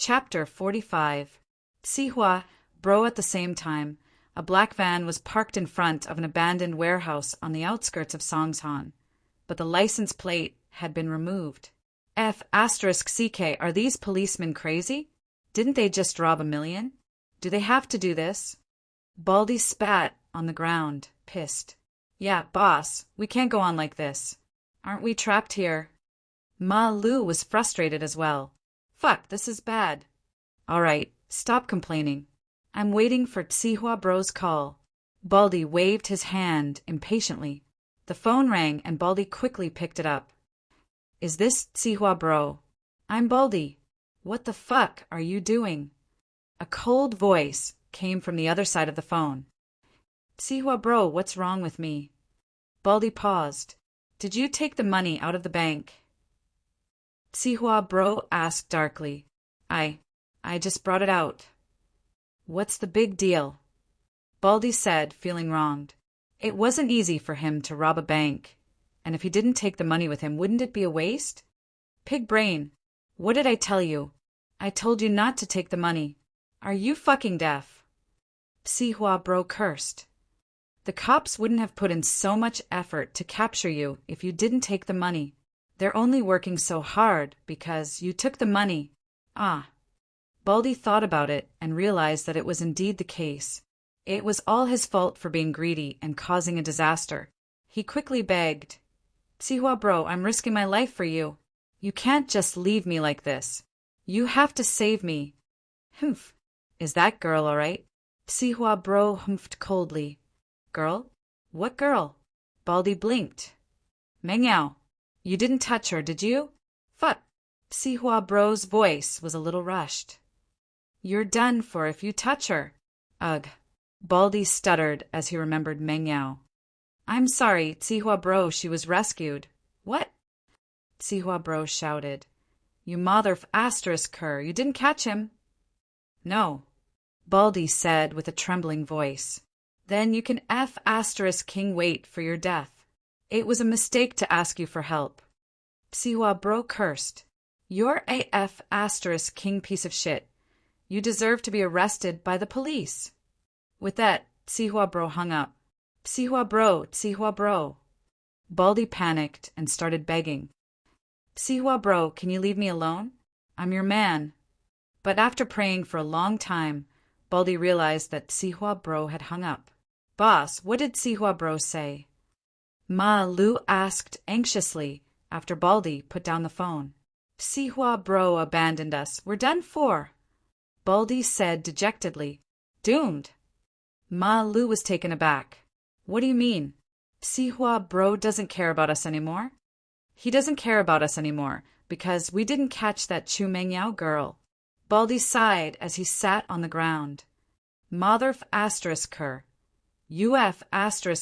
Chapter 45. Sihua, bro. At the same time, a black van was parked in front of an abandoned warehouse on the outskirts of Songshan, but the license plate had been removed. F***CK, are these policemen crazy? Didn't they just rob 1,000,000? Do they have to do this? Baldy spat on the ground, pissed. Yeah, boss, we can't go on like this. Aren't we trapped here? Ma Lu was frustrated as well. Fuck, this is bad. Alright, stop complaining. I'm waiting for Sihua bro's call. Baldy waved his hand impatiently. The phone rang and Baldy quickly picked it up. Is this Sihua bro? I'm Baldy. What the fuck are you doing? A cold voice came from the other side of the phone. Sihua bro, what's wrong with me? Baldy paused. Did you take the money out of the bank? Sihua bro asked darkly. I just brought it out. What's the big deal? Baldy said, feeling wronged. It wasn't easy for him to rob a bank, and if he didn't take the money with him, wouldn't it be a waste? Pig brain, what did I tell you? I told you not to take the money. Are you fucking deaf? Sihua bro cursed. The cops wouldn't have put in so much effort to capture you if you didn't take the money. They're only working so hard because you took the money. Ah. Baldy thought about it and realized that it was indeed the case. It was all his fault for being greedy and causing a disaster. He quickly begged. Sihua bro, I'm risking my life for you. You can't just leave me like this. You have to save me. Humph. Is that girl all right? Sihua bro humphed coldly. Girl? What girl? Baldy blinked. Mengyao. You didn't touch her, did you? Fuck. Sihua bro's voice was a little rushed. You're done for if you touch her. Ugh. Baldy stuttered as he remembered Mengyao. I'm sorry, Sihua bro, she was rescued. What? Sihua bro shouted. You mother ***er, you didn't catch him? No. Baldy said with a trembling voice. Then you can ***king wait for your death. It was a mistake to ask you for help. Sihua bro cursed. You're a ***king piece of shit. You deserve to be arrested by the police. With that, Sihua bro hung up. Sihua bro. Baldy panicked and started begging. Sihua bro, can you leave me alone? I'm your man. But after praying for a long time, Baldy realized that Sihua bro had hung up. Boss, what did Sihua bro say? Ma Lu asked anxiously after Baldy put down the phone. Sihua bro abandoned us. We're done for. Baldy said dejectedly. Doomed. Ma Lu was taken aback. What do you mean? Sihua bro doesn't care about us anymore? He doesn't care about us anymore because we didn't catch that Chu Mengyao girl. Baldy sighed as he sat on the ground. Mother ***er.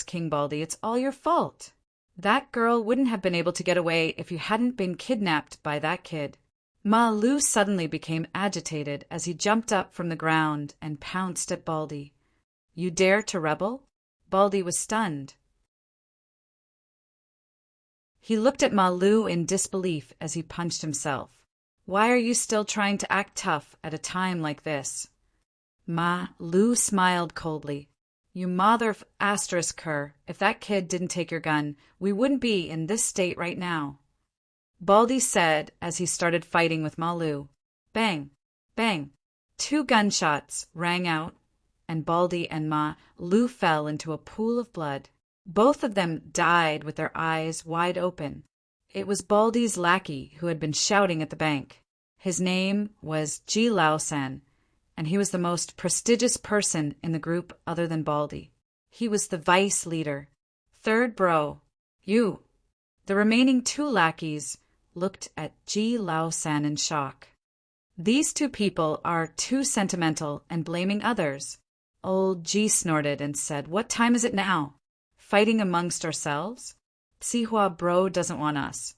King Baldy, it's all your fault. That girl wouldn't have been able to get away if you hadn't been kidnapped by that kid. Ma Lu suddenly became agitated as he jumped up from the ground and pounced at Baldy. You dare to rebel? Baldy was stunned. He looked at Ma Lu in disbelief as he punched himself. Why are you still trying to act tough at a time like this? Ma Lu smiled coldly. You mother ***er, if that kid didn't take your gun, we wouldn't be in this state right now. Baldy said as he started fighting with Ma Lu. Bang, bang. 2 gunshots rang out, and Baldy and Ma Lu fell into a pool of blood. Both of them died with their eyes wide open. It was Baldy's lackey who had been shouting at the bank. His name was Ji Laosan, and he was the most prestigious person in the group other than Baldy. He was the vice leader. Third bro. You. The remaining 2 lackeys looked at Ji Laosan in shock. These 2 people are too sentimental and blaming others. Old Ji snorted and said, What time is it now? Fighting amongst ourselves? Sihua bro doesn't want us.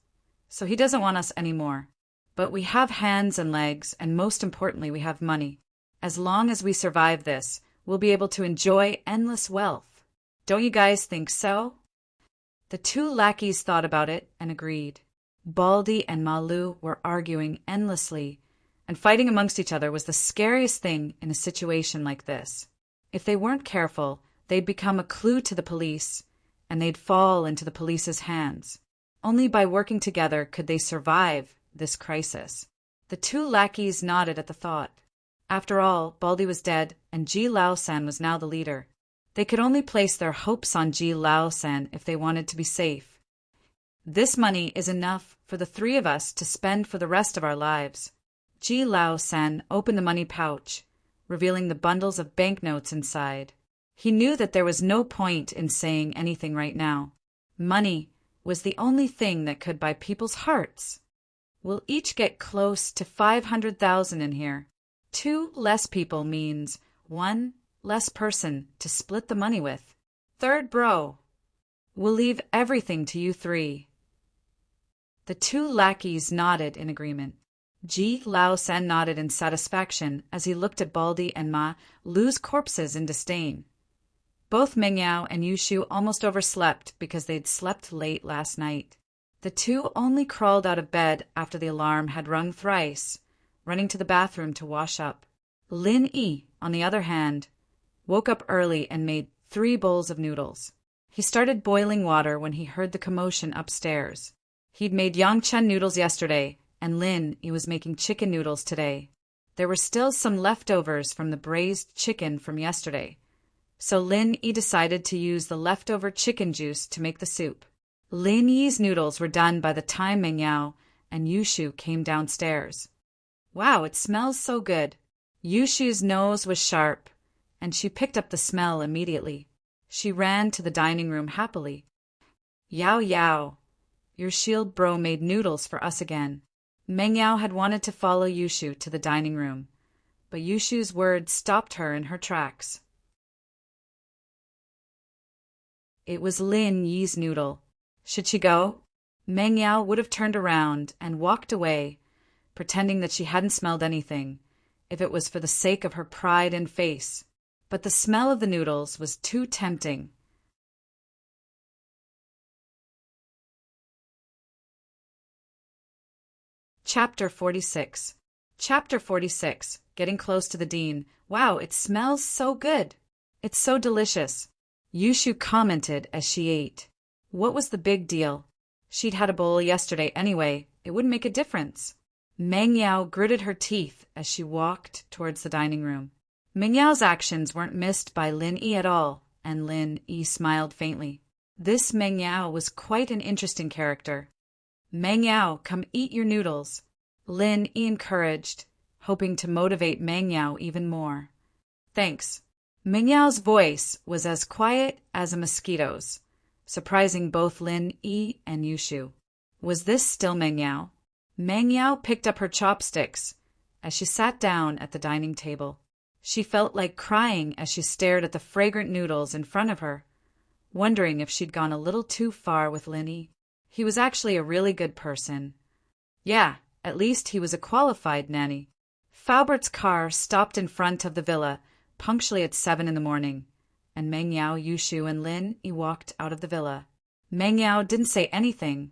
So he doesn't want us anymore. But we have hands and legs, and most importantly, we have money. As long as we survive this, we'll be able to enjoy endless wealth. Don't you guys think so? The 2 lackeys thought about it and agreed. Baldy and Ma Lu were arguing endlessly, and fighting amongst each other was the scariest thing in a situation like this. If they weren't careful, they'd become a clue to the police, and they'd fall into the police's hands. Only by working together could they survive this crisis. The two lackeys nodded at the thought. After all, Baldy was dead, and Ji Lao-san was now the leader. They could only place their hopes on Ji Lao-san if they wanted to be safe. This money is enough for the three of us to spend for the rest of our lives. Ji Lao-san opened the money pouch, revealing the bundles of banknotes inside. He knew that there was no point in saying anything right now. Money was the only thing that could buy people's hearts. We'll each get close to 500,000 in here. 2 less people means 1 less person to split the money with. Third bro. We'll leave everything to you 3. The 2 lackeys nodded in agreement. Ji Lao-san nodded in satisfaction as he looked at Baldy and Ma Lu's corpses in disdain. Both Meng Yao and Yushu almost overslept because they'd slept late last night. The 2 only crawled out of bed after the alarm had rung thrice, running to the bathroom to wash up. Lin Yi, on the other hand, woke up early and made 3 bowls of noodles. He started boiling water when he heard the commotion upstairs. He'd made Yangchen noodles yesterday, and Lin Yi was making chicken noodles today. There were still some leftovers from the braised chicken from yesterday, so Lin Yi decided to use the leftover chicken juice to make the soup. Lin Yi's noodles were done by the time Meng Yao and Yushu came downstairs. Wow, it smells so good. Yushu's nose was sharp, and she picked up the smell immediately. She ran to the dining room happily. Yao Yao, your shield bro made noodles for us again. Meng Yao had wanted to follow Yushu to the dining room, but Yushu's words stopped her in her tracks. It was Lin Yi's noodle. Should she go? Meng Yao would have turned around and walked away, pretending that she hadn't smelled anything, if it was for the sake of her pride and face. But the smell of the noodles was too tempting. Chapter 46. Chapter 46. Getting close to the dean. Wow, it smells so good. It's so delicious. Yushu commented as she ate. What was the big deal? She'd had a bowl yesterday anyway. It wouldn't make a difference. Meng Yao gritted her teeth as she walked towards the dining room. Meng Yao's actions weren't missed by Lin Yi at all, and Lin Yi smiled faintly. This Meng Yao was quite an interesting character. Meng Yao, come eat your noodles. Lin Yi encouraged, hoping to motivate Meng Yao even more. Thanks. Meng Yao's voice was as quiet as a mosquito's, surprising both Lin Yi and Yushu. Was this still Meng Yao? Meng Yao picked up her chopsticks as she sat down at the dining table. She felt like crying as she stared at the fragrant noodles in front of her, wondering if she'd gone a little too far with Lin Yi. He was actually a really good person. Yeah, at least he was a qualified nanny. Faubert's car stopped in front of the villa punctually at 7 in the morning, and Meng Yao, Yushu, and Lin Yi walked out of the villa. Meng Yao didn't say anything,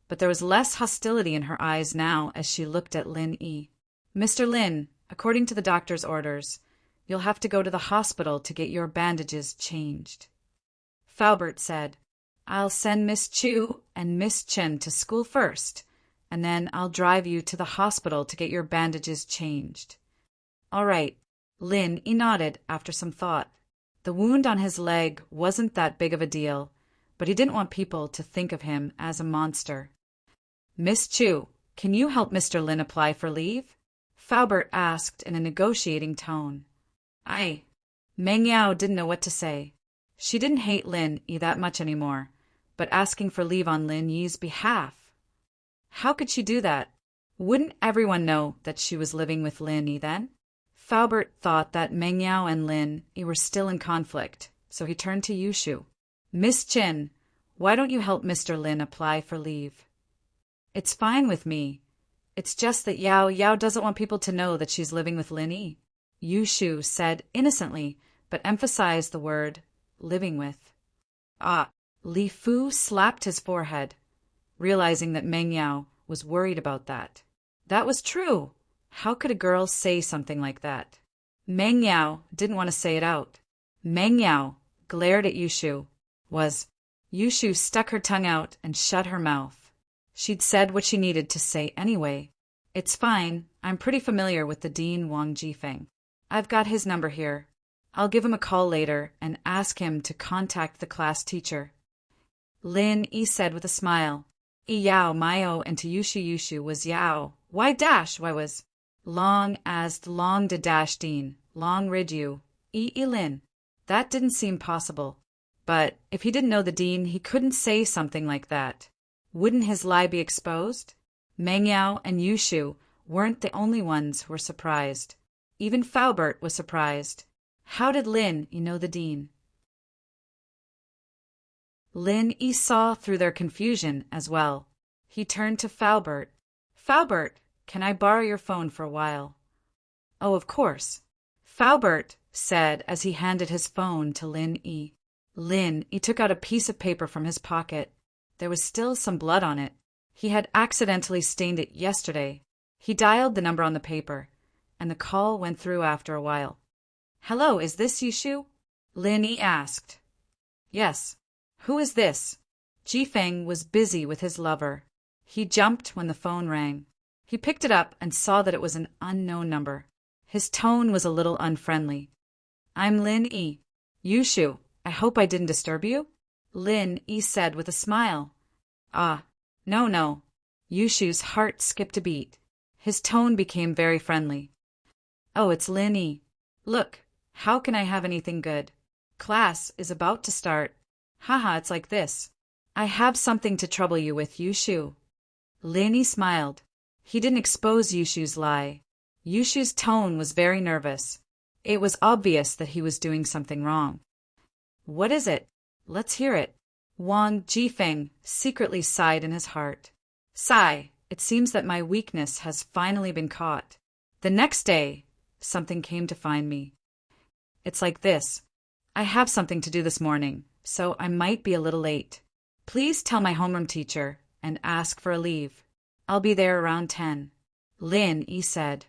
but there was less hostility in her eyes now as she looked at Lin Yi. Mr. Lin, according to the doctor's orders, you'll have to go to the hospital to get your bandages changed. Faubert said, I'll send Miss Chu and Miss Chen to school first, and then I'll drive you to the hospital to get your bandages changed. All right. Lin Yi nodded after some thought. The wound on his leg wasn't that big of a deal, but he didn't want people to think of him as a monster. Miss Chu, can you help Mr. Lin apply for leave? Faubert asked in a negotiating tone. Aye. Meng Yao didn't know what to say. She didn't hate Lin Yi that much anymore, but asking for leave on Lin Yi's behalf. How could she do that? Wouldn't everyone know that she was living with Lin Yi then? Faubert thought that Meng Yao and Lin Yi were still in conflict, so he turned to Yushu. Miss Chin, why don't you help Mr. Lin apply for leave? It's fine with me. It's just that Yao doesn't want people to know that she's living with Lin Yi. Yushu said innocently, but emphasized the word living with. Ah, Li Fu slapped his forehead, realizing that Meng Yao was worried about that. That was true. How could a girl say something like that? Meng Yao didn't want to say it out. Meng Yao glared at Yushu. Yushu stuck her tongue out and shut her mouth. She'd said what she needed to say anyway. It's fine, I'm pretty familiar with the Dean Wang Jifeng. I've got his number here. I'll give him a call later and ask him to contact the class teacher. Lin Yi said with a smile. Yao Mayo and to Yushu was Yao. Why was long as the long de dash Dean, long rid you. Lin. That didn't seem possible. But if he didn't know the Dean, he couldn't say something like that. Wouldn't his lie be exposed? Meng Yao and Yushu weren't the only ones who were surprised. Even Faubert was surprised. How did Lin Yi know the Dean? Lin Yi saw through their confusion as well. He turned to Faubert. Faubert, can I borrow your phone for a while? Oh, of course. Faubert said as he handed his phone to Lin Yi. Lin Yi took out a piece of paper from his pocket. There was still some blood on it. He had accidentally stained it yesterday. He dialed the number on the paper, and the call went through after a while. Hello, is this Yushu? Lin Yi asked. Yes. Who is this? Jifeng was busy with his lover. He jumped when the phone rang. He picked it up and saw that it was an unknown number. His tone was a little unfriendly. I'm Lin Yi. Yushu, I hope I didn't disturb you? Lin Yi said with a smile. No. Yushu's heart skipped a beat. His tone became very friendly. Oh, it's Lin Yi. Look, how can I have anything good? Class is about to start. Haha, it's like this. I have something to trouble you with, Yushu. Lin Yi smiled. He didn't expose Yushu's lie. Yushu's tone was very nervous. It was obvious that he was doing something wrong. What is it? Let's hear it. Wang Jifeng secretly sighed in his heart. Sigh, it seems that my weakness has finally been caught. The next day, something came to find me. It's like this. I have something to do this morning, so I might be a little late. Please tell my homeroom teacher and ask for a leave. I'll be there around 10. Lin Yi said.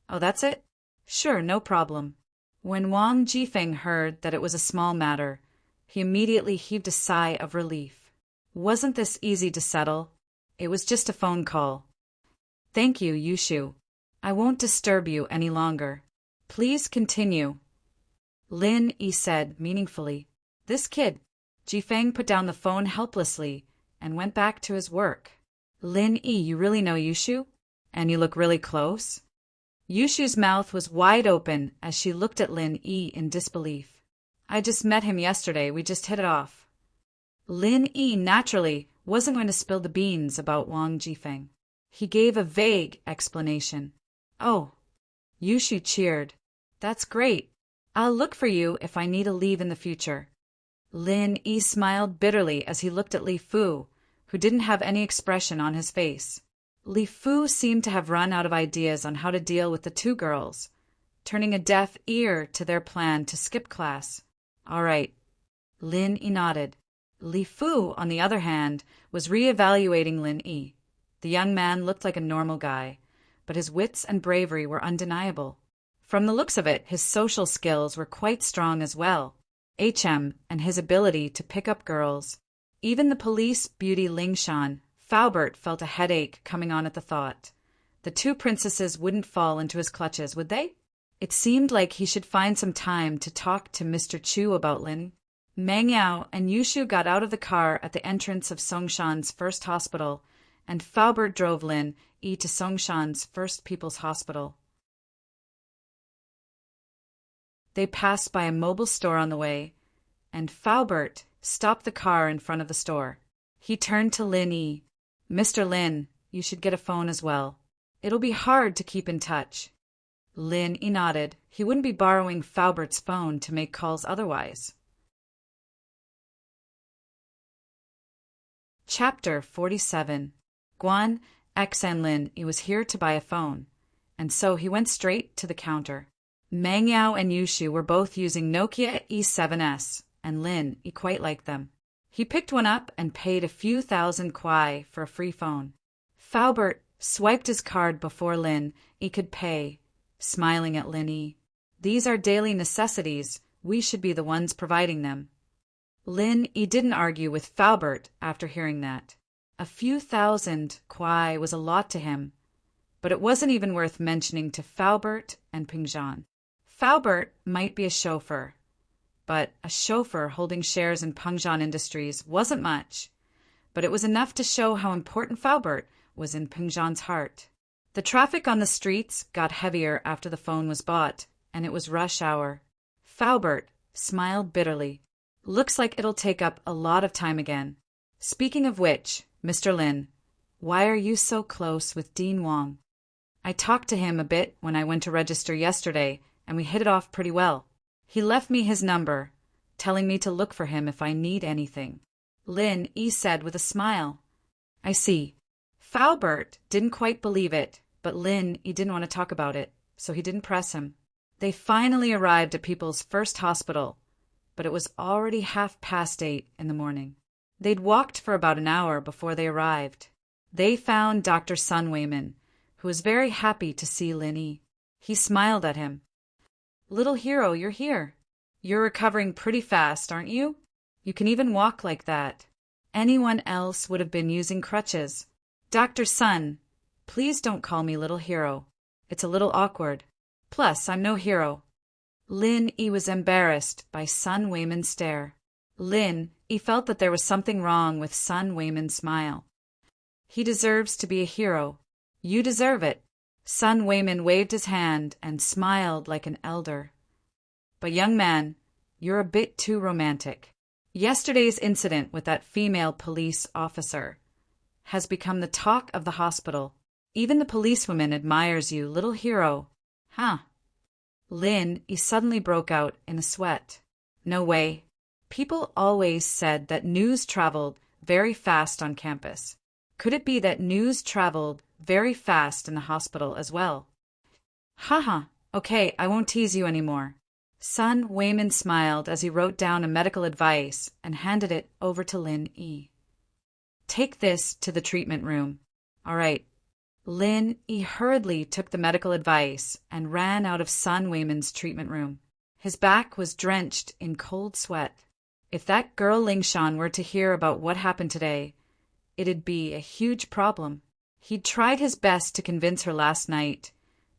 Oh, that's it? Sure, no problem. When Wang Jifeng heard that it was a small matter, he immediately heaved a sigh of relief. Wasn't this easy to settle? It was just a phone call. Thank you, Yushu. I won't disturb you any longer. Please continue. Lin Yi said meaningfully. This kid. Jifeng put down the phone helplessly and went back to his work. Lin Yi, you really know Yushu? And you look really close? Yushu's mouth was wide open as she looked at Lin Yi in disbelief. I just met him yesterday, we just hit it off. Lin Yi naturally wasn't going to spill the beans about Wang Jifeng. He gave a vague explanation. Oh. Yushu cheered. That's great. I'll look for you if I need a leave in the future. Lin Yi smiled bitterly as he looked at Li Fu, who didn't have any expression on his face. Li Fu seemed to have run out of ideas on how to deal with the two girls, turning a deaf ear to their plan to skip class. All right. Lin Yi nodded. Li Fu, on the other hand, was re-evaluating Lin Yi. The young man looked like a normal guy, but his wits and bravery were undeniable. From the looks of it, his social skills were quite strong as well. And his ability to pick up girls. Even the police beauty Lingshan, Faubert felt a headache coming on at the thought. The two princesses wouldn't fall into his clutches, would they? It seemed like he should find some time to talk to Mr. Chu about Lin. Meng Yao and Yushu got out of the car at the entrance of Songshan's first hospital, and Faubert drove Lin Yi to Songshan's First People's Hospital. They passed by a mobile store on the way, and Faubert stopped the car in front of the store. He turned to Lin Yi. Mr. Lin, you should get a phone as well. It'll be hard to keep in touch. Lin Yi nodded. He wouldn't be borrowing Faubert's phone to make calls otherwise. Chapter 47. Guan Xan Lin Yi was here to buy a phone, and so he went straight to the counter. Meng Yao and Yushu were both using Nokia E7S, and Lin Yi quite liked them. He picked one up and paid a few thousand kuai for a free phone. Faubert swiped his card before Lin Yi could pay, smiling at Lin Yi. These are daily necessities, we should be the ones providing them. Lin Yi didn't argue with Faubert after hearing that. A few thousand kwai was a lot to him, but it wasn't even worth mentioning to Faubert and Pingzhan. Faubert might be a chauffeur, but a chauffeur holding shares in Pingzhan Industries wasn't much, but it was enough to show how important Faubert was in Pingzhan's heart. The traffic on the streets got heavier after the phone was bought, and it was rush hour. Faubert smiled bitterly. Looks like it'll take up a lot of time again. Speaking of which, Mr. Lin, why are you so close with Dean Wong? I talked to him a bit when I went to register yesterday, and we hit it off pretty well. He left me his number, telling me to look for him if I need anything. Lin Yi said with a smile. I see. Faubert didn't quite believe it, but Lin Yi didn't want to talk about it, so he didn't press him. They finally arrived at People's First Hospital, but it was already 8:30 in the morning. They'd walked for about an hour before they arrived. They found Dr. Sun Weiman, who was very happy to see Lin Yi. He smiled at him. Little hero, you're here. You're recovering pretty fast, aren't you? You can even walk like that. Anyone else would have been using crutches. Dr. Sun, please don't call me little hero. It's a little awkward. Plus, I'm no hero. Lin Yi was embarrassed by Sun Weiman's stare. Lin Yi felt that there was something wrong with Sun Weiman's smile. He deserves to be a hero. You deserve it. Sun Weiman waved his hand and smiled like an elder. But young man, you're a bit too romantic. Yesterday's incident with that female police officer has become the talk of the hospital. Even the policewoman admires you, little hero. Huh. Lin Yi suddenly broke out in a sweat. No way. People always said that news traveled very fast on campus. Could it be that news traveled very fast in the hospital as well? Haha, okay, I won't tease you anymore. Sun Weiman smiled as he wrote down a medical advice and handed it over to Lin Yi. Take this to the treatment room. All right. Lin Yi hurriedly took the medical advice and ran out of Sun Weiman's treatment room. His back was drenched in cold sweat. If that girl Lingshan were to hear about what happened today, it'd be a huge problem. He'd tried his best to convince her last night,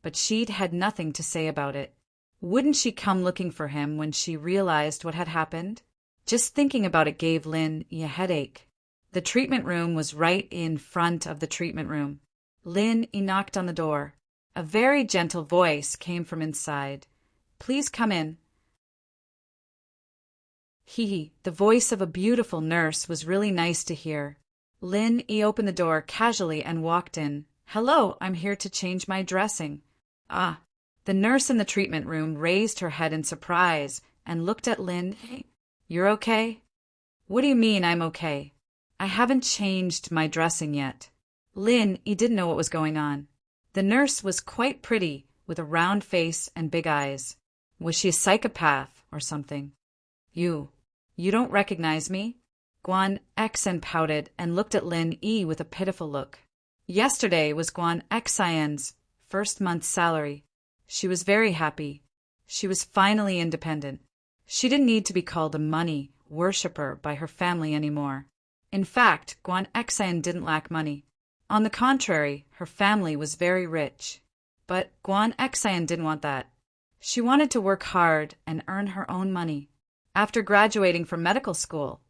but she'd had nothing to say about it. Wouldn't she come looking for him when she realized what had happened? Just thinking about it gave Lin Yi a headache. The treatment room was right in front of the treatment room. Lin Yi knocked on the door. A very gentle voice came from inside. Please come in. The voice of a beautiful nurse was really nice to hear. Lin Yi opened the door casually and walked in. Hello, I'm here to change my dressing. Ah. The nurse in the treatment room raised her head in surprise and looked at Lin. You're okay? What do you mean I'm okay? I haven't changed my dressing yet. Lin Yi didn't know what was going on. The nurse was quite pretty, with a round face and big eyes. Was she a psychopath or something? You don't recognize me? Guan Xen pouted and looked at Lin Yi with a pitiful look. Yesterday was Guan Xian's first month's salary. She was very happy. She was finally independent. She didn't need to be called a money worshipper by her family anymore. In fact, Guan Xian didn't lack money. On the contrary, her family was very rich. But Guan Xian didn't want that. She wanted to work hard and earn her own money. After graduating from medical school,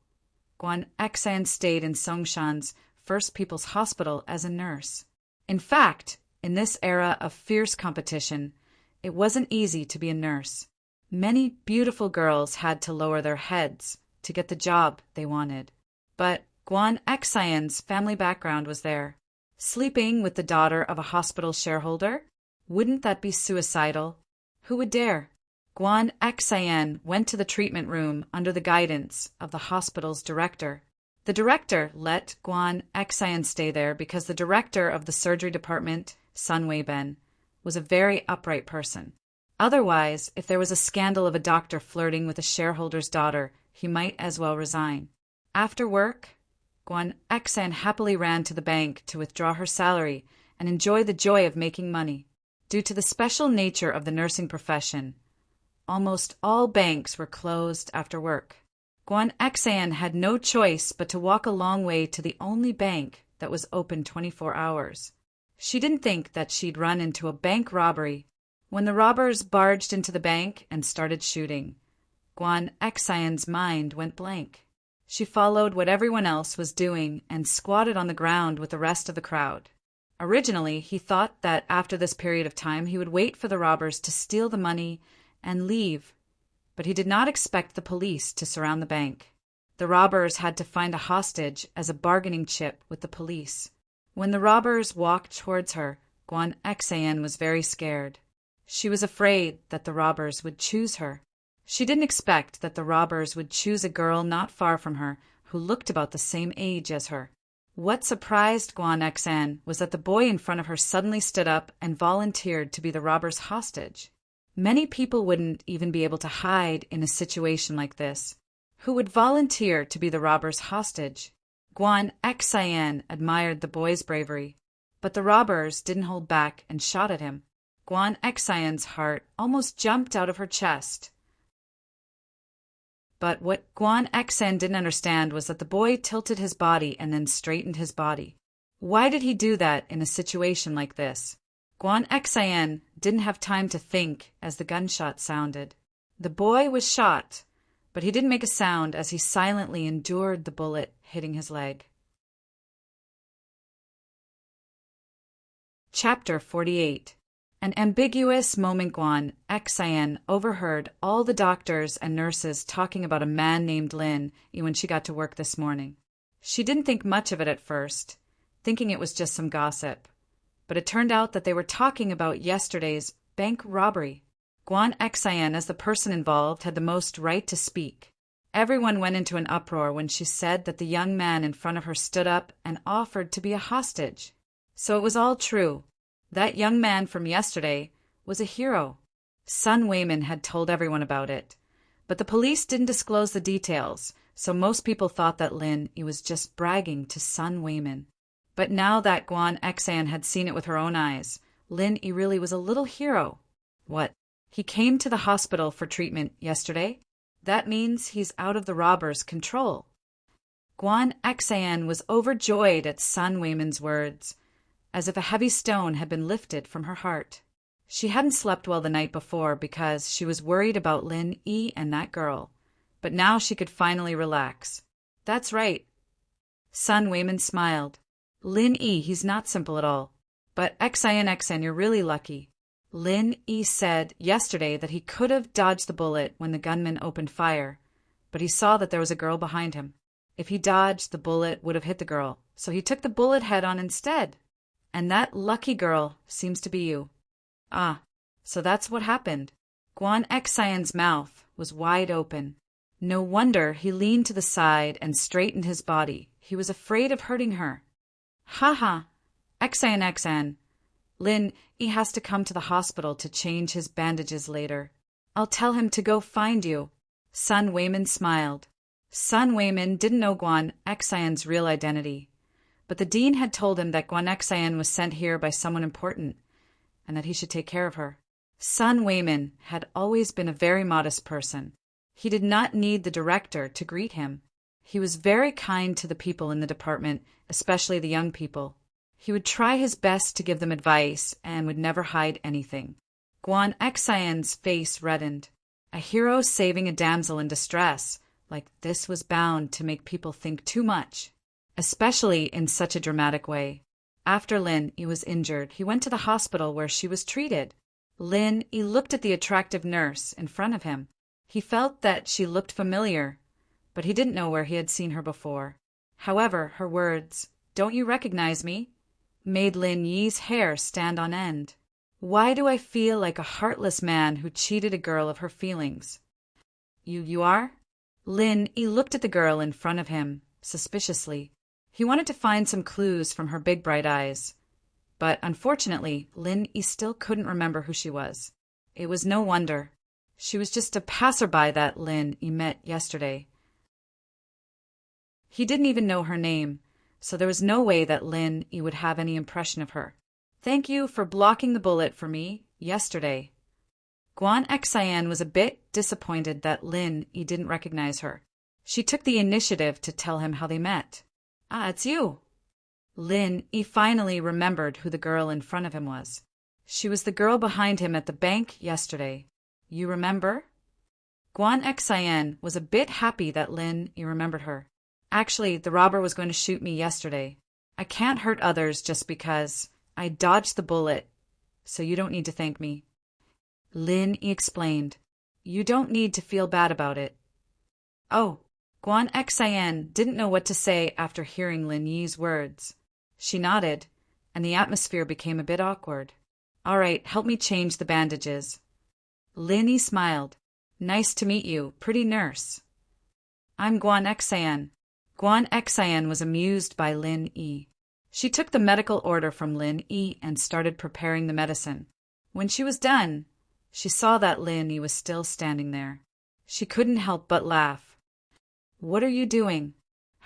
Guan Xian stayed in Songshan's First People's Hospital as a nurse. In fact, in this era of fierce competition, it wasn't easy to be a nurse. Many beautiful girls had to lower their heads to get the job they wanted. But Guan Xian's family background was there. Sleeping with the daughter of a hospital shareholder? Wouldn't that be suicidal? Who would dare? Guan Xian went to the treatment room under the guidance of the hospital's director. The director let Guan Xian stay there because the director of the surgery department, Sun Weiben, was a very upright person. Otherwise, if there was a scandal of a doctor flirting with a shareholder's daughter, he might as well resign. After work, Guan Xian happily ran to the bank to withdraw her salary and enjoy the joy of making money. Due to the special nature of the nursing profession, almost all banks were closed after work. Guan Xan had no choice but to walk a long way to the only bank that was open 24 hours. She didn't think that she'd run into a bank robbery when the robbers barged into the bank and started shooting. Guan Xan's mind went blank. She followed what everyone else was doing and squatted on the ground with the rest of the crowd. Originally, he thought that after this period of time he would wait for the robbers to steal the money and leave, but he did not expect the police to surround the bank. The robbers had to find a hostage as a bargaining chip with the police. When the robbers walked towards her, Guan Xan was very scared. She was afraid that the robbers would choose her. She didn't expect that the robbers would choose a girl not far from her who looked about the same age as her. What surprised Guan Xan was that the boy in front of her suddenly stood up and volunteered to be the robber's hostage. Many people wouldn't even be able to hide in a situation like this. Who would volunteer to be the robber's hostage? Guan Xan admired the boy's bravery, but the robbers didn't hold back and shot at him. Guan Xan's heart almost jumped out of her chest. But what Guan Xan didn't understand was that the boy tilted his body and then straightened his body. Why did he do that in a situation like this? Guan Xan didn't have time to think as the gunshot sounded. The boy was shot, but he didn't make a sound as he silently endured the bullet hitting his leg. Chapter 48. An ambiguous moment. Guan Xan overheard all the doctors and nurses talking about a man named Lin when she got to work this morning. She didn't think much of it at first, thinking it was just some gossip. But it turned out that they were talking about yesterday's bank robbery. Guan Xan, as the person involved, had the most right to speak. Everyone went into an uproar when she said that the young man in front of her stood up and offered to be a hostage. So it was all true. That young man from yesterday was a hero. Sun Weiman had told everyone about it, but the police didn't disclose the details, so most people thought that Lin was just bragging to Sun Weiman. But now that Guan Xan had seen it with her own eyes, Lin really was a little hero. What? He came to the hospital for treatment yesterday? That means he's out of the robbers' control. Guan Xan was overjoyed at Sun Weiman's words, as if a heavy stone had been lifted from her heart. She hadn't slept well the night before because she was worried about Lin and that girl, but now she could finally relax. That's right. Sun Weiman smiled. Lin he's not simple at all. But Xan, you're really lucky. Lin said yesterday that he could have dodged the bullet when the gunman opened fire, but he saw that there was a girl behind him. If he dodged, the bullet would have hit the girl, so he took the bullet head-on instead. And that lucky girl seems to be you. Ah, so that's what happened. Guan Xan's mouth was wide open. No wonder he leaned to the side and straightened his body. He was afraid of hurting her. Ha! Xan. Lin, he has to come to the hospital to change his bandages later. I'll tell him to go find you. Sun Weiman smiled. Sun Weiman didn't know Guan Xan's real identity, but the dean had told him that Guan Xan was sent here by someone important, and that he should take care of her. Sun Weiman had always been a very modest person. He did not need the director to greet him. He was very kind to the people in the department, especially the young people. He would try his best to give them advice and would never hide anything. Guan Xan's face reddened. A hero saving a damsel in distress like this was bound to make people think too much, especially in such a dramatic way. After Lin was injured, he went to the hospital where she was treated. Lin looked at the attractive nurse in front of him. He felt that she looked familiar, but he didn't know where he had seen her before. However, her words, "Don't you recognize me?" made Lin Yi's hair stand on end. Why do I feel like a heartless man who cheated a girl of her feelings? You are? Lin looked at the girl in front of him, suspiciously. He wanted to find some clues from her big bright eyes. But unfortunately, Lin still couldn't remember who she was. It was no wonder. She was just a passerby that Lin met yesterday. He didn't even know her name, so there was no way that Lin would have any impression of her. Thank you for blocking the bullet for me yesterday. Guan Xian was a bit disappointed that Lin Yi didn't recognize her. She took the initiative to tell him how they met. Ah, it's you. Lin Yi finally remembered who the girl in front of him was. She was the girl behind him at the bank yesterday. You remember? Guan Xian was a bit happy that Lin Yi remembered her. Actually, the robber was going to shoot me yesterday. I can't hurt others just because I dodged the bullet, so you don't need to thank me. Lin Yi explained. You don't need to feel bad about it. Oh, Guan Xian didn't know what to say after hearing Lin Yi's words. She nodded, and the atmosphere became a bit awkward. All right, help me change the bandages. Lin Yi smiled. Nice to meet you, pretty nurse. I'm Guan Xian. Guan Xian was amused by Lin Yi. She took the medical order from Lin Yi and started preparing the medicine. When she was done, she saw that Lin Yi was still standing there. She couldn't help but laugh. What are you doing?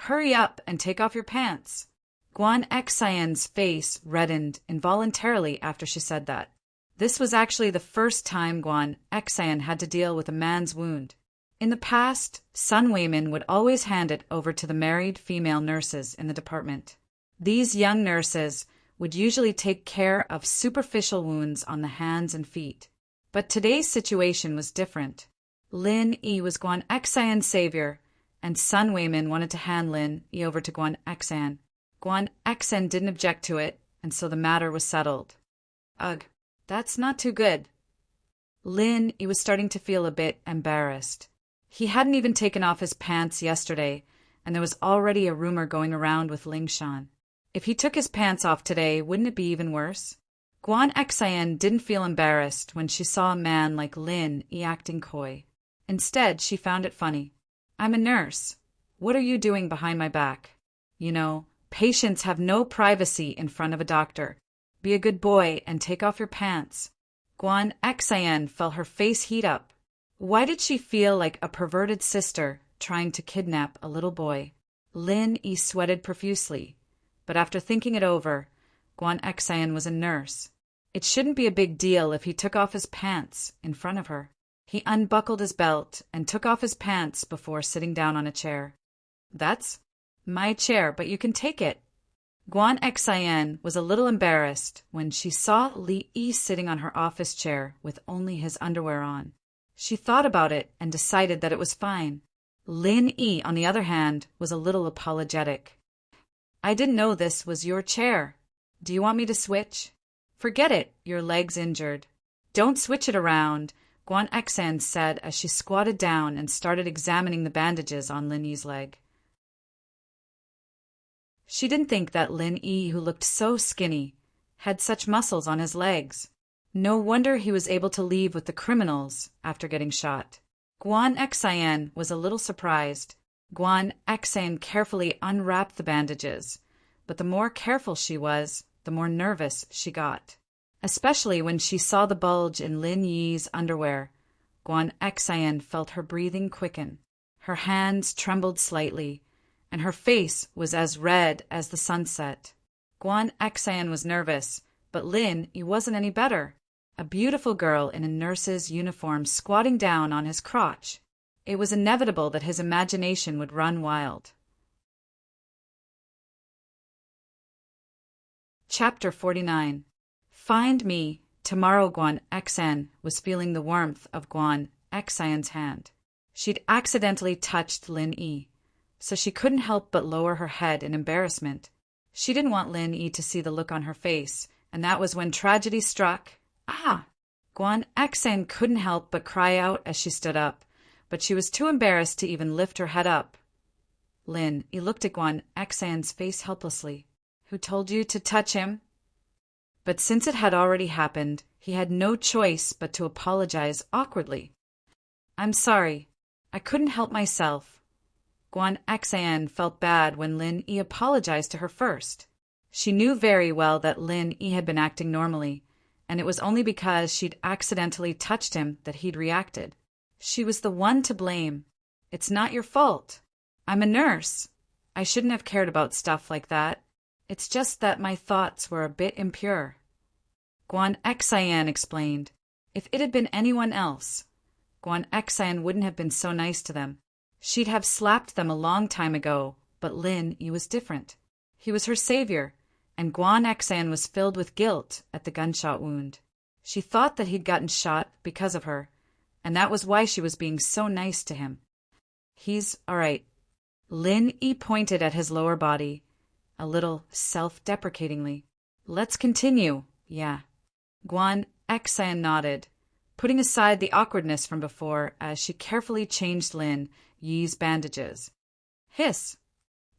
Hurry up and take off your pants. Guan Xian's face reddened involuntarily after she said that. This was actually the first time Guan Xian had to deal with a man's wound. In the past, Sun Weimin would always hand it over to the married female nurses in the department. These young nurses would usually take care of superficial wounds on the hands and feet. But today's situation was different. Lin Yi was Guan Xian's savior, and Sun Weimin wanted to hand Lin Yi over to Guan Xian. Guan Xian didn't object to it, and so the matter was settled. Ugh, that's not too good. Lin Yi was starting to feel a bit embarrassed. He hadn't even taken off his pants yesterday, and there was already a rumor going around with Ling Shan. If he took his pants off today, wouldn't it be even worse? Guan Xian didn't feel embarrassed when she saw a man like Lin Yi acting coy. Instead, she found it funny. I'm a nurse. What are you doing behind my back? You know, patients have no privacy in front of a doctor. Be a good boy and take off your pants. Guan Xian felt her face heat up. Why did she feel like a perverted sister trying to kidnap a little boy? Lin Yi sweated profusely. But after thinking it over, Guan Xian was a nurse. It shouldn't be a big deal if he took off his pants in front of her. He unbuckled his belt and took off his pants before sitting down on a chair. That's my chair, but you can take it. Guan Xian was a little embarrassed when she saw Li Yi sitting on her office chair with only his underwear on. She thought about it and decided that it was fine. Lin Yi, on the other hand, was a little apologetic. I didn't know this was your chair. Do you want me to switch? Forget it, your leg's injured. Don't switch it around, Guan Xian said as she squatted down and started examining the bandages on Lin Yi's leg. She didn't think that Lin Yi, who looked so skinny, had such muscles on his legs. No wonder he was able to leave with the criminals after getting shot. Guan Xian was a little surprised. Guan Xian carefully unwrapped the bandages, but the more careful she was, the more nervous she got. Especially when she saw the bulge in Lin Yi's underwear, Guan Xian felt her breathing quicken. Her hands trembled slightly, and her face was as red as the sunset. Guan Xian was nervous, but Lin Yi wasn't any better. A beautiful girl in a nurse's uniform squatting down on his crotch. It was inevitable that his imagination would run wild. Chapter 49. Find me. Tomorrow. Guan Xian was feeling the warmth of Guan Xian's hand. She'd accidentally touched Lin Yi, so she couldn't help but lower her head in embarrassment. She didn't want Lin Yi to see the look on her face, and that was when tragedy struck. Ah! Guan Xian couldn't help but cry out as she stood up, but she was too embarrassed to even lift her head up. Lin Yi looked at Guan Xian's face helplessly. Who told you to touch him? But since it had already happened, he had no choice but to apologize awkwardly. I'm sorry. I couldn't help myself. Guan Xian felt bad when Lin Yi apologized to her first. She knew very well that Lin Yi had been acting normally, and it was only because she'd accidentally touched him that he'd reacted. She was the one to blame. It's not your fault. I'm a nurse. I shouldn't have cared about stuff like that. It's just that my thoughts were a bit impure. Guan Xian explained. If it had been anyone else, Guan Xian wouldn't have been so nice to them. She'd have slapped them a long time ago, but Lin Yi was different. He was her savior, and Guan Xian was filled with guilt at the gunshot wound. She thought that he'd gotten shot because of her, and that was why she was being so nice to him. He's all right. Lin Yi pointed at his lower body, a little self-deprecatingly. Let's continue, yeah. Guan Xian nodded, putting aside the awkwardness from before as she carefully changed Lin Yi's bandages. Hiss!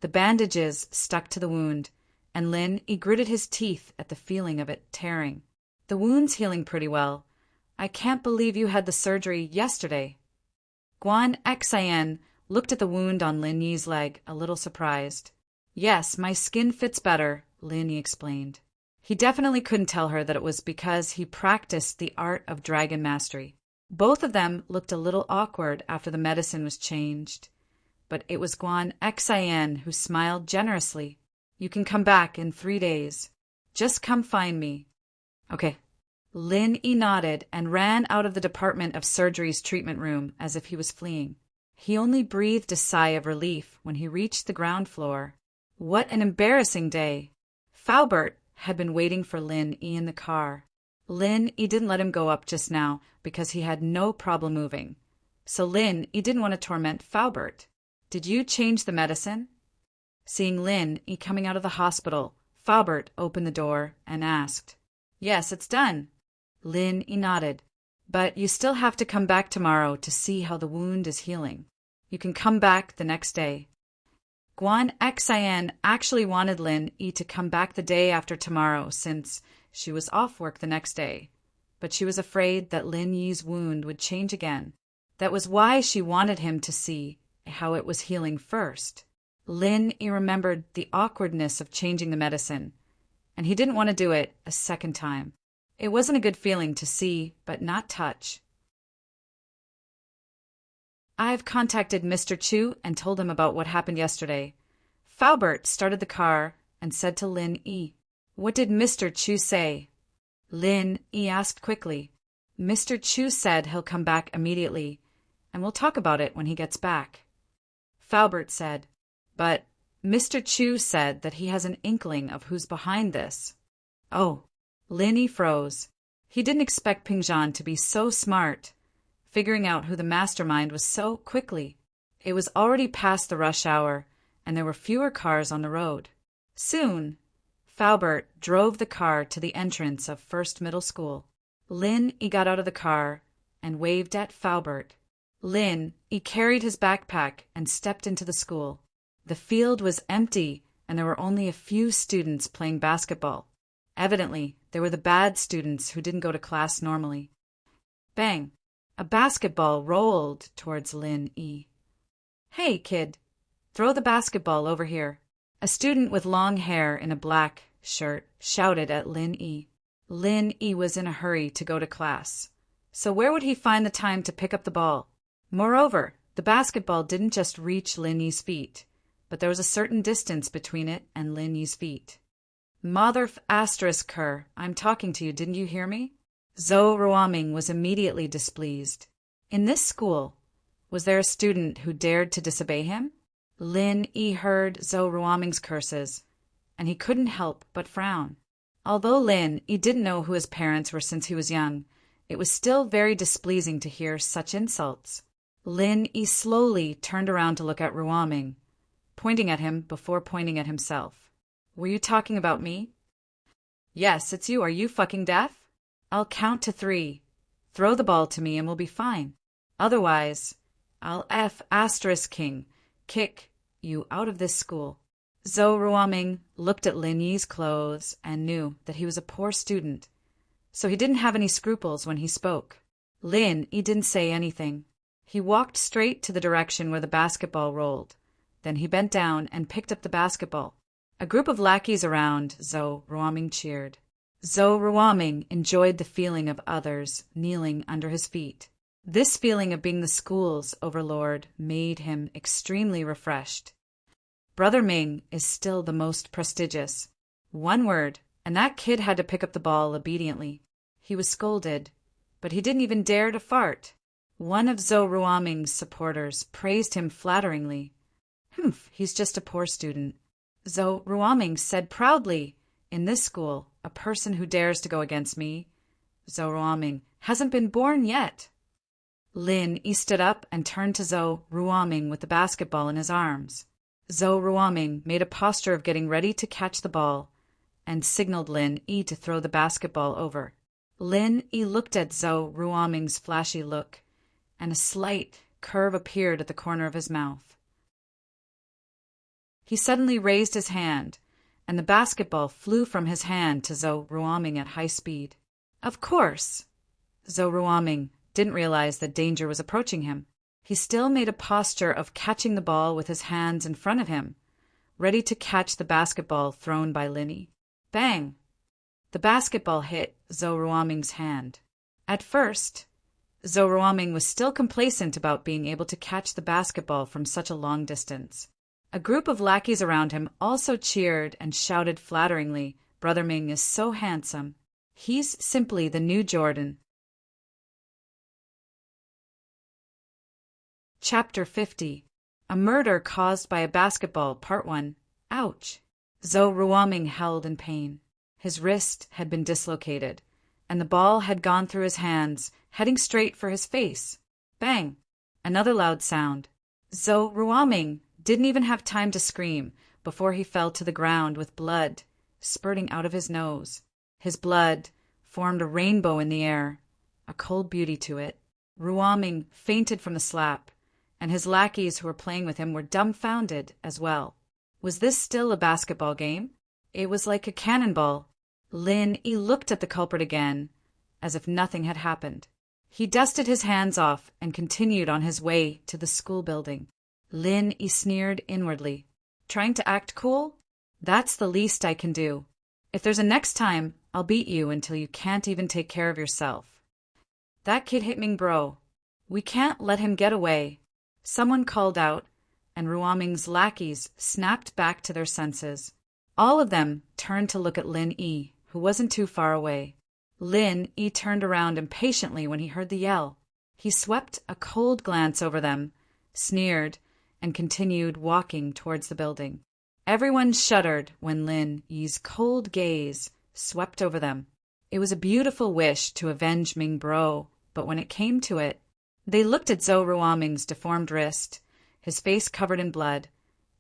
The bandages stuck to the wound, and Lin Yi gritted his teeth at the feeling of it tearing. The wound's healing pretty well. I can't believe you had the surgery yesterday. Guan Xian looked at the wound on Lin Yi's leg, a little surprised. Yes, my skin fits better, Lin Yi explained. He definitely couldn't tell her that it was because he practiced the art of dragon mastery. Both of them looked a little awkward after the medicine was changed, but it was Guan Xian who smiled generously. You can come back in 3 days. Just come find me. Okay. Lin Yi nodded and ran out of the Department of Surgery's treatment room as if he was fleeing. He only breathed a sigh of relief when he reached the ground floor. What an embarrassing day! Faubert had been waiting for Lin Yi in the car. Lin Yi didn't let him go up just now because he had no problem moving. So Lin Yi didn't want to torment Faubert. Did you change the medicine? Seeing Lin Yi coming out of the hospital, Faubert opened the door and asked. Yes, it's done. Lin Yi nodded. But you still have to come back tomorrow to see how the wound is healing. You can come back the next day. Guan Xian actually wanted Lin Yi to come back the day after tomorrow since she was off work the next day, but she was afraid that Lin Yi's wound would change again. That was why she wanted him to see how it was healing first. Lin Yi remembered the awkwardness of changing the medicine, and he didn't want to do it a second time. It wasn't a good feeling to see but not touch. I've contacted Mr. Chu and told him about what happened yesterday. Faubert started the car and said to Lin Yi, What did Mr. Chu say? Lin Yi asked quickly. Mr. Chu said he'll come back immediately, and we'll talk about it when he gets back. Faubert said, But Mr. Chu said that he has an inkling of who's behind this. Oh, Lin Yi froze. He didn't expect Pingzhan to be so smart, figuring out who the mastermind was so quickly. It was already past the rush hour, and there were fewer cars on the road. Soon, Faubert drove the car to the entrance of First Middle School. Lin Yi got out of the car and waved at Faubert. Lin Yi carried his backpack and stepped into the school. The field was empty, and there were only a few students playing basketball. Evidently, they were the bad students who didn't go to class normally. Bang! A basketball rolled towards Lin Yi. Hey, kid, throw the basketball over here. A student with long hair in a black shirt shouted at Lin Yi. Lin Yi was in a hurry to go to class, so where would he find the time to pick up the ball? Moreover, the basketball didn't just reach Lin Yi's feet, but there was a certain distance between it and Lin Yi's feet. Mother asterisk her, I'm talking to you, didn't you hear me? Zhou Ruoming was immediately displeased. In this school, was there a student who dared to disobey him? Lin Yi heard Zhou Ruoming's curses, and he couldn't help but frown. Although Lin Yi didn't know who his parents were since he was young, it was still very displeasing to hear such insults. Lin Yi slowly turned around to look at Ruoming, pointing at him before pointing at himself. Were you talking about me? Yes, it's you. Are you fucking deaf? I'll count to 3. Throw the ball to me and we'll be fine. Otherwise, I'll *king kick you out of this school. Zhou Ruoming looked at Lin Yi's clothes and knew that he was a poor student, so he didn't have any scruples when he spoke. Lin Yi didn't say anything. He walked straight to the direction where the basketball rolled. Then he bent down and picked up the basketball. A group of lackeys around Zhou Ruoming cheered. Zhou Ruoming enjoyed the feeling of others kneeling under his feet. This feeling of being the school's overlord made him extremely refreshed. Brother Ming is still the most prestigious. One word, and that kid had to pick up the ball obediently. He was scolded, but he didn't even dare to fart. One of Zhou Ruoming's supporters praised him flatteringly. "Humph, he's just a poor student." Zhou Ruoming said proudly, "In this school, a person who dares to go against me, Zhou Ruoming, hasn't been born yet." Lin Yi stood up and turned to Zhou Ruoming with the basketball in his arms. Zhou Ruoming made a posture of getting ready to catch the ball and signaled Lin Yi to throw the basketball over. Lin Yi looked at Zhou Ruoming's flashy look, and a slight curve appeared at the corner of his mouth. He suddenly raised his hand, and the basketball flew from his hand to Zhou Ruoming at high speed. Of course, Zhou Ruoming didn't realize that danger was approaching him. He still made a posture of catching the ball with his hands in front of him, ready to catch the basketball thrown by Lin Yi. Bang! The basketball hit Zhou Ruoming's hand. At first, Zhou Ruoming was still complacent about being able to catch the basketball from such a long distance. A group of lackeys around him also cheered and shouted flatteringly, "Brother Ming is so handsome. He's simply the new Jordan." Chapter 50. A Murder Caused by a Basketball, Part 1. Ouch! Zhou Ruoming held in pain. His wrist had been dislocated, and the ball had gone through his hands, heading straight for his face. Bang! Another loud sound. Zhou Ruoming didn't even have time to scream before he fell to the ground with blood spurting out of his nose. His blood formed a rainbow in the air, a cold beauty to it. Ruoming fainted from the slap, and his lackeys who were playing with him were dumbfounded as well. Was this still a basketball game? It was like a cannonball. Lin Yi looked at the culprit again, as if nothing had happened. He dusted his hands off and continued on his way to the school building. Lin Yi sneered inwardly. Trying to act cool? That's the least I can do. If there's a next time, I'll beat you until you can't even take care of yourself. That kid hit Ming Bro. We can't let him get away. Someone called out, and Ruoming's lackeys snapped back to their senses. All of them turned to look at Lin Yi, who wasn't too far away. Lin Yi turned around impatiently when he heard the yell. He swept a cold glance over them, sneered, and continued walking towards the building. Everyone shuddered when Lin Yi's cold gaze swept over them. It was a beautiful wish to avenge Ming Bro, but when it came to it, they looked at Zhou Ruoming's deformed wrist, his face covered in blood,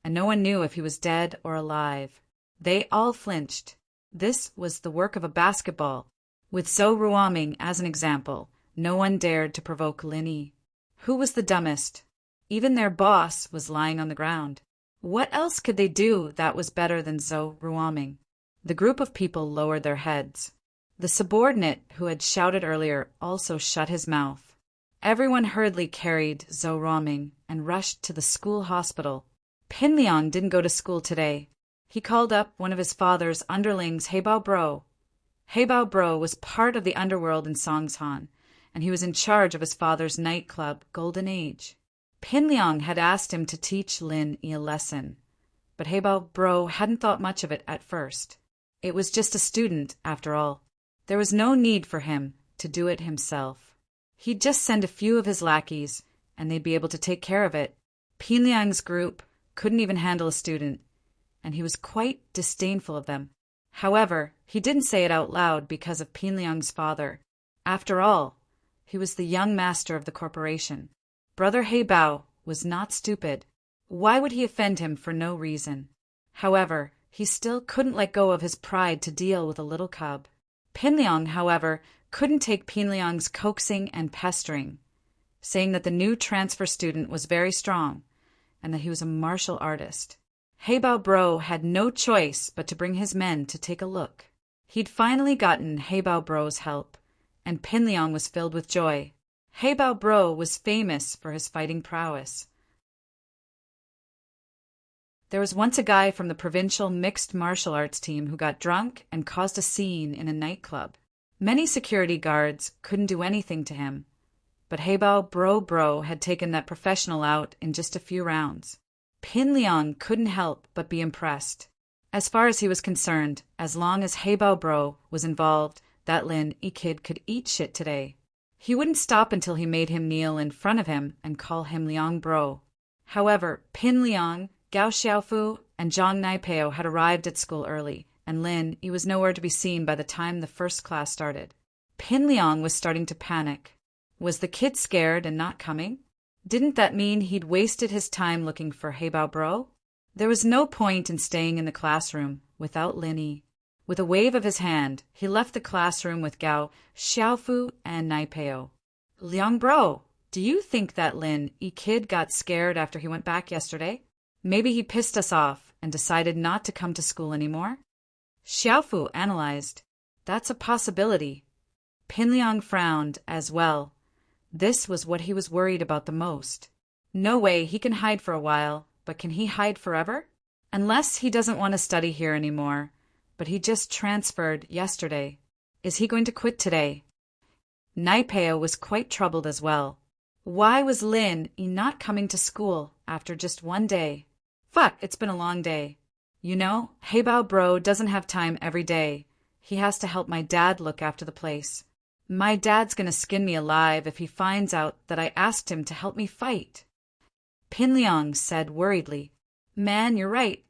and no one knew if he was dead or alive. They all flinched. This was the work of a basketball. With Zhou Ruoming as an example, no one dared to provoke Lin Yi. Who was the dumbest? Even their boss was lying on the ground. What else could they do that was better than Zhou Ruoming? The group of people lowered their heads. The subordinate who had shouted earlier also shut his mouth. Everyone hurriedly carried Zhou Ruoming and rushed to the school hospital. Pin Liang didn't go to school today. He called up one of his father's underlings, Heibao Bro. Heibao Bro was part of the underworld in Songshan, and he was in charge of his father's nightclub, Golden Age. Pin Liang had asked him to teach Lin Yi a lesson, but Heibao Bro hadn't thought much of it at first. It was just a student, after all. There was no need for him to do it himself. He'd just send a few of his lackeys, and they'd be able to take care of it. Pin Liang's group couldn't even handle a student, and he was quite disdainful of them. However, he didn't say it out loud because of Pin Liang's father. After all, he was the young master of the corporation. Brother Heibao was not stupid. Why would he offend him for no reason? However, he still couldn't let go of his pride to deal with a little cub. Pin Liang, however, couldn't take Pin Liang's coaxing and pestering, saying that the new transfer student was very strong and that he was a martial artist. Heibao Bro had no choice but to bring his men to take a look. He'd finally gotten Heibao Bro's help, and Pin Liang was filled with joy. Heibao Bro was famous for his fighting prowess. There was once a guy from the provincial mixed martial arts team who got drunk and caused a scene in a nightclub. Many security guards couldn't do anything to him, but Heibao Bro had taken that professional out in just a few rounds. Pin Liang couldn't help but be impressed. As far as he was concerned, as long as Heibao Bro was involved, that Lin Yi kid could eat shit today. He wouldn't stop until he made him kneel in front of him and call him Liang Bro. However, Pin Liang, Gao Xiaofu, and Zhang Naipeo had arrived at school early, and Lin Yi was nowhere to be seen by the time the first class started. Pin Liang was starting to panic. Was the kid scared and not coming? Didn't that mean he'd wasted his time looking for Heibao Bro? There was no point in staying in the classroom without Lin Yi. With a wave of his hand, he left the classroom with Gao, Xiaofu, and Naipeo. Liang Bro, do you think that Lin Yi kid got scared after he went back yesterday? Maybe he pissed us off and decided not to come to school anymore? Xiaofu analyzed. That's a possibility. Pin Liang frowned as well. This was what he was worried about the most. No way, he can hide for a while, but can he hide forever? Unless he doesn't want to study here anymore. But he just transferred yesterday. Is he going to quit today? Naipeo was quite troubled as well. Why was Lin Yi not coming to school after just one day? Fuck, it's been a long day. You know, Heibao Bro doesn't have time every day. He has to help my dad look after the place. My dad's gonna skin me alive if he finds out that I asked him to help me fight. Pin Liang said worriedly, Man, you're right.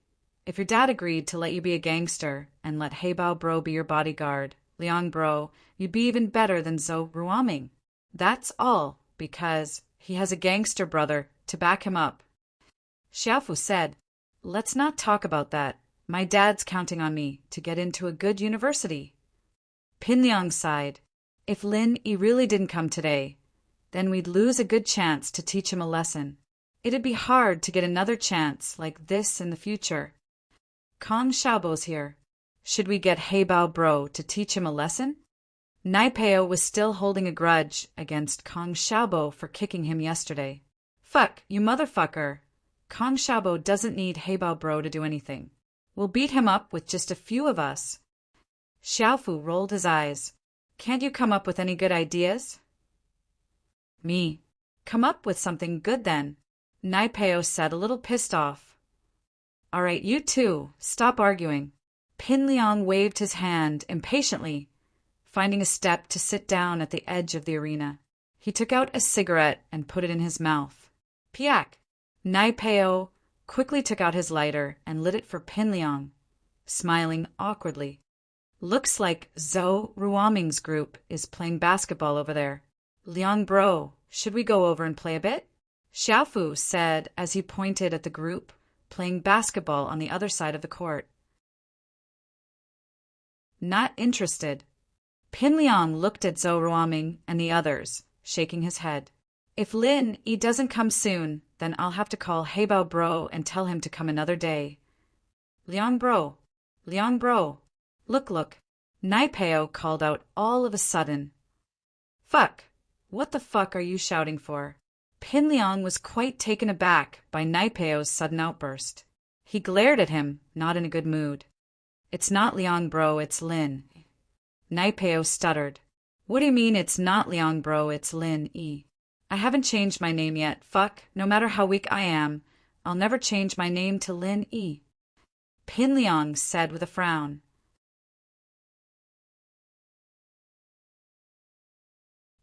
If your dad agreed to let you be a gangster and let Heibao Bro be your bodyguard, Liang Bro, you'd be even better than Zhou Ruoming. That's all because he has a gangster brother to back him up. Xiaofu said, Let's not talk about that. My dad's counting on me to get into a good university. Pin Liang sighed. If Lin Yi really didn't come today, then we'd lose a good chance to teach him a lesson. It'd be hard to get another chance like this in the future. Kong Xiaobo's here. Should we get Heibao Bro to teach him a lesson? Naipeo was still holding a grudge against Kong Xiaobo for kicking him yesterday. Fuck, you motherfucker. Kong Xiaobo doesn't need Heibao Bro to do anything. We'll beat him up with just a few of us. Xiaofu rolled his eyes. Can't you come up with any good ideas? Me. Come up with something good then. Naipeo said, a little pissed off. All right, you two, stop arguing. Pin Liang waved his hand impatiently, finding a step to sit down at the edge of the arena. He took out a cigarette and put it in his mouth. Piak! Naipeo quickly took out his lighter and lit it for Pin Liang, smiling awkwardly. Looks like Zhou Ruoming's group is playing basketball over there. Liang Bro, should we go over and play a bit? Xiaofu said as he pointed at the group playing basketball on the other side of the court. Not interested. Pin Liang looked at Zhou Ruoming and the others, shaking his head. If Lin Yi doesn't come soon, then I'll have to call Heibao Bro and tell him to come another day. Liang Bro, Liang Bro. Look. Naipeo called out all of a sudden. Fuck! What the fuck are you shouting for? Pin Liang was quite taken aback by Naipeo's sudden outburst. He glared at him, not in a good mood. It's not Liang Bro, it's Lin. Naipeo stuttered. What do you mean it's not Liang Bro, it's Lin Yi? I haven't changed my name yet, fuck. No matter how weak I am, I'll never change my name to Lin Yi. Pin Liang said with a frown.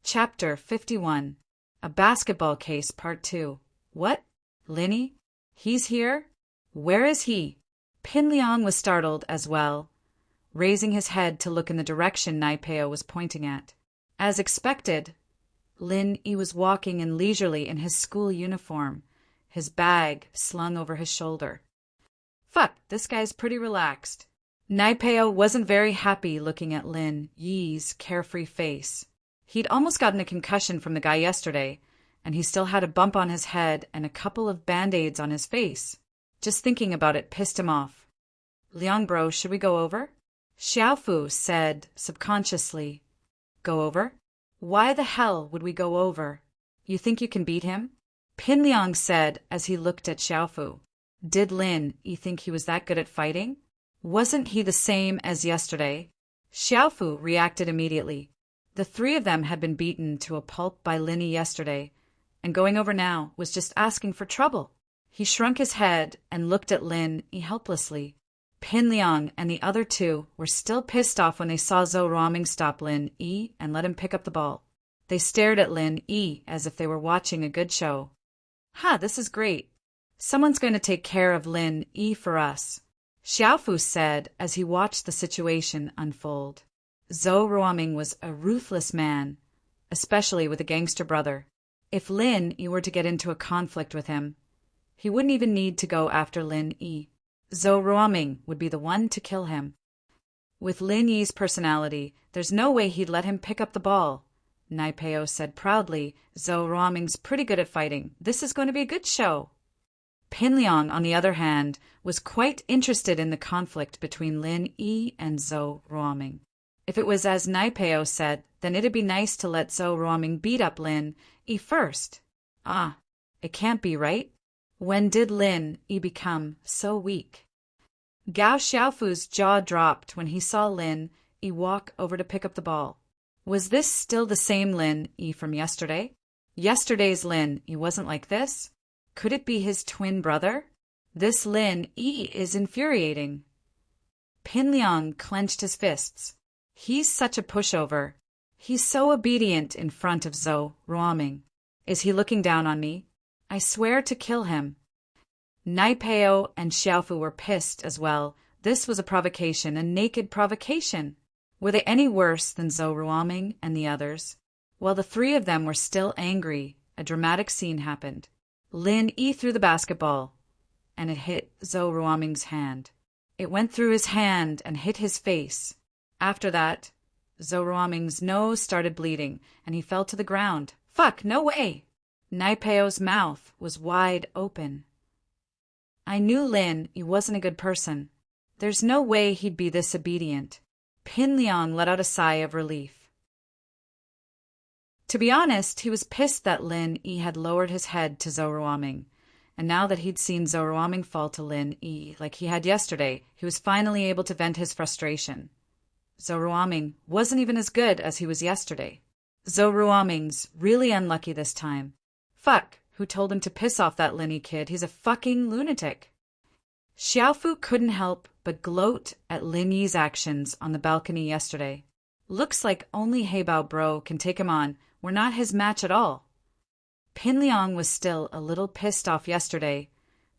Chapter 51. A Basketball Case Part 2. What? Lin Yi? He's here? Where is he? Pin Liang was startled as well, raising his head to look in the direction Naipeo was pointing at. As expected, Lin Yi was walking in leisurely in his school uniform, his bag slung over his shoulder. Fuck, this guy's pretty relaxed. Naipeo wasn't very happy looking at Lin Yi's carefree face. He'd almost gotten a concussion from the guy yesterday, and he still had a bump on his head and a couple of band-aids on his face. Just thinking about it pissed him off. Liang Bro, should we go over? Xiaofu said subconsciously. Go over? Why the hell would we go over? You think you can beat him? Pin Liang said as he looked at Xiaofu. Did Lin Yi think he was that good at fighting? Wasn't he the same as yesterday? Xiaofu reacted immediately. The three of them had been beaten to a pulp by Lin Yi yesterday, and going over now was just asking for trouble. He shrunk his head and looked at Lin Yi helplessly. Pin Liang and the other two were still pissed off when they saw Zhou Ruoming stop Lin Yi and let him pick up the ball. They stared at Lin Yi as if they were watching a good show. "Ha, this is great. Someone's going to take care of Lin Yi for us," Xiaofu said as he watched the situation unfold. Zhou Ruoming was a ruthless man, especially with a gangster brother. If Lin Yi were to get into a conflict with him, he wouldn't even need to go after Lin Yi. Zhou Ruoming would be the one to kill him. With Lin Yi's personality, there's no way he'd let him pick up the ball. Nai Peo said proudly, "Zhou Ruoming's pretty good at fighting. This is going to be a good show." Pin Liang, on the other hand, was quite interested in the conflict between Lin Yi and Zhou Ruoming. If it was as Nai Peo said, then it'd be nice to let Zhou Ruoming beat up Lin Yi first. It can't be, right? When did Lin Yi become so weak? Gao Xiaofu's jaw dropped when he saw Lin Yi walk over to pick up the ball. Was this still the same Lin Yi from yesterday? Yesterday's Lin Yi wasn't like this? Could it be his twin brother? This Lin Yi is infuriating. Pin Liang clenched his fists. He's such a pushover. He's so obedient in front of Zhou Ruoming. Is he looking down on me? I swear to kill him. Nai Peo and Xiaofu were pissed as well. This was a provocation, a naked provocation. Were they any worse than Zhou Ruoming and the others? While the three of them were still angry, a dramatic scene happened. Lin Yi threw the basketball, and it hit Zhou Ruoming's hand. It went through his hand and hit his face. After that, Zhou Ruoming's nose started bleeding, and he fell to the ground. Fuck, no way! Nai Peo's mouth was wide open. I knew Lin Yi wasn't a good person. There's no way he'd be this obedient. Pin Liang let out a sigh of relief. To be honest, he was pissed that Lin Yi had lowered his head to Zhou Ruoming, and now that he'd seen Zhou Ruoming fall to Lin Yi like he had yesterday, he was finally able to vent his frustration. Zhou Ruoming wasn't even as good as he was yesterday. Zhou Ruoming's really unlucky this time. Fuck, who told him to piss off that Lin Yi kid? He's a fucking lunatic. Xiaofu couldn't help but gloat at Lin Yi's actions on the balcony yesterday. Looks like only Heibao Bro can take him on. We're not his match at all. Pin Liang was still a little pissed off yesterday,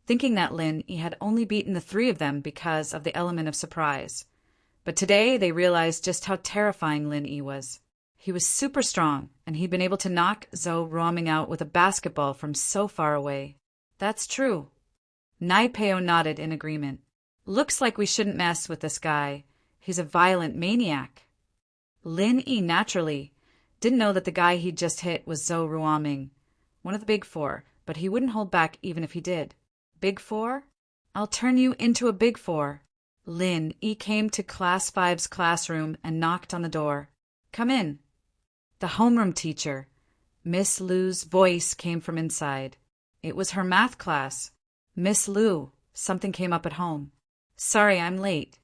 thinking that Lin Yi had only beaten the three of them because of the element of surprise. But today they realized just how terrifying Lin Yi was. He was super strong, and he'd been able to knock Zhou Ruoming out with a basketball from so far away. That's true. Nai Peo nodded in agreement. Looks like we shouldn't mess with this guy. He's a violent maniac. Lin Yi naturally didn't know that the guy he'd just hit was Zhou Ruoming, one of the Big Four, but he wouldn't hold back even if he did. Big Four? I'll turn you into a Big Four. Lin Yi came to Class 5's classroom and knocked on the door. Come in. The homeroom teacher, Miss Lu's voice came from inside. It was her math class. Miss Lu, something came up at home. Sorry, I'm late.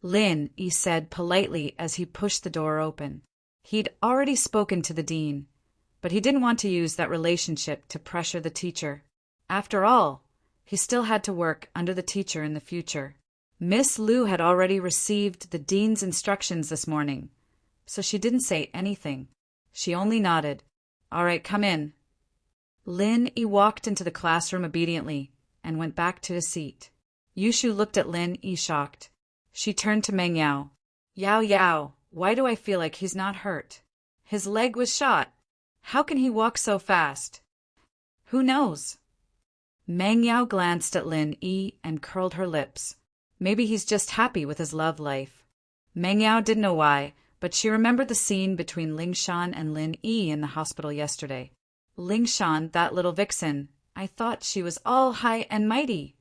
Lin Yi said politely as he pushed the door open. He'd already spoken to the dean, but he didn't want to use that relationship to pressure the teacher. After all, he still had to work under the teacher in the future. Miss Lu had already received the dean's instructions this morning, so she didn't say anything. She only nodded. All right, come in. Lin Yi walked into the classroom obediently and went back to his seat. Yushu looked at Lin Yi shocked. She turned to Meng Yao. Yao Yao, why do I feel like he's not hurt? His leg was shot. How can he walk so fast? Who knows? Meng Yao glanced at Lin Yi and curled her lips. Maybe he's just happy with his love life. Meng Yao didn't know why, but she remembered the scene between Ling Shan and Lin Yi in the hospital yesterday. Ling Shan, that little vixen, I thought she was all high and mighty.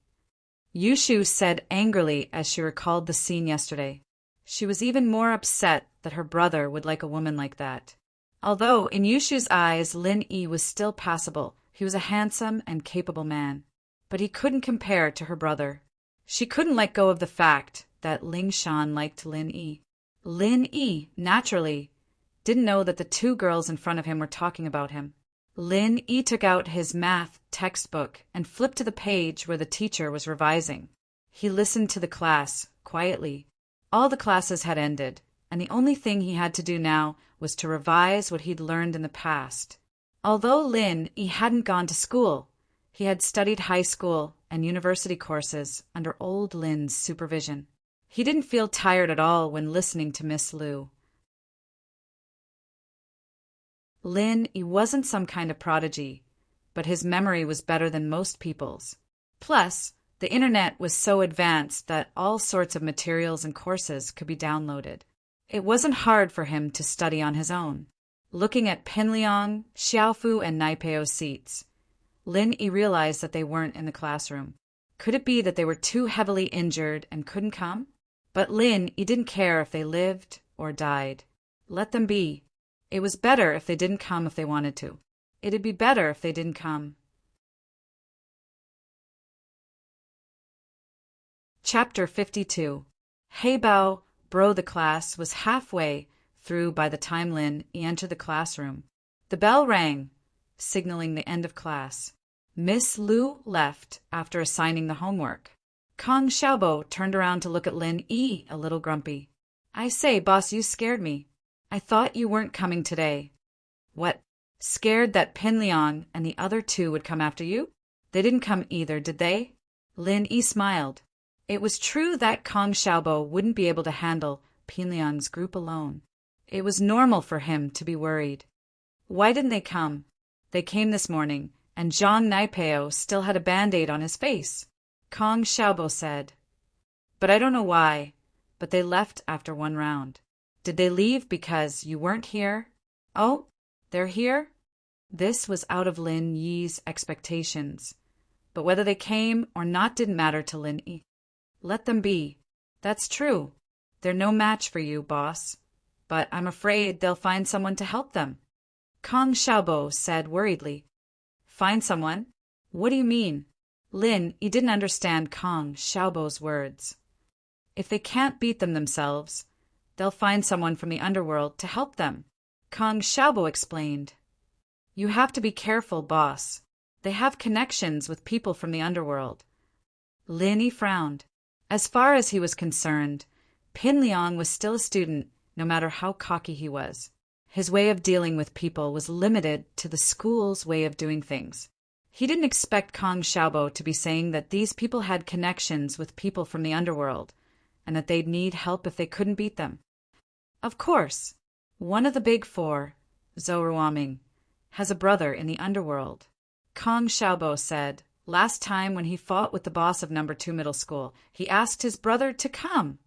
Yushu said angrily as she recalled the scene yesterday. She was even more upset that her brother would like a woman like that. Although in Yushu's eyes Lin Yi was still passable, he was a handsome and capable man. But he couldn't compare to her brother. She couldn't let go of the fact that Ling Shan liked Lin Yi. Lin Yi, naturally, didn't know that the two girls in front of him were talking about him. Lin Yi took out his math textbook and flipped to the page where the teacher was revising. He listened to the class, quietly. All the classes had ended, and the only thing he had to do now was to revise what he'd learned in the past. Although Lin he hadn't gone to school, he had studied high school and university courses under old Lin's supervision. He didn't feel tired at all when listening to Miss Lu. Lin he wasn't some kind of prodigy, but his memory was better than most people's. Plus, the internet was so advanced that all sorts of materials and courses could be downloaded. It wasn't hard for him to study on his own. Looking at Pinliang, Xiaofu, and Naipeo's seats, Lin he realized that they weren't in the classroom. Could it be that they were too heavily injured and couldn't come? But Lin he didn't care if they lived or died. Let them be. It was better if they didn't come if they wanted to. It'd be better if they didn't come. Chapter 52. Heibao, bro, the class was halfway through by the time Lin he entered the classroom. The bell rang, signaling the end of class. Miss Lu left after assigning the homework. Kong Xiaobo turned around to look at Lin Yi, a little grumpy. I say, boss, you scared me. I thought you weren't coming today. What? Scared that Pinliang and the other two would come after you? They didn't come either, did they? Lin Yi smiled. It was true that Kong Xiaobo wouldn't be able to handle Pinliang's group alone. It was normal for him to be worried. Why didn't they come? They came this morning, and Zhang Naipeo still had a band-aid on his face. Kong Xiaobo said. But I don't know why, but they left after one round. Did they leave because you weren't here? Oh, they're here? This was out of Lin Yi's expectations. But whether they came or not didn't matter to Lin Yi. Let them be. That's true. They're no match for you, boss. But I'm afraid they'll find someone to help them. Kong Xiaobo said worriedly. Find someone? What do you mean? Lin he didn't understand Kong Xiaobo's words. If they can't beat them themselves, they'll find someone from the underworld to help them. Kong Xiaobo explained. You have to be careful, boss. They have connections with people from the underworld. Lin he frowned. As far as he was concerned, Pinliang was still a student, no matter how cocky he was. His way of dealing with people was limited to the school's way of doing things. He didn't expect Kong Xiaobo to be saying that these people had connections with people from the underworld, and that they'd need help if they couldn't beat them. Of course, one of the big four, Zhou Ruoming, has a brother in the underworld. Kong Xiaobo said, last time when he fought with the boss of No. 2 middle school, he asked his brother to come.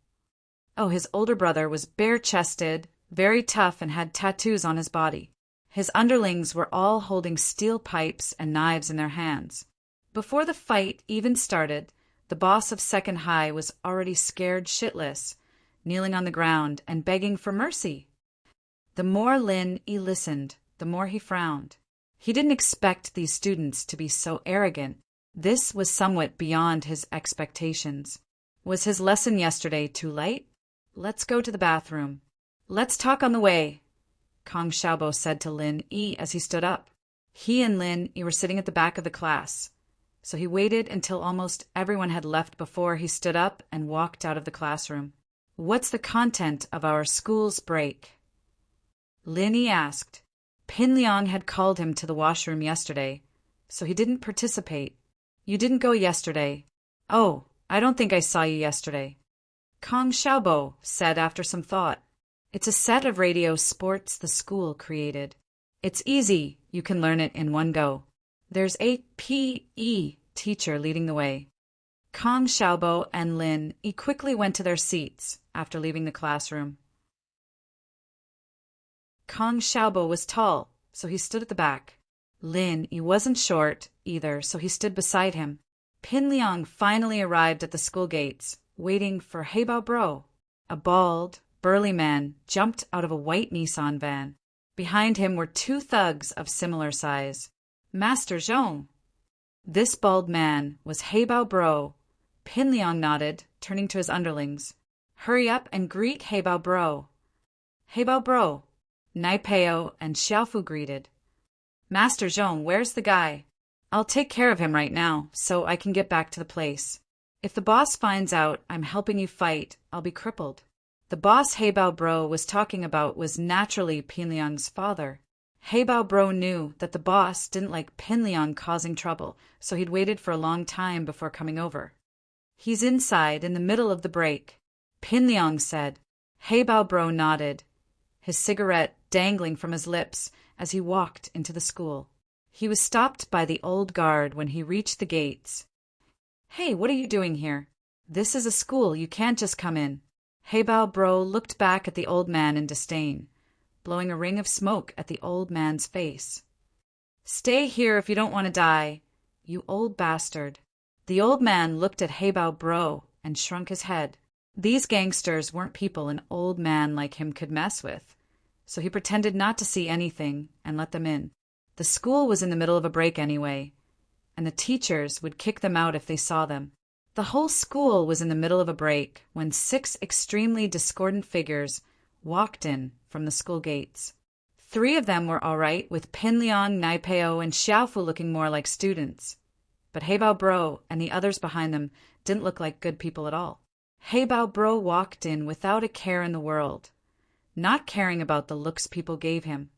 Oh, his older brother was bare-chested, very tough, and had tattoos on his body. His underlings were all holding steel pipes and knives in their hands. Before the fight even started, the boss of Second High was already scared shitless, kneeling on the ground and begging for mercy. The more Lin he listened, the more he frowned. He didn't expect these students to be so arrogant. This was somewhat beyond his expectations. Was his lesson yesterday too light? Let's go to the bathroom. Let's talk on the way, Kong Xiaobo said to Lin Yi as he stood up. He and Lin Yi were sitting at the back of the class, so he waited until almost everyone had left before he stood up and walked out of the classroom. What's the content of our school's break? Lin Yi asked. Pinliang had called him to the washroom yesterday, so he didn't participate. You didn't go yesterday. Oh, I don't think I saw you yesterday. Kong Xiaobo said after some thought. It's a set of radio sports the school created. It's easy, you can learn it in one go. There's a PE teacher leading the way. Kong Xiaobo and Lin Yi quickly went to their seats after leaving the classroom. Kong Xiaobo was tall, so he stood at the back. Lin Yi wasn't short either, so he stood beside him. Pinliang finally arrived at the school gates, waiting for Heibao Bro. A bald, burly man jumped out of a white Nissan van. Behind him were two thugs of similar size. Master Zhong. This bald man was Heibao Bro. Pinliang nodded, turning to his underlings. Hurry up and greet Heibao Bro. Heibao Bro. Naipeo and Xiaofu greeted. Master Zhong, where's the guy? I'll take care of him right now, so I can get back to the place. If the boss finds out I'm helping you fight, I'll be crippled. The boss Heibao Bro was talking about was naturally Pinliang's father. Heibao Bro knew that the boss didn't like Pinliang causing trouble, so he'd waited for a long time before coming over. He's inside in the middle of the break, Pinliang said. Heibao Bro nodded, his cigarette dangling from his lips as he walked into the school. He was stopped by the old guard when he reached the gates. Hey, what are you doing here? This is a school, you can't just come in. Heibao Bro looked back at the old man in disdain, blowing a ring of smoke at the old man's face. Stay here if you don't want to die, you old bastard. The old man looked at Heibao Bro and shrunk his head. These gangsters weren't people an old man like him could mess with, so he pretended not to see anything and let them in. The school was in the middle of a break anyway, and the teachers would kick them out if they saw them. The whole school was in the middle of a break when 6 extremely discordant figures walked in from the school gates. 3 of them were all right, with Pinliang, Naipeo, and Xiaofu looking more like students. But Heibao Bro and the others behind them didn't look like good people at all. Heibao Bro walked in without a care in the world, not caring about the looks people gave him.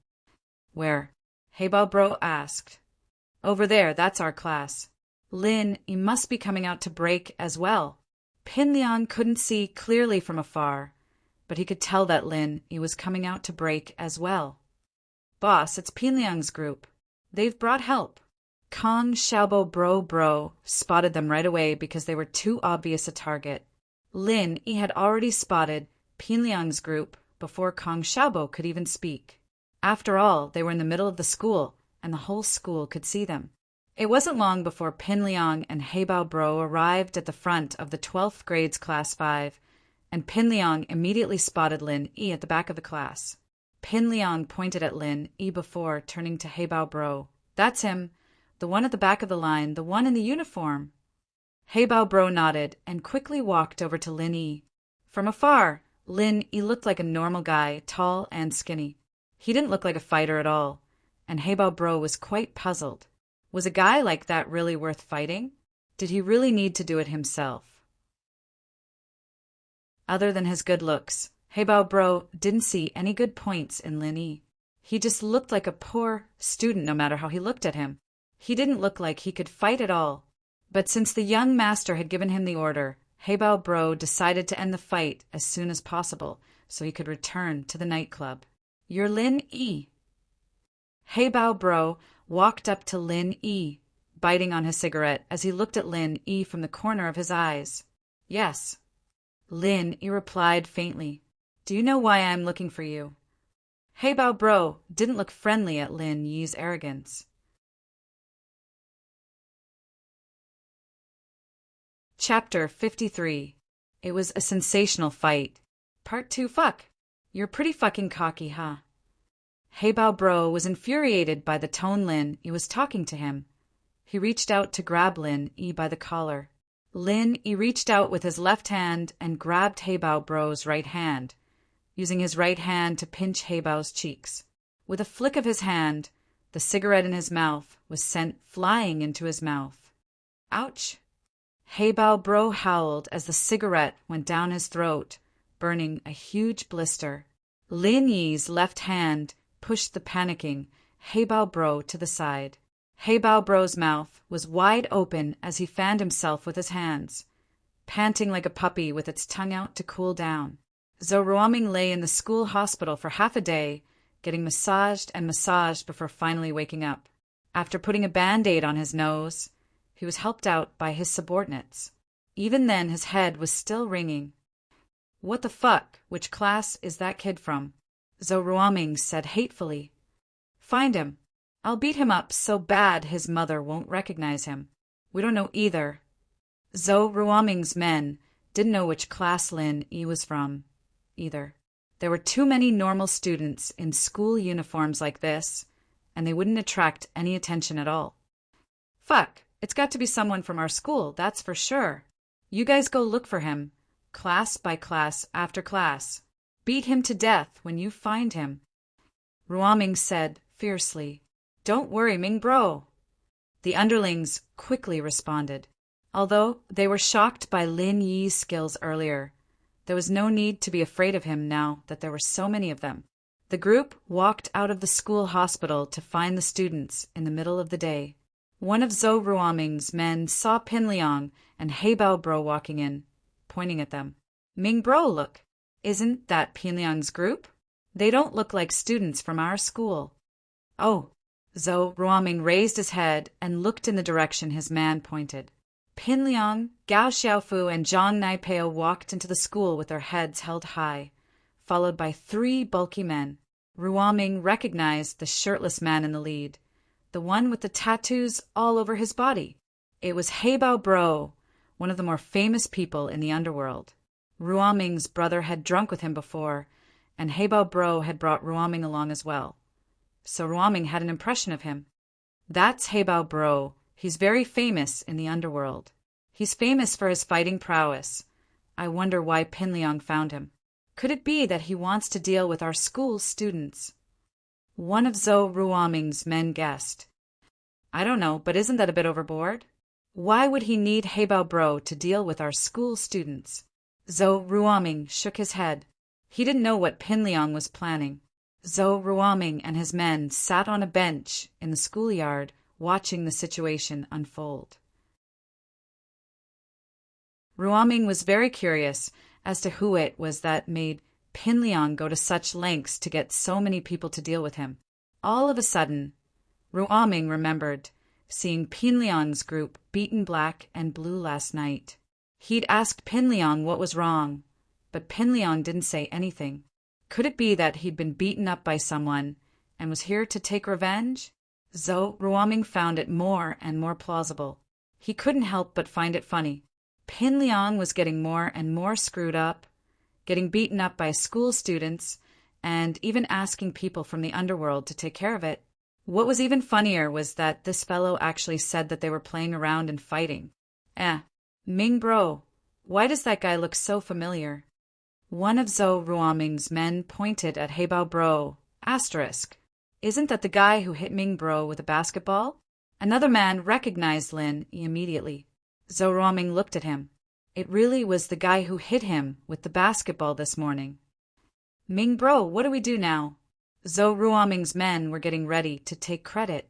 Where? Heibao Bro asked. Over there, that's our class. Lin, you must be coming out to break as well. Pinliang couldn't see clearly from afar, but he could tell that Lin was coming out to break as well. Boss, it's Pinliang's group. They've brought help. Kong Xiaobo Bro spotted them right away because they were too obvious a target. Lin had already spotted Pinliang's group before Kong Xiaobo could even speak. After all, they were in the middle of the school, and the whole school could see them. It wasn't long before Pinliang and Heibao Bro arrived at the front of the 12th grade's class 5, and Pinliang immediately spotted Lin at the back of the class. Pinliang pointed at Lin before turning to Heibao Bro. That's him, the one at the back of the line, the one in the uniform. Heibao Bro nodded and quickly walked over to Lin. From afar, Lin looked like a normal guy, tall and skinny. He didn't look like a fighter at all, and Heibao Bro was quite puzzled. Was a guy like that really worth fighting? Did he really need to do it himself? Other than his good looks, Heibao Bro didn't see any good points in Lin. He just looked like a poor student no matter how he looked at him. He didn't look like he could fight at all. But since the young master had given him the order, Heibao Bro decided to end the fight as soon as possible so he could return to the nightclub. You're Lin. Heibao Bro walked up to Lin, biting on his cigarette as he looked at Lin from the corner of his eyes. Yes. Lin replied faintly. Do you know why I'm looking for you? Heibao Bro didn't look friendly at Lin's arrogance. Chapter 53. It was a sensational fight. Part 2. Fuck. You're pretty fucking cocky, huh? Heibao Bro was infuriated by the tone Lin was talking to him. He reached out to grab Lin by the collar. Lin reached out with his left hand and grabbed Heibao Bro's right hand, using his right hand to pinch Heibao's cheeks. With a flick of his hand, the cigarette in his mouth was sent flying into his mouth. Ouch! Heibao Bro howled as the cigarette went down his throat, burning a huge blister. Lin Yi's left hand pushed the panicking Heibao Bro to the side. Heibao Bro's mouth was wide open as he fanned himself with his hands, panting like a puppy with its tongue out to cool down. Zhou Ruoming lay in the school hospital for half a day, getting massaged and massaged before finally waking up. After putting a Band-Aid on his nose, he was helped out by his subordinates. Even then, his head was still ringing. What the fuck? Which class is that kid from? Zhou Ruoming said hatefully. Find him. I'll beat him up so bad his mother won't recognize him. We don't know either. Zhou Ruoming's men didn't know which class Lin was from, either. There were too many normal students in school uniforms like this, and they wouldn't attract any attention at all. Fuck, it's got to be someone from our school, that's for sure. You guys go look for him, class by class after class. Beat him to death when you find him. Ruoming said fiercely. Don't worry, Ming Bro. The underlings quickly responded. Although they were shocked by Lin Yi's skills earlier, there was no need to be afraid of him now that there were so many of them. The group walked out of the school hospital to find the students in the middle of the day. One of Zhou Ruoming's men saw Pin Liang and He Bao Bro walking in, pointing at them. Ming Bro, look. Isn't that Pin Liang's group? They don't look like students from our school. Oh. Zhou Ruoming raised his head and looked in the direction his man pointed. Pin Liang, Gao Xiaofu, and Zhang Naipeo walked into the school with their heads held high, followed by 3 bulky men. Ruoming recognized the shirtless man in the lead, the one with the tattoos all over his body. It was He Bao Bro, one of the more famous people in the underworld. Ruoming's brother had drunk with him before, and He Bao Bro had brought Ruoming along as well. So Ruoming had an impression of him. That's He Bao Bro. He's very famous in the underworld. He's famous for his fighting prowess. I wonder why Pin Liang found him. Could it be that he wants to deal with our school students? One of Zhou Ruoming's men guessed. I don't know, but isn't that a bit overboard? Why would he need He Bao Bro to deal with our school students? Zhou Ruoming shook his head. He didn't know what Pin Liang was planning. Zhou Ruoming and his men sat on a bench in the schoolyard, watching the situation unfold. Ruoming was very curious as to who it was that made Pin Liang go to such lengths to get so many people to deal with him. All of a sudden, Ruoming remembered seeing Pin Liang's group beaten black and blue last night. He'd asked Pin Liang what was wrong, but Pin Liang didn't say anything. Could it be that he'd been beaten up by someone and was here to take revenge? Zhou Ruoming found it more and more plausible. He couldn't help but find it funny. Pin Liang was getting more and more screwed up, getting beaten up by school students, and even asking people from the underworld to take care of it. What was even funnier was that this fellow actually said that they were playing around and fighting. Ming Bro, why does that guy look so familiar? One of Zhou Ruoming's men pointed at He Bao Bro, asterisk. Isn't that the guy who hit Ming Bro with a basketball? Another man recognized Lin immediately. Zhou Ruoming looked at him. It really was the guy who hit him with the basketball this morning. Ming Bro, what do we do now? Zhou Ruoming's men were getting ready to take credit.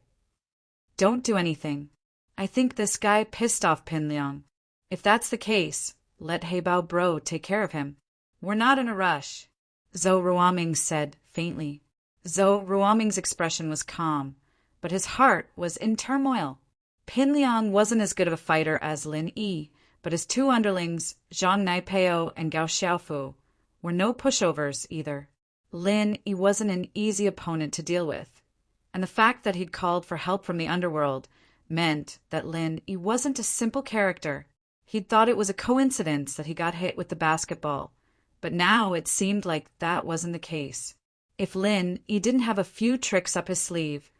Don't do anything. I think this guy pissed off Pin Liang. If that's the case, let He Bao Bro take care of him. We're not in a rush, Zhou Ruoming said faintly. Zhou Ruoming's expression was calm, but his heart was in turmoil. Pin Liang wasn't as good of a fighter as Lin Yi, but his 2 underlings, Zhang Naipeo and Gao Xiaofu, were no pushovers either. Lin Yi wasn't an easy opponent to deal with, and the fact that he'd called for help from the underworld meant that Lin Yi wasn't a simple character. He'd thought it was a coincidence that he got hit with the basketball, but now it seemed like that wasn't the case. If Lin Yi didn't have a few tricks up his sleeve,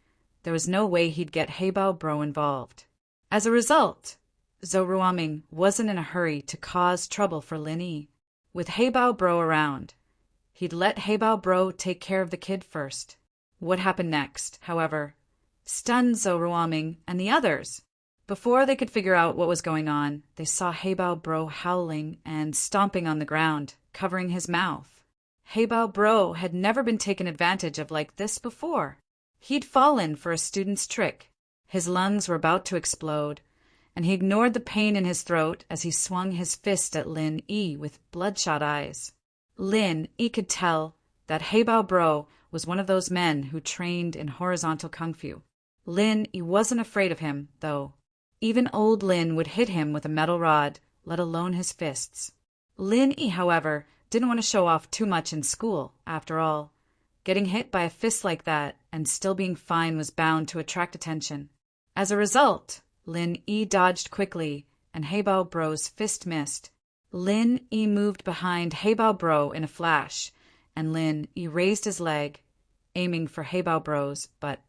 there was no way he'd get He Bao Bro involved. As a result, Zhou Ruoming wasn't in a hurry to cause trouble for Lin Yi. With He Bao Bro around, he'd let He Bao Bro take care of the kid first. What happened next, however, stunned Zhou Ruoming and the others. Before they could figure out what was going on, they saw He Bao Bro howling and stomping on the ground, covering his mouth. He Bao Bro had never been taken advantage of like this before. He'd fallen for a student's trick. His lungs were about to explode, and he ignored the pain in his throat as he swung his fist at Lin Yi with bloodshot eyes. Lin Yi could tell that He Bao Bro was one of those men who trained in horizontal kung fu. Lin Yi wasn't afraid of him, though. Even old Lin would hit him with a metal rod, let alone his fists. Lin Yi, however, didn't want to show off too much in school, after all. Getting hit by a fist like that and still being fine was bound to attract attention. As a result, Lin Yi dodged quickly, and He Bao Bro's fist missed. Lin Yi moved behind He Bao Bro in a flash, and Lin Yi raised his leg, aiming for He Bao Bro's butt.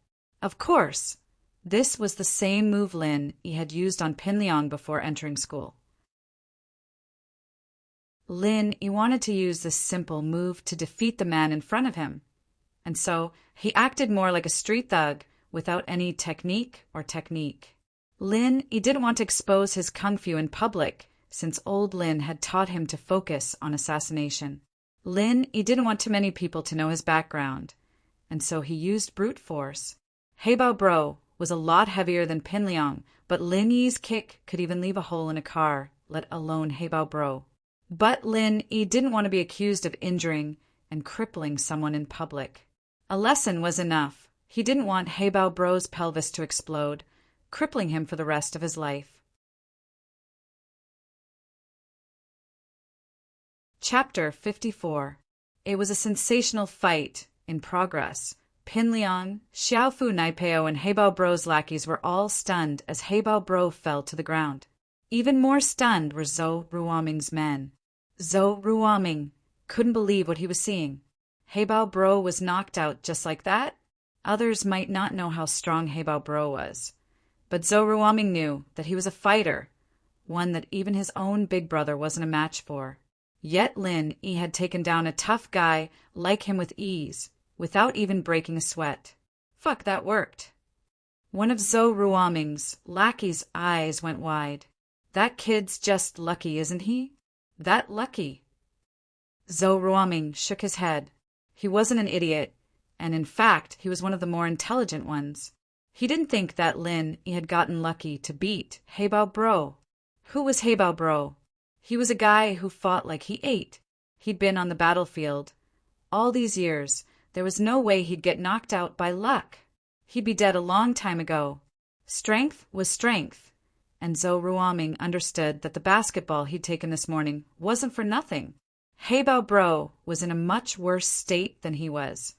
Of course, this was the same move Lin Yi had used on Pin Liang before entering school. Lin Yi wanted to use this simple move to defeat the man in front of him, and so he acted more like a street thug without any technique. Lin he didn't want to expose his kung fu in public, since old Lin had taught him to focus on assassination. Lin he didn't want too many people to know his background, and so he used brute force. Heibao Bro was a lot heavier than Pin Liang, but Lin Yi's kick could even leave a hole in a car, let alone Heibao Bro. But Lin Yi didn't want to be accused of injuring and crippling someone in public. A lesson was enough. He didn't want Heibao Bro's pelvis to explode, crippling him for the rest of his life. Chapter 54. It was a sensational fight in progress. Pin Liang, Xiaofu Naipeo, and Heibao Bro's lackeys were all stunned as Heibao Bro fell to the ground. Even more stunned were Zhou Ruoming's men. Zhou Ruoming couldn't believe what he was seeing. Heibao Bro was knocked out just like that? Others might not know how strong Heibao Bro was, but Zhou Ruoming knew that he was a fighter, one that even his own big brother wasn't a match for. Yet Lin Yi had taken down a tough guy like him with ease, without even breaking a sweat. Fuck, that worked. One of Zhou Ruoming's lackeys' eyes went wide. That kid's just lucky, isn't he? That lucky. Zhou Ruoming shook his head. He wasn't an idiot, and in fact he was one of the more intelligent ones. He didn't think that Lin Yi had gotten lucky to beat Heibao Bro. Who was Heibao Bro? He was a guy who fought like he ate. He'd been on the battlefield. All these years, there was no way he'd get knocked out by luck. He'd be dead a long time ago. Strength was strength, and Zhou Ruoming understood that the basketball he'd taken this morning wasn't for nothing. Heibao Bro was in a much worse state than he was,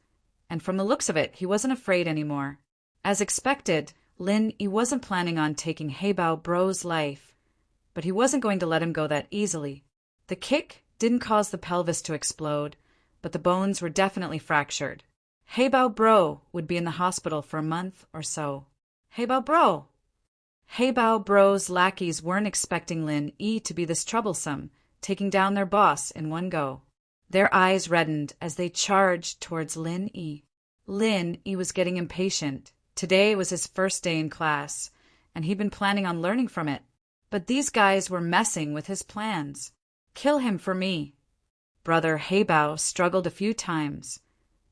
and from the looks of it, he wasn't afraid anymore. As expected, Lin Yi wasn't planning on taking Heibao Bro's life, but he wasn't going to let him go that easily. The kick didn't cause the pelvis to explode, but the bones were definitely fractured. Heibao Bro would be in the hospital for a month or so. Heibao Bro! Heibao Bro's lackeys weren't expecting Lin Yi to be this troublesome, taking down their boss in one go. Their eyes reddened as they charged towards Lin Yi. Lin Yi was getting impatient. Today was his first day in class, and he'd been planning on learning from it. But these guys were messing with his plans. Kill him for me. Brother Heibao struggled a few times,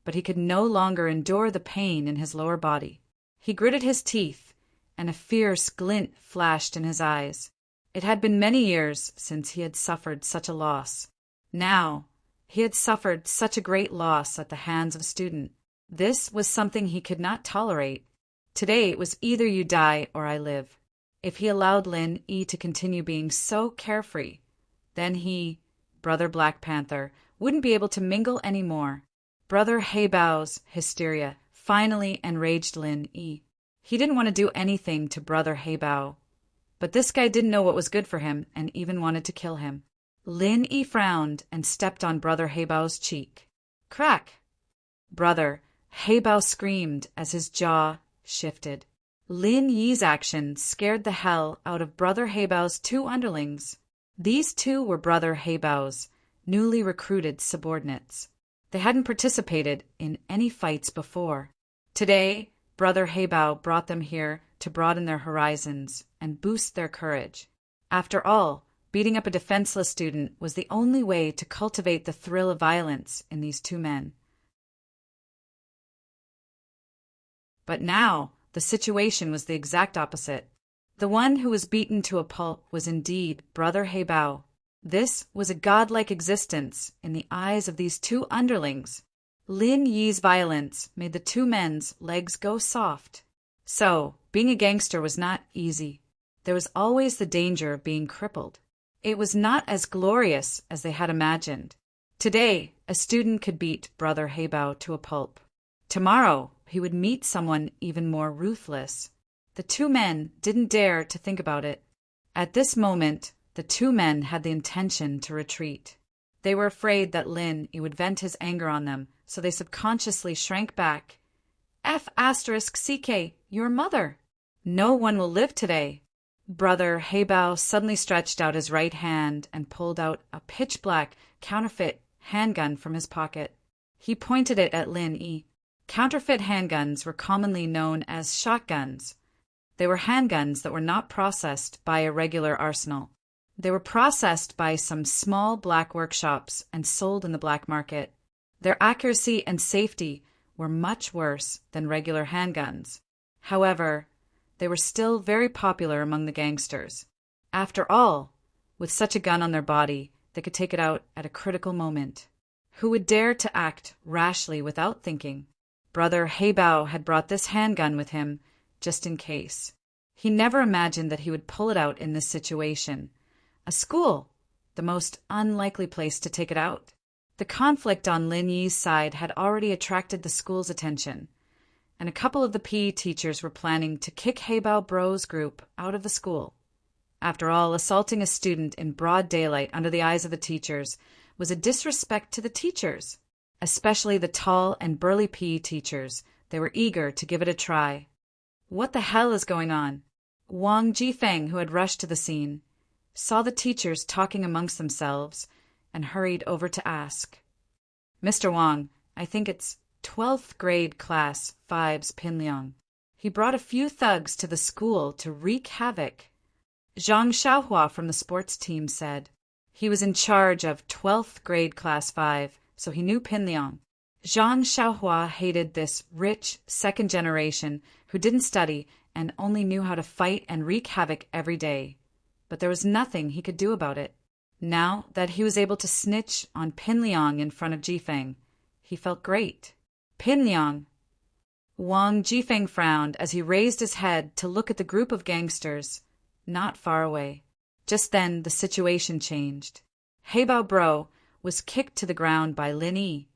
but he could no longer endure the pain in his lower body. He gritted his teeth, and a fierce glint flashed in his eyes. It had been many years since he had suffered such a loss. Now, he had suffered such a great loss at the hands of a student. This was something he could not tolerate. Today it was either you die or I live. If he allowed Lin Yi to continue being so carefree, then he, Brother Black Panther, wouldn't be able to mingle anymore. Brother Heibao's hysteria finally enraged Lin Yi. He didn't want to do anything to Brother Heibao, but this guy didn't know what was good for him and even wanted to kill him. Lin Yi frowned and stepped on Brother Heibao's cheek. Crack! Brother Heibao screamed as his jaw shifted. Lin Yi's action scared the hell out of Brother Heibao's two underlings. These two were Brother Heibao's newly recruited subordinates. They hadn't participated in any fights before. Today, Brother Heibao brought them here to broaden their horizons and boost their courage. After all, beating up a defenseless student was the only way to cultivate the thrill of violence in these two men. But now, the situation was the exact opposite. The one who was beaten to a pulp was indeed Brother Heibao. This was a godlike existence in the eyes of these two underlings. Lin Yi's violence made the two men's legs go soft. So, being a gangster was not easy. There was always the danger of being crippled. It was not as glorious as they had imagined. Today, a student could beat Brother Heibao to a pulp. Tomorrow, he would meet someone even more ruthless. The two men didn't dare to think about it. At this moment, the two men had the intention to retreat. They were afraid that Lin Yi would vent his anger on them, so they subconsciously shrank back. F***CK, your mother. No one will live today. Brother Heibao suddenly stretched out his right hand and pulled out a pitch-black, counterfeit handgun from his pocket. He pointed it at Lin Yi. Counterfeit handguns were commonly known as shotguns. They were handguns that were not processed by a regular arsenal. They were processed by some small black workshops and sold in the black market. Their accuracy and safety were much worse than regular handguns. However, they were still very popular among the gangsters. After all, with such a gun on their body, they could take it out at a critical moment. Who would dare to act rashly without thinking? Brother Heibao had brought this handgun with him just in case. He never imagined that he would pull it out in this situation. A school, the most unlikely place to take it out. The conflict on Lin Yi's side had already attracted the school's attention, and a couple of the PE teachers were planning to kick Heibao Bro's group out of the school. After all, assaulting a student in broad daylight under the eyes of the teachers was a disrespect to the teachers, especially the tall and burly PE teachers. They were eager to give it a try. What the hell is going on? Wang Jifeng, who had rushed to the scene, saw the teachers talking amongst themselves and hurried over to ask. Mr. Wang, I think it's 12th grade class 5's Pinliang. He brought a few thugs to the school to wreak havoc. Zhang Xiaohua from the sports team said. He was in charge of 12th grade class 5, so he knew Pinliang. Zhang Xiaohua hated this rich second generation who didn't study and only knew how to fight and wreak havoc every day. But there was nothing he could do about it. Now that he was able to snitch on Pinliang in front of Jifeng, he felt great. Pinliang! Wang Jifeng frowned as he raised his head to look at the group of gangsters not far away. Just then the situation changed. Heibao Bro was kicked to the ground by Lin Yi,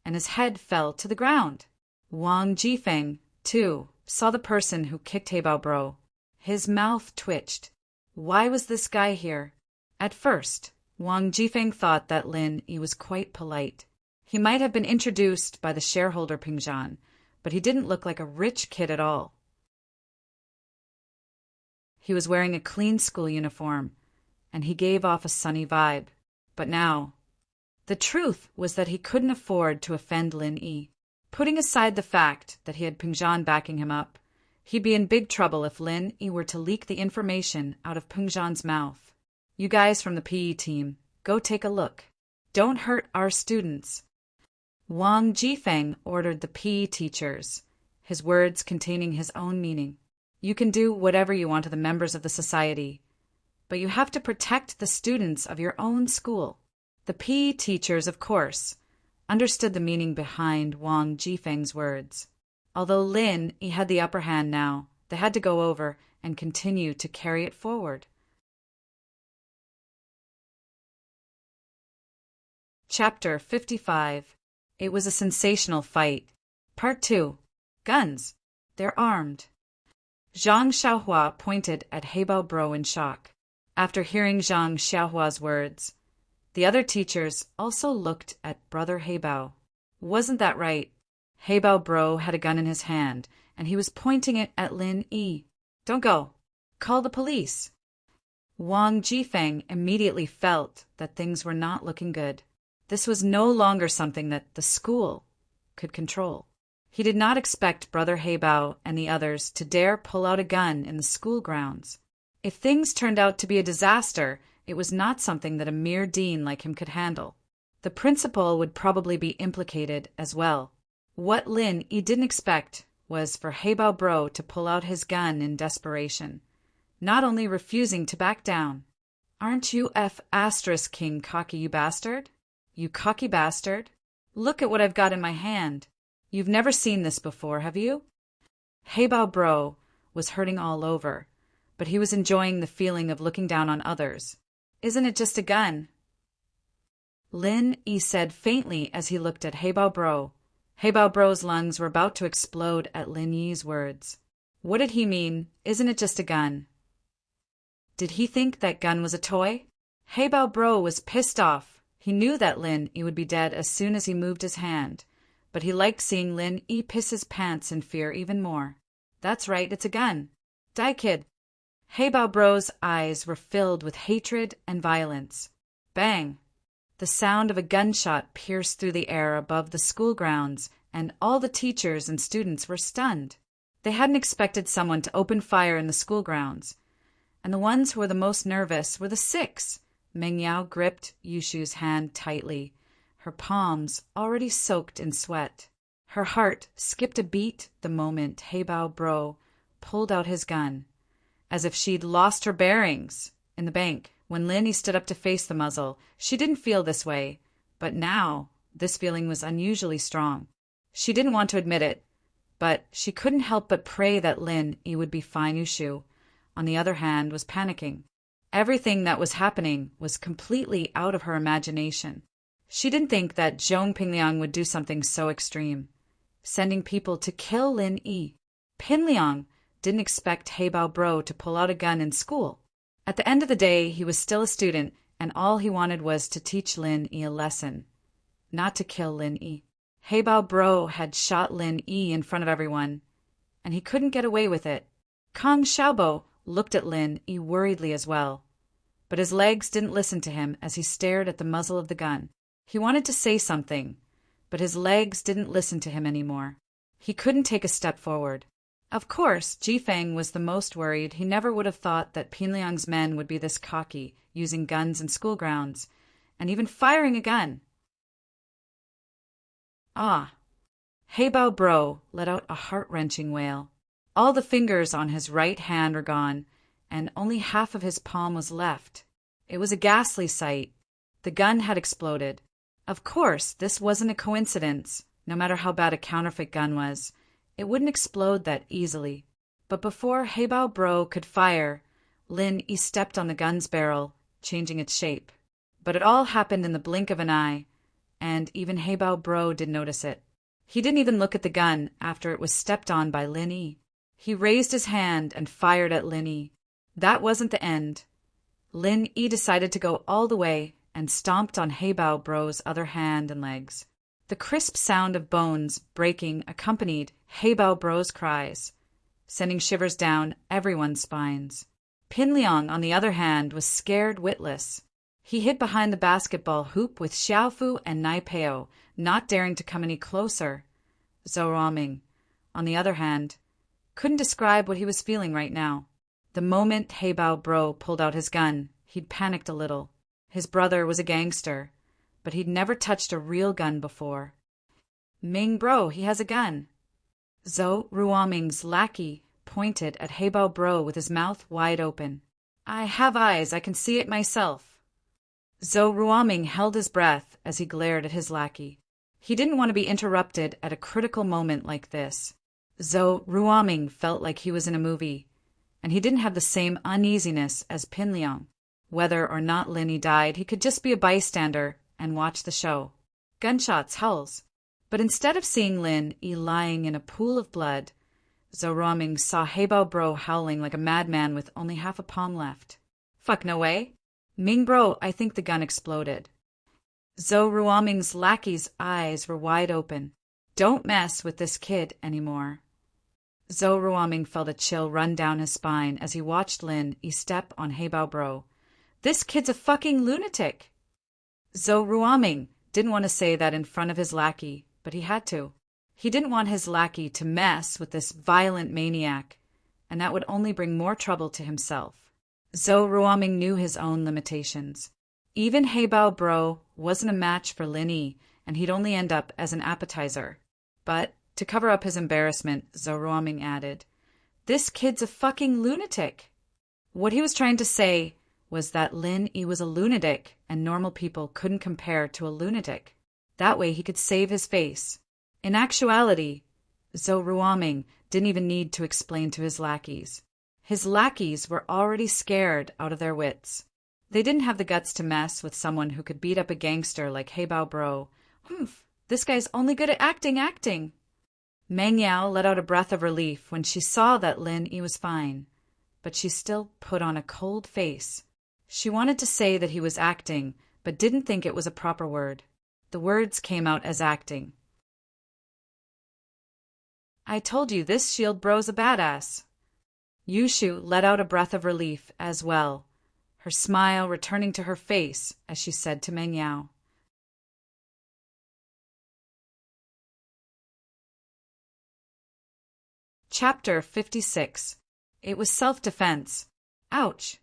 and his head fell to the ground. Wang Jifeng, too, saw the person who kicked Heibao Bro. His mouth twitched. Why was this guy here? At first, Wang Jifeng thought that Lin Yi was quite polite. He might have been introduced by the shareholder Pingzhan, but he didn't look like a rich kid at all. He was wearing a clean school uniform, and he gave off a sunny vibe. But now, the truth was that he couldn't afford to offend Lin Yi. Putting aside the fact that he had Pingzhan backing him up, he'd be in big trouble if Lin Yi were to leak the information out of Pingzhan's mouth. You guys from the PE team, go take a look. Don't hurt our students. Wang Jifeng ordered the PE teachers, his words containing his own meaning. You can do whatever you want to the members of the society, but you have to protect the students of your own school. The PE teachers, of course, understood the meaning behind Wang Jifeng's words. Although Lin Yi had the upper hand now, they had to go over and continue to carry it forward. Chapter 55. It was a sensational fight. Part 2. Guns. They're armed. Zhang Xiaohua pointed at Heibao Bro in shock. After hearing Zhang Xiaohua's words, the other teachers also looked at Brother Heibao. Wasn't that right? Heibao Bro had a gun in his hand, and he was pointing it at Lin Yi. Don't go. Call the police. Wang Jifeng immediately felt that things were not looking good. This was no longer something that the school could control. He did not expect Brother Heibao and the others to dare pull out a gun in the school grounds. If things turned out to be a disaster, it was not something that a mere dean like him could handle. The principal would probably be implicated as well. What Lin Yi didn't expect was for Heibao Bro to pull out his gun in desperation, not only refusing to back down. Aren't you King cocky, you bastard? You cocky bastard. Look at what I've got in my hand. You've never seen this before, have you? Heibao Bro was hurting all over, but he was enjoying the feeling of looking down on others. Isn't it just a gun? Lin Yi said faintly as he looked at Heibao Bro. Heibao Bro's lungs were about to explode at Lin Yi's words. What did he mean, isn't it just a gun? Did he think that gun was a toy? Heibao Bro was pissed off. He knew that Lin Yi would be dead as soon as he moved his hand, but he liked seeing Lin Yi piss his pants in fear even more. That's right, it's a gun. Die, kid. Heibao Bro's eyes were filled with hatred and violence. Bang! The sound of a gunshot pierced through the air above the school grounds, and all the teachers and students were stunned. They hadn't expected someone to open fire in the school grounds. And the ones who were the most nervous were the six. Meng Yao gripped Yushu's hand tightly, her palms already soaked in sweat. Her heart skipped a beat the moment Heibao Bro pulled out his gun, as if she'd lost her bearings. In the bank, when Lin stood up to face the muzzle, she didn't feel this way, but now this feeling was unusually strong. She didn't want to admit it, but she couldn't help but pray that Lin would be fine. Yushu, on the other hand, was panicking. Everything that was happening was completely out of her imagination. She didn't think that Zhong Pingliang would do something so extreme, sending people to kill Lin Yi. Pingliang didn't expect Heibao Bro to pull out a gun in school. At the end of the day, he was still a student, and all he wanted was to teach Lin Yi a lesson, not to kill Lin Yi. Heibao Bro had shot Lin Yi in front of everyone, and he couldn't get away with it. Kang Xiaobo looked at Lin Yi worriedly as well, but his legs didn't listen to him as he stared at the muzzle of the gun. He wanted to say something, but his legs didn't listen to him anymore. He couldn't take a step forward. Of course, Jifeng was the most worried. He never would have thought that Pinliang's men would be this cocky, using guns in school grounds, and even firing a gun. Ah! Heibao Bro let out a heart-wrenching wail. All the fingers on his right hand were gone, and only half of his palm was left. It was a ghastly sight. The gun had exploded. Of course, this wasn't a coincidence. No matter how bad a counterfeit gun was, it wouldn't explode that easily. But before Heibao Bro could fire, Lin Yi stepped on the gun's barrel, changing its shape. But it all happened in the blink of an eye, and even Heibao Bro didn't notice it. He didn't even look at the gun after it was stepped on by Lin Yi. He raised his hand and fired at Lin Yi. That wasn't the end. Lin Yi decided to go all the way and stomped on Heibao Bro's other hand and legs. The crisp sound of bones breaking accompanied Heibao Bro's cries, sending shivers down everyone's spines. Pinliang, on the other hand, was scared witless. He hid behind the basketball hoop with Xiaofu and Nai Peo, not daring to come any closer. Zhou Ruoming, on the other hand, couldn't describe what he was feeling right now. The moment Heibao Bro pulled out his gun, he'd panicked a little. His brother was a gangster, but he'd never touched a real gun before. Ming Bro, he has a gun. Zhou Ruoming's lackey pointed at Heibao Bro with his mouth wide open. I have eyes, I can see it myself. Zhou Ruoming held his breath as he glared at his lackey. He didn't want to be interrupted at a critical moment like this. Zhou Ruoming felt like he was in a movie, and he didn't have the same uneasiness as Pinliang. Whether or not Lin Yi died, he could just be a bystander and watch the show. Gunshots, howls. But instead of seeing Lin Yi lying in a pool of blood, Zhou Ruoming saw Heibao Bro howling like a madman with only half a palm left. Fuck, no way. Ming Bro, I think the gun exploded. Zhou Ruoming's lackey's eyes were wide open. Don't mess with this kid anymore. Zhou Ruoming felt a chill run down his spine as he watched Lin Yi step on Heibao Bro. This kid's a fucking lunatic. Zhou Ruoming didn't want to say that in front of his lackey, but he had to. He didn't want his lackey to mess with this violent maniac, and that would only bring more trouble to himself. Zhou Ruoming knew his own limitations. Even Heibao Bro wasn't a match for Lin Yi, and he'd only end up as an appetizer. But to cover up his embarrassment, Zhou Ruoming added, "This kid's a fucking lunatic." What he was trying to say was that Lin Yi was a lunatic and normal people couldn't compare to a lunatic. That way he could save his face. In actuality, Zhou Ruoming didn't even need to explain to his lackeys. His lackeys were already scared out of their wits. They didn't have the guts to mess with someone who could beat up a gangster like Heibao Bro. Humph, this guy's only good at acting. Meng Yao let out a breath of relief when she saw that Lin Yi was fine, but she still put on a cold face. She wanted to say that he was acting, but didn't think it was a proper word. The words came out as acting. I told you this shield bro's a badass. Yushu let out a breath of relief as well, her smile returning to her face as she said to Meng Yao, Chapter 56. It was self-defense. Ouch!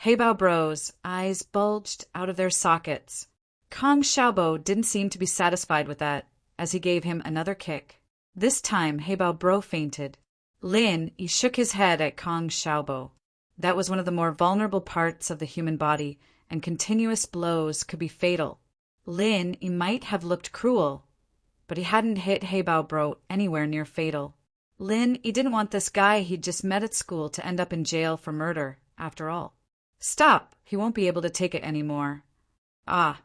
Heibao Bro's eyes bulged out of their sockets. Kong Xiaobo didn't seem to be satisfied with that, as he gave him another kick. This time Heibao Bro fainted. Lin Yi shook his head at Kong Xiaobo. That was one of the more vulnerable parts of the human body, and continuous blows could be fatal. Lin Yi might have looked cruel, but he hadn't hit Heibao Bro anywhere near fatal. Lin Yi didn't want this guy he'd just met at school to end up in jail for murder, after all. Stop! He won't be able to take it anymore. Ah!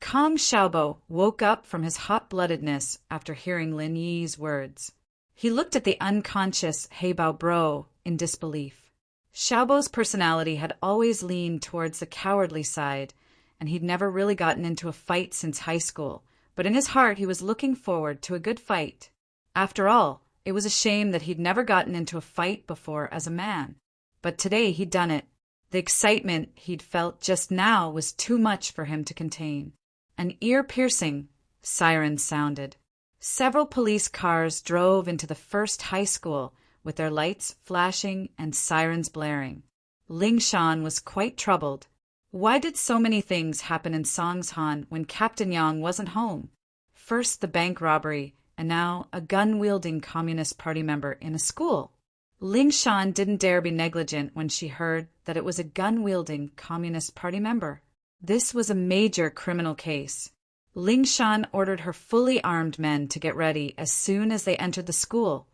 Kong Xiaobo woke up from his hot-bloodedness after hearing Lin Yi's words. He looked at the unconscious Heibao Bro in disbelief. Xiaobo's personality had always leaned towards the cowardly side, and he'd never really gotten into a fight since high school, but in his heart he was looking forward to a good fight. After all, it was a shame that he'd never gotten into a fight before as a man. But today he'd done it. The excitement he'd felt just now was too much for him to contain. An ear-piercing siren sounded. Several police cars drove into the first high school, with their lights flashing and sirens blaring. Ling Shan was quite troubled. Why did so many things happen in Songshan when Captain Yang wasn't home? First the bank robbery, and now a gun-wielding Communist Party member in a school. Ling Shan didn't dare be negligent when she heard that it was a gun-wielding Communist Party member. This was a major criminal case. Ling Shan ordered her fully armed men to get ready as soon as they entered the school,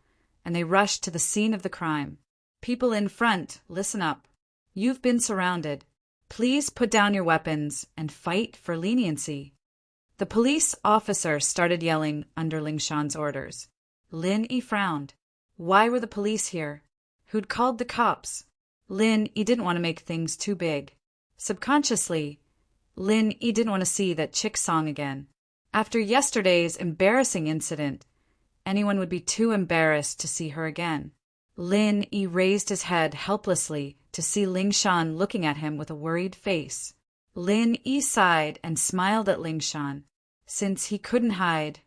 and they rushed to the scene of the crime. People in front, listen up. You've been surrounded. Please put down your weapons and fight for leniency. The police officer started yelling under Ling Shan's orders. Lin Yi frowned. Why were the police here? Who'd called the cops? Lin Yi didn't want to make things too big. Subconsciously, Lin Yi didn't want to see that chick Song again. After yesterday's embarrassing incident, anyone would be too embarrassed to see her again. Lin Yi raised his head helplessly to see Ling Shan looking at him with a worried face. Lin Yi sighed and smiled at Ling Shan. Since he couldn't hide,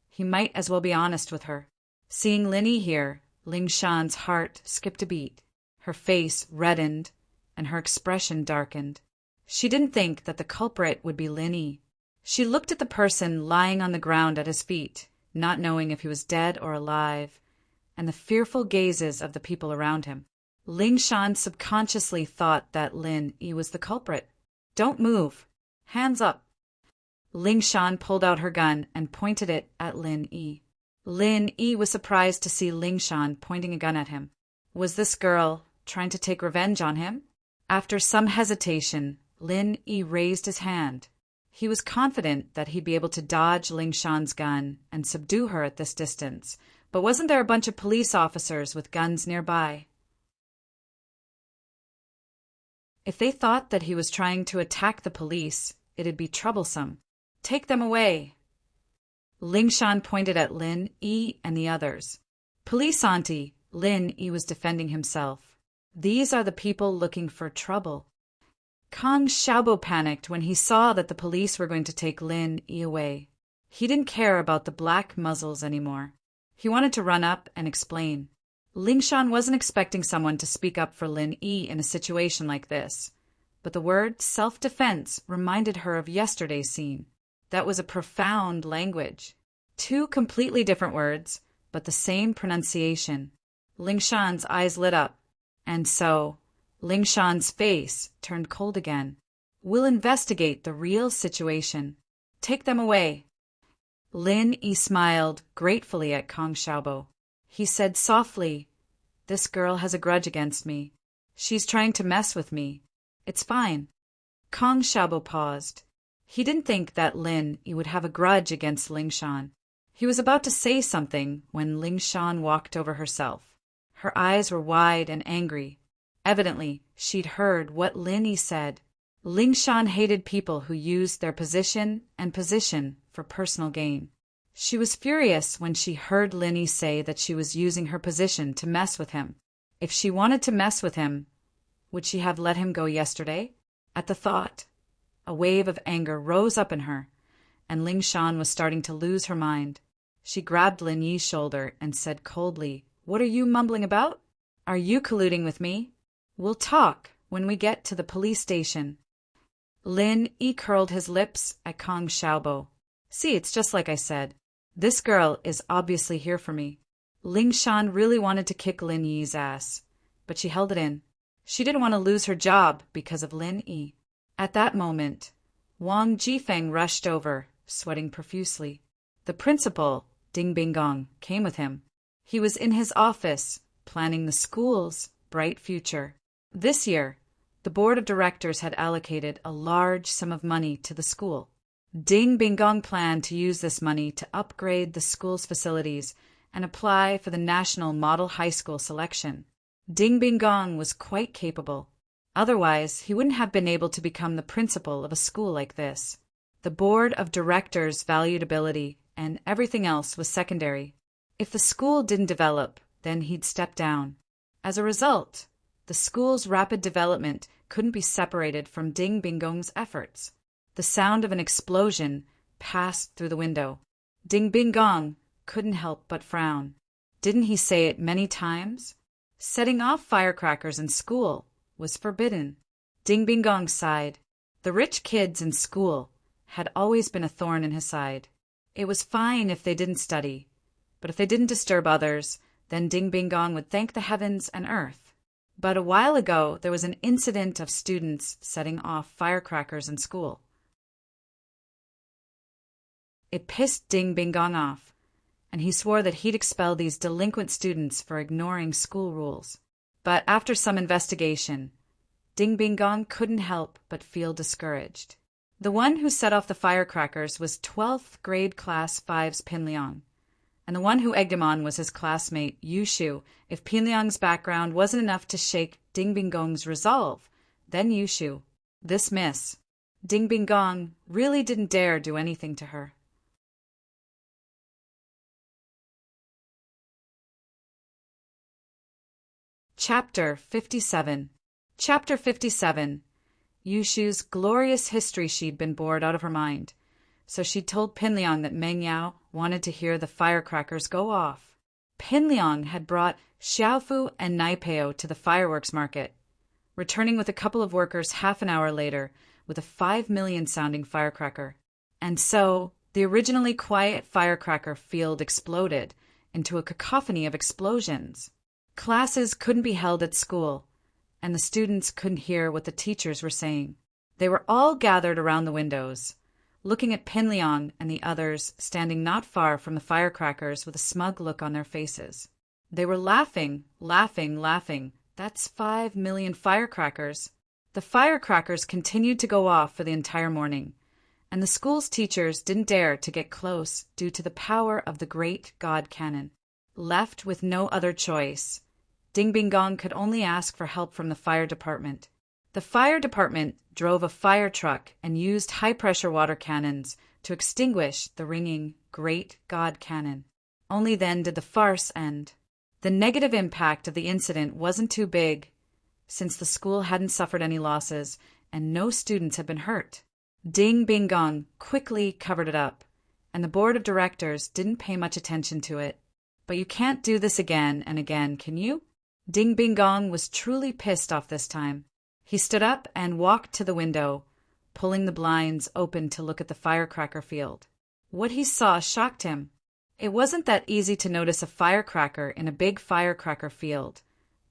he might as well be honest with her. Seeing Lin Yi here, Ling Shan's heart skipped a beat. Her face reddened, and her expression darkened. She didn't think that the culprit would be Lin Yi. She looked at the person lying on the ground at his feet, not knowing if he was dead or alive, and the fearful gazes of the people around him. Ling Shan subconsciously thought that Lin Yi was the culprit. Don't move. Hands up. Ling Shan pulled out her gun and pointed it at Lin Yi. Lin Yi was surprised to see Ling Shan pointing a gun at him. Was this girl trying to take revenge on him? After some hesitation, Lin Yi raised his hand. He was confident that he'd be able to dodge Ling Shan's gun and subdue her at this distance, but wasn't there a bunch of police officers with guns nearby? If they thought that he was trying to attack the police, it'd be troublesome. Take them away. Ling Shan pointed at Lin Yi and the others. Police auntie, Lin Yi was defending himself. These are the people looking for trouble. Kong Xiaobo panicked when he saw that the police were going to take Lin Yi away. He didn't care about the black muzzles anymore. He wanted to run up and explain. Ling Shan wasn't expecting someone to speak up for Lin Yi in a situation like this, but the word self-defense reminded her of yesterday's scene. That was a profound language. Two completely different words, but the same pronunciation. Ling Shan's eyes lit up, and so Ling Shan's face turned cold again. We'll investigate the real situation. Take them away. Lin Yi smiled gratefully at Kong Xiaobo. He said softly, This girl has a grudge against me. She's trying to mess with me. It's fine. Kong Xiaobo paused. He didn't think that Lin Yi would have a grudge against Ling Shan. He was about to say something when Ling Shan walked over herself. Her eyes were wide and angry. Evidently, she'd heard what Lin Yi said. Ling Shan hated people who used their position for personal gain. She was furious when she heard Lin Yi say that she was using her position to mess with him. If she wanted to mess with him, would she have let him go yesterday? At the thought, a wave of anger rose up in her, and Ling Shan was starting to lose her mind. She grabbed Lin Yi's shoulder and said coldly, What are you mumbling about? Are you colluding with me? We'll talk when we get to the police station. Lin Yi curled his lips at Kong Xiaobo. See, it's just like I said. This girl is obviously here for me. Ling Shan really wanted to kick Lin Yi's ass, but she held it in. She didn't want to lose her job because of Lin Yi. At that moment, Wang Jifeng rushed over, sweating profusely. The principal, Ding Binggong, came with him. He was in his office, planning the school's bright future. This year, the board of directors had allocated a large sum of money to the school. Ding Binggong planned to use this money to upgrade the school's facilities and apply for the National Model High School selection. Ding Binggong was quite capable. Otherwise, he wouldn't have been able to become the principal of a school like this. The board of directors valued ability, and everything else was secondary. If the school didn't develop, then he'd step down. As a result, the school's rapid development couldn't be separated from Ding Binggong's efforts. The sound of an explosion passed through the window. Ding Binggong couldn't help but frown. Didn't he say it many times? Setting off firecrackers in school was forbidden. Ding Binggong sighed. The rich kids in school had always been a thorn in his side. It was fine if they didn't study, but if they didn't disturb others, then Ding Binggong would thank the heavens and earth. But a while ago, there was an incident of students setting off firecrackers in school. It pissed Ding Binggong off, and he swore that he'd expel these delinquent students for ignoring school rules. But after some investigation, Ding Binggong couldn't help but feel discouraged. The one who set off the firecrackers was 12th grade class 5's Pinliang, and the one who egged him on was his classmate Yu Shu. If Pinliang's background wasn't enough to shake Ding Binggong's resolve, then Yu Shu. This miss. Ding Binggong really didn't dare do anything to her. Chapter 57. Chapter 57. Yu Shu's glorious history she'd been bored out of her mind, so she'd told Pinliang that Meng Yao wanted to hear the firecrackers go off. Pinliang had brought Xiaofu and Naipeo to the fireworks market, returning with a couple of workers half an hour later with a 5 million-sounding firecracker. And so, the originally quiet firecracker field exploded into a cacophony of explosions. Classes couldn't be held at school, and the students couldn't hear what the teachers were saying. They were all gathered around the windows, looking at Pinliang and the others standing not far from the firecrackers with a smug look on their faces. They were laughing, laughing, laughing. That's 5 million firecrackers. The firecrackers continued to go off for the entire morning, and the school's teachers didn't dare to get close due to the power of the great god cannon. Left with no other choice, Ding Binggong could only ask for help from the fire department. The fire department drove a fire truck and used high-pressure water cannons to extinguish the ringing great god cannon. Only then did the farce end. The negative impact of the incident wasn't too big, since the school hadn't suffered any losses and no students had been hurt. Ding Binggong quickly covered it up, and the board of directors didn't pay much attention to it. But you can't do this again and again, can you? Ding Binggong was truly pissed off this time. He stood up and walked to the window, pulling the blinds open to look at the firecracker field. What he saw shocked him. It wasn't that easy to notice a firecracker in a big firecracker field,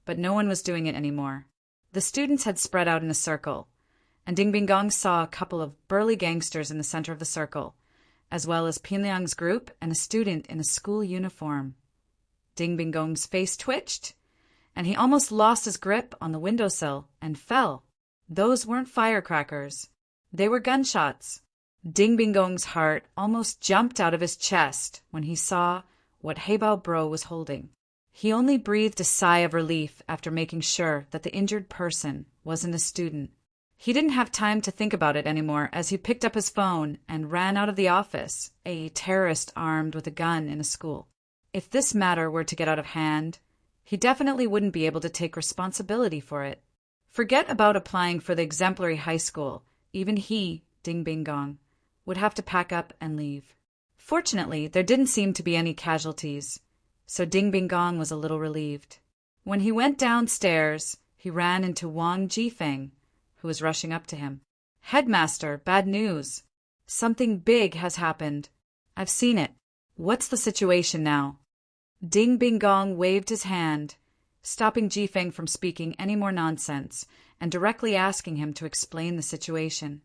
but no one was doing it anymore. The students had spread out in a circle, and Ding Binggong saw a couple of burly gangsters in the center of the circle, as well as Pinliang's group and a student in a school uniform. Ding Binggong's face twitched, and he almost lost his grip on the windowsill and fell. Those weren't firecrackers. They were gunshots. Ding Binggong's heart almost jumped out of his chest when he saw what Heibao Bro was holding. He only breathed a sigh of relief after making sure that the injured person wasn't a student. He didn't have time to think about it anymore as he picked up his phone and ran out of the office, a terrorist armed with a gun in a school. If this matter were to get out of hand, he definitely wouldn't be able to take responsibility for it. Forget about applying for the exemplary high school. Even he, Ding Binggong, would have to pack up and leave. Fortunately, there didn't seem to be any casualties, so Ding Bing Gong was a little relieved. When he went downstairs, he ran into Wang Jifeng, who was rushing up to him. "Headmaster, bad news. Something big has happened. I've seen it. What's the situation now?" Ding Bing Gong waved his hand, stopping Jifeng from speaking any more nonsense and directly asking him to explain the situation.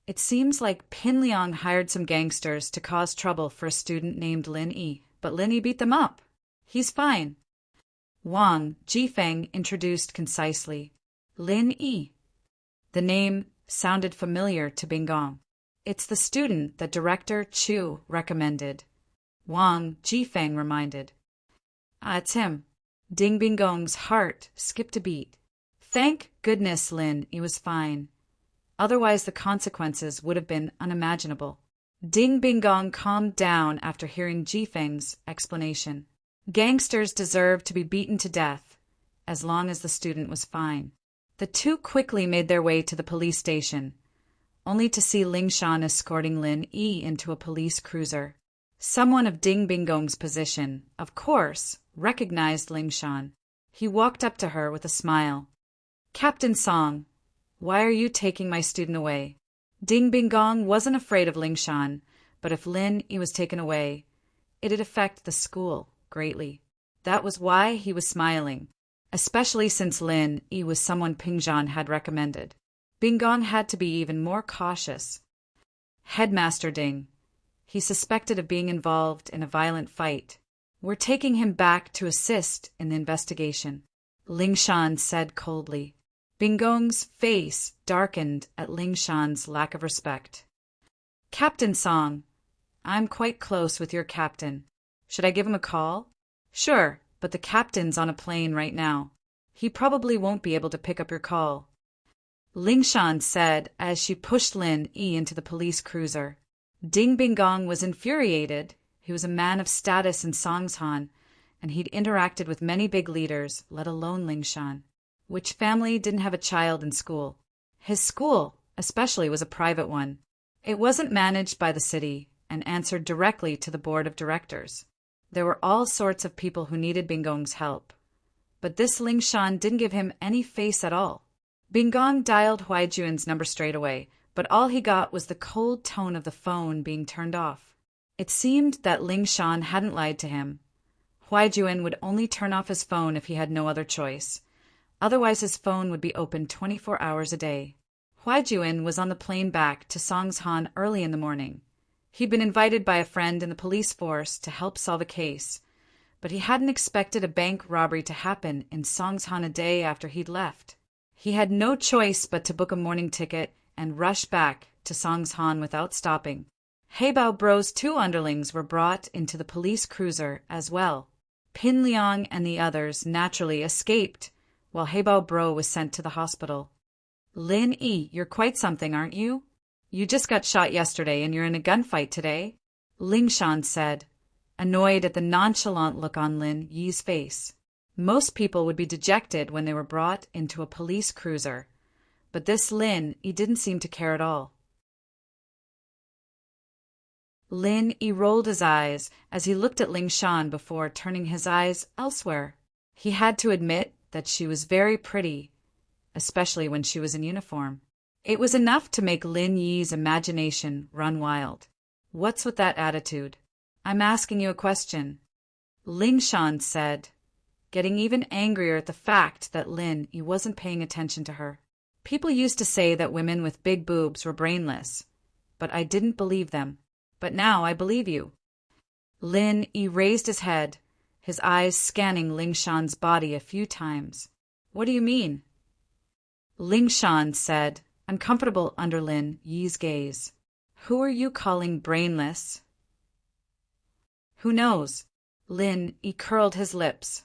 It seems like Pin Liang hired some gangsters to cause trouble for a student named Lin Yi, but Lin Yi beat them up. He's fine. Wang Jifeng introduced concisely. Lin Yi. The name sounded familiar to Bing Gong. It's the student that Director Chu recommended. Wang Jifeng reminded. It's him. Ding Bing Gong's heart skipped a beat. Thank goodness Lin Yi was fine. Otherwise the consequences would have been unimaginable. Ding Bing Gong calmed down after hearing Jifeng's explanation. Gangsters deserved to be beaten to death, as long as the student was fine. The two quickly made their way to the police station, only to see Ling Shan escorting Lin Yi into a police cruiser. Someone of Ding Bing Gong's position, of course, recognized Ling Shan. He walked up to her with a smile. "Captain Song, why are you taking my student away?" Ding Bing Gong wasn't afraid of Ling Shan, but if Lin Yi was taken away, it'd affect the school greatly. That was why he was smiling, especially since Lin Yi was someone Ping Zhan had recommended. Bing Gong had to be even more cautious. "Headmaster Ding. He's suspected of being involved in a violent fight. We're taking him back to assist in the investigation," Ling Shan said coldly. Bing Gong's face darkened at Ling Shan's lack of respect. "Captain Song, I'm quite close with your captain. Should I give him a call?" "Sure, but the captain's on a plane right now. He probably won't be able to pick up your call," Ling Shan said as she pushed Lin Yi into the police cruiser. Ding Bing Gong was infuriated. He was a man of status in Songshan, and he'd interacted with many big leaders, let alone Ling Shan. Which family didn't have a child in school? His school, especially, was a private one. It wasn't managed by the city and answered directly to the board of directors. There were all sorts of people who needed Bing Gong's help, but this Ling Shan didn't give him any face at all. Bing Gong dialed Huai Juan's number straight away, but all he got was the cold tone of the phone being turned off. It seemed that Ling Shan hadn't lied to him. Huai Juan would only turn off his phone if he had no other choice. Otherwise his phone would be open 24 hours a day. Huai Juan was on the plane back to Songshan early in the morning. He'd been invited by a friend in the police force to help solve a case, but he hadn't expected a bank robbery to happen in Songshan a day after he'd left. He had no choice but to book a morning ticket and rush back to Songshan without stopping. Heibao Bro's two underlings were brought into the police cruiser as well. Pin Liang and the others naturally escaped, while Heibao Bro was sent to the hospital. "Lin Yi, you're quite something, aren't you? You just got shot yesterday and you're in a gunfight today," Ling Shan said, annoyed at the nonchalant look on Lin Yi's face. Most people would be dejected when they were brought into a police cruiser, but this Lin Yi didn't seem to care at all. Lin Yi rolled his eyes as he looked at Ling Shan before turning his eyes elsewhere. He had to admit that she was very pretty, especially when she was in uniform. It was enough to make Lin Yi's imagination run wild. "What's with that attitude? I'm asking you a question," Ling Shan said, getting even angrier at the fact that Lin Yi wasn't paying attention to her. "People used to say that women with big boobs were brainless, but I didn't believe them. But now I believe you." Lin Yi raised his head, his eyes scanning Ling Shan's body a few times. "What do you mean?" Ling Shan said, uncomfortable under Lin Yi's gaze. "Who are you calling brainless?" "Who knows?" Lin Yi curled his lips.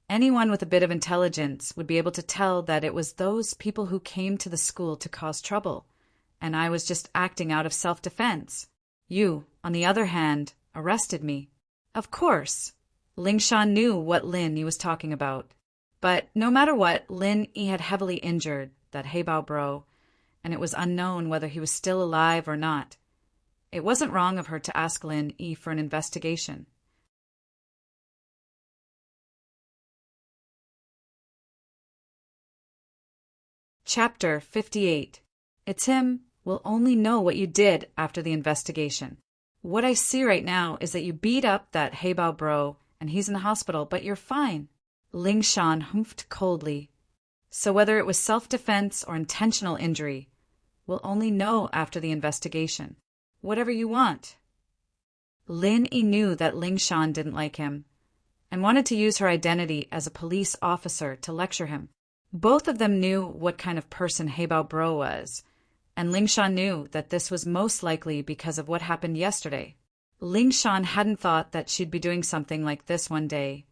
Anyone with a bit of intelligence would be able to tell that it was those people who came to the school to cause trouble, and I was just acting out of self-defense. You, on the other hand, arrested me. Of course, Ling Shan knew what Lin Yi was talking about. But no matter what, Lin Yi had heavily injured that Heibao Bro, and it was unknown whether he was still alive or not. It wasn't wrong of her to ask Lin Yi for an investigation. Chapter 58. It's him will only know what you did after the investigation. What I see right now is that you beat up that Heibao bro, and he's in the hospital, but you're fine. Ling Shan humphed coldly. So whether it was self-defense or intentional injury, we'll only know after the investigation. Whatever you want. Lin Yi knew that Ling Shan didn't like him, and wanted to use her identity as a police officer to lecture him. Both of them knew what kind of person Heibao bro was, and Ling Shan knew that this was most likely because of what happened yesterday. Ling Shan hadn't thought that she'd be doing something like this one day,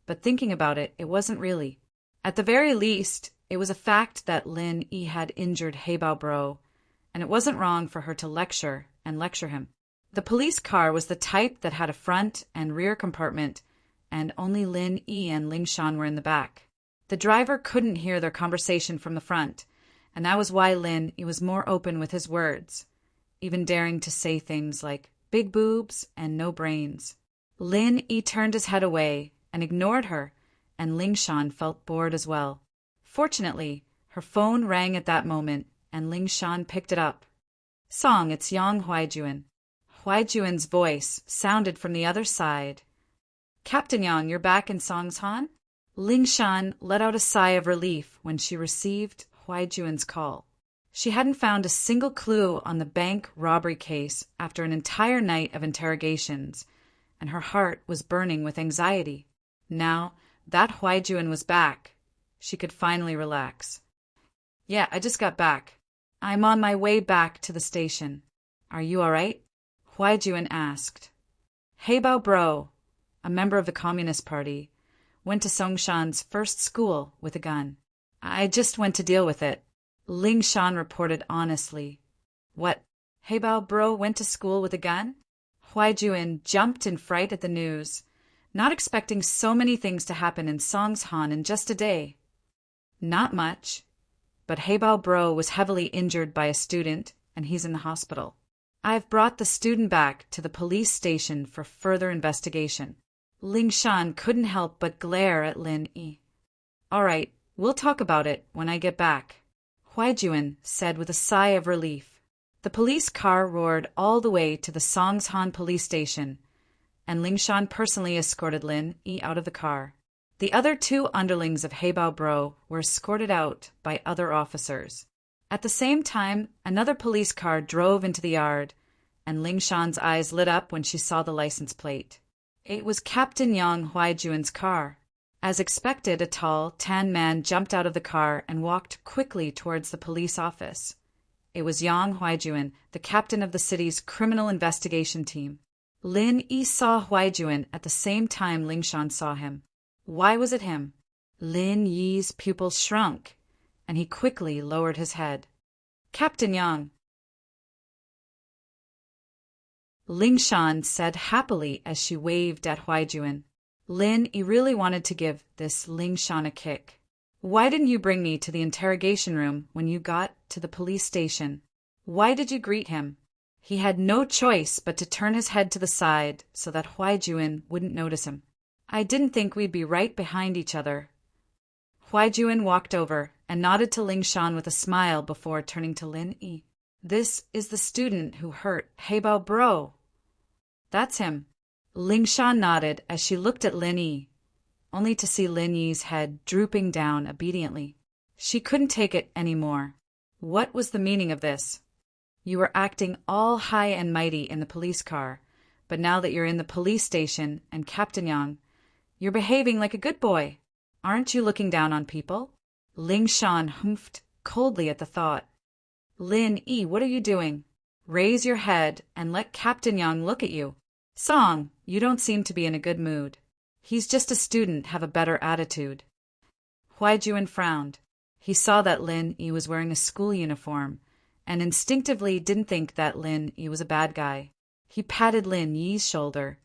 but thinking about it, it wasn't really. At the very least, it was a fact that Lin Yi had injured Heibao bro, and it wasn't wrong for her to lecture him. The police car was the type that had a front and rear compartment, and only Lin Yi and Ling Shan were in the back. The driver couldn't hear their conversation from the front, and that was why Lin Yi was more open with his words, even daring to say things like big boobs and no brains. Lin Yi turned his head away and ignored her, and Ling Shan felt bored as well. Fortunately, her phone rang at that moment, and Ling Shan picked it up. "Song, it's Yang Huaijuan." Huaijuan's voice sounded from the other side. "Captain Yang, you're back in Songshan?" Ling Shan let out a sigh of relief when she received Huaijuan's call. She hadn't found a single clue on the bank robbery case after an entire night of interrogations, and her heart was burning with anxiety. Now that Huaijuan was back, she could finally relax. "Yeah, I just got back. I'm on my way back to the station. Are you all right?" Huaijuan asked. Heibao bro, a member of the Communist Party, went to Songshan's first school with a gun. "I just went to deal with it," Ling Shan reported honestly. "What? Heibao bro went to school with a gun?" Huaijuan jumped in fright at the news, not expecting so many things to happen in Songshan in just a day. "Not much, but Heibao bro was heavily injured by a student, and he's in the hospital. I've brought the student back to the police station for further investigation." Ling Shan couldn't help but glare at Lin Yi. "All right, we'll talk about it when I get back," Huaijuan said with a sigh of relief. The police car roared all the way to the Songshan police station, and Ling Shan personally escorted Lin Yi out of the car. The other two underlings of Heibao bro were escorted out by other officers. At the same time, another police car drove into the yard, and Ling Shan's eyes lit up when she saw the license plate. It was Captain Yang Huaijuan's car. As expected, a tall, tan man jumped out of the car and walked quickly towards the police office. It was Yang Huaijuan, the captain of the city's criminal investigation team. Lin Yi saw Huaijuan at the same time Ling Shan saw him. Why was it him? Lin Yi's pupils shrunk, and he quickly lowered his head. "Captain Yang," Ling Shan said happily as she waved at Huaijuan. Lin Yi really wanted to give this Ling Shan a kick. "Why didn't you bring me to the interrogation room when you got to the police station? Why did you greet him?" He had no choice but to turn his head to the side so that Huaijuan wouldn't notice him. "I didn't think we'd be right behind each other." Huaijuan walked over and nodded to Ling Shan with a smile before turning to Lin Yi. "This is the student who hurt Heibao bro." "That's him." Ling Shan nodded as she looked at Lin Yi, only to see Lin Yi's head drooping down obediently. She couldn't take it any more. What was the meaning of this? You were acting all high and mighty in the police car, but now that you're in the police station and Captain Yang, you're behaving like a good boy. Aren't you looking down on people? Ling Shan humphed coldly at the thought. "Lin Yi, what are you doing? Raise your head and let Captain Yang look at you. Song, you don't seem to be in a good mood. He's just a student, have a better attitude." Huaijuan frowned. He saw that Lin Yi was wearing a school uniform, and instinctively didn't think that Lin Yi was a bad guy. He patted Lin Yi's shoulder.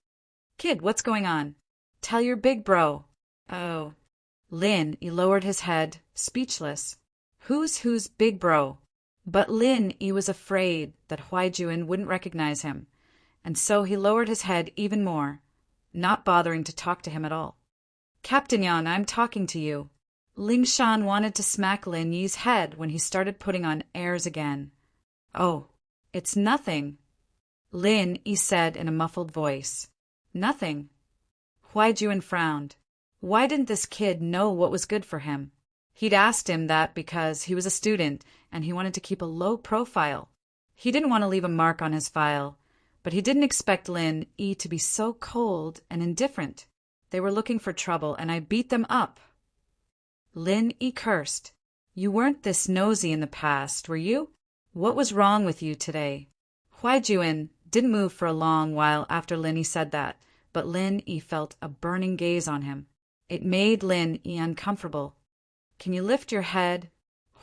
"Kid, what's going on? Tell your big bro." "Oh." Lin Yi lowered his head, speechless. Who's big bro?" But Lin Yi was afraid that Huaijuan wouldn't recognize him, and so he lowered his head even more, not bothering to talk to him at all. Captain Yang, I'm talking to you. Ling Shan wanted to smack Lin Yi's head when he started putting on airs again. Oh, it's nothing, Lin Yi said in a muffled voice. Nothing. Huaijuan frowned. Why didn't this kid know what was good for him? He'd asked him that because he was a student and he wanted to keep a low profile. He didn't want to leave a mark on his file, but he didn't expect Lin Yi to be so cold and indifferent. They were looking for trouble, and I beat them up. Lin Yi cursed. You weren't this nosy in the past, were you? What was wrong with you today? Huaijuan didn't move for a long while after Lin Yi said that, but Lin Yi felt a burning gaze on him. It made Lin Yi uncomfortable. Can you lift your head?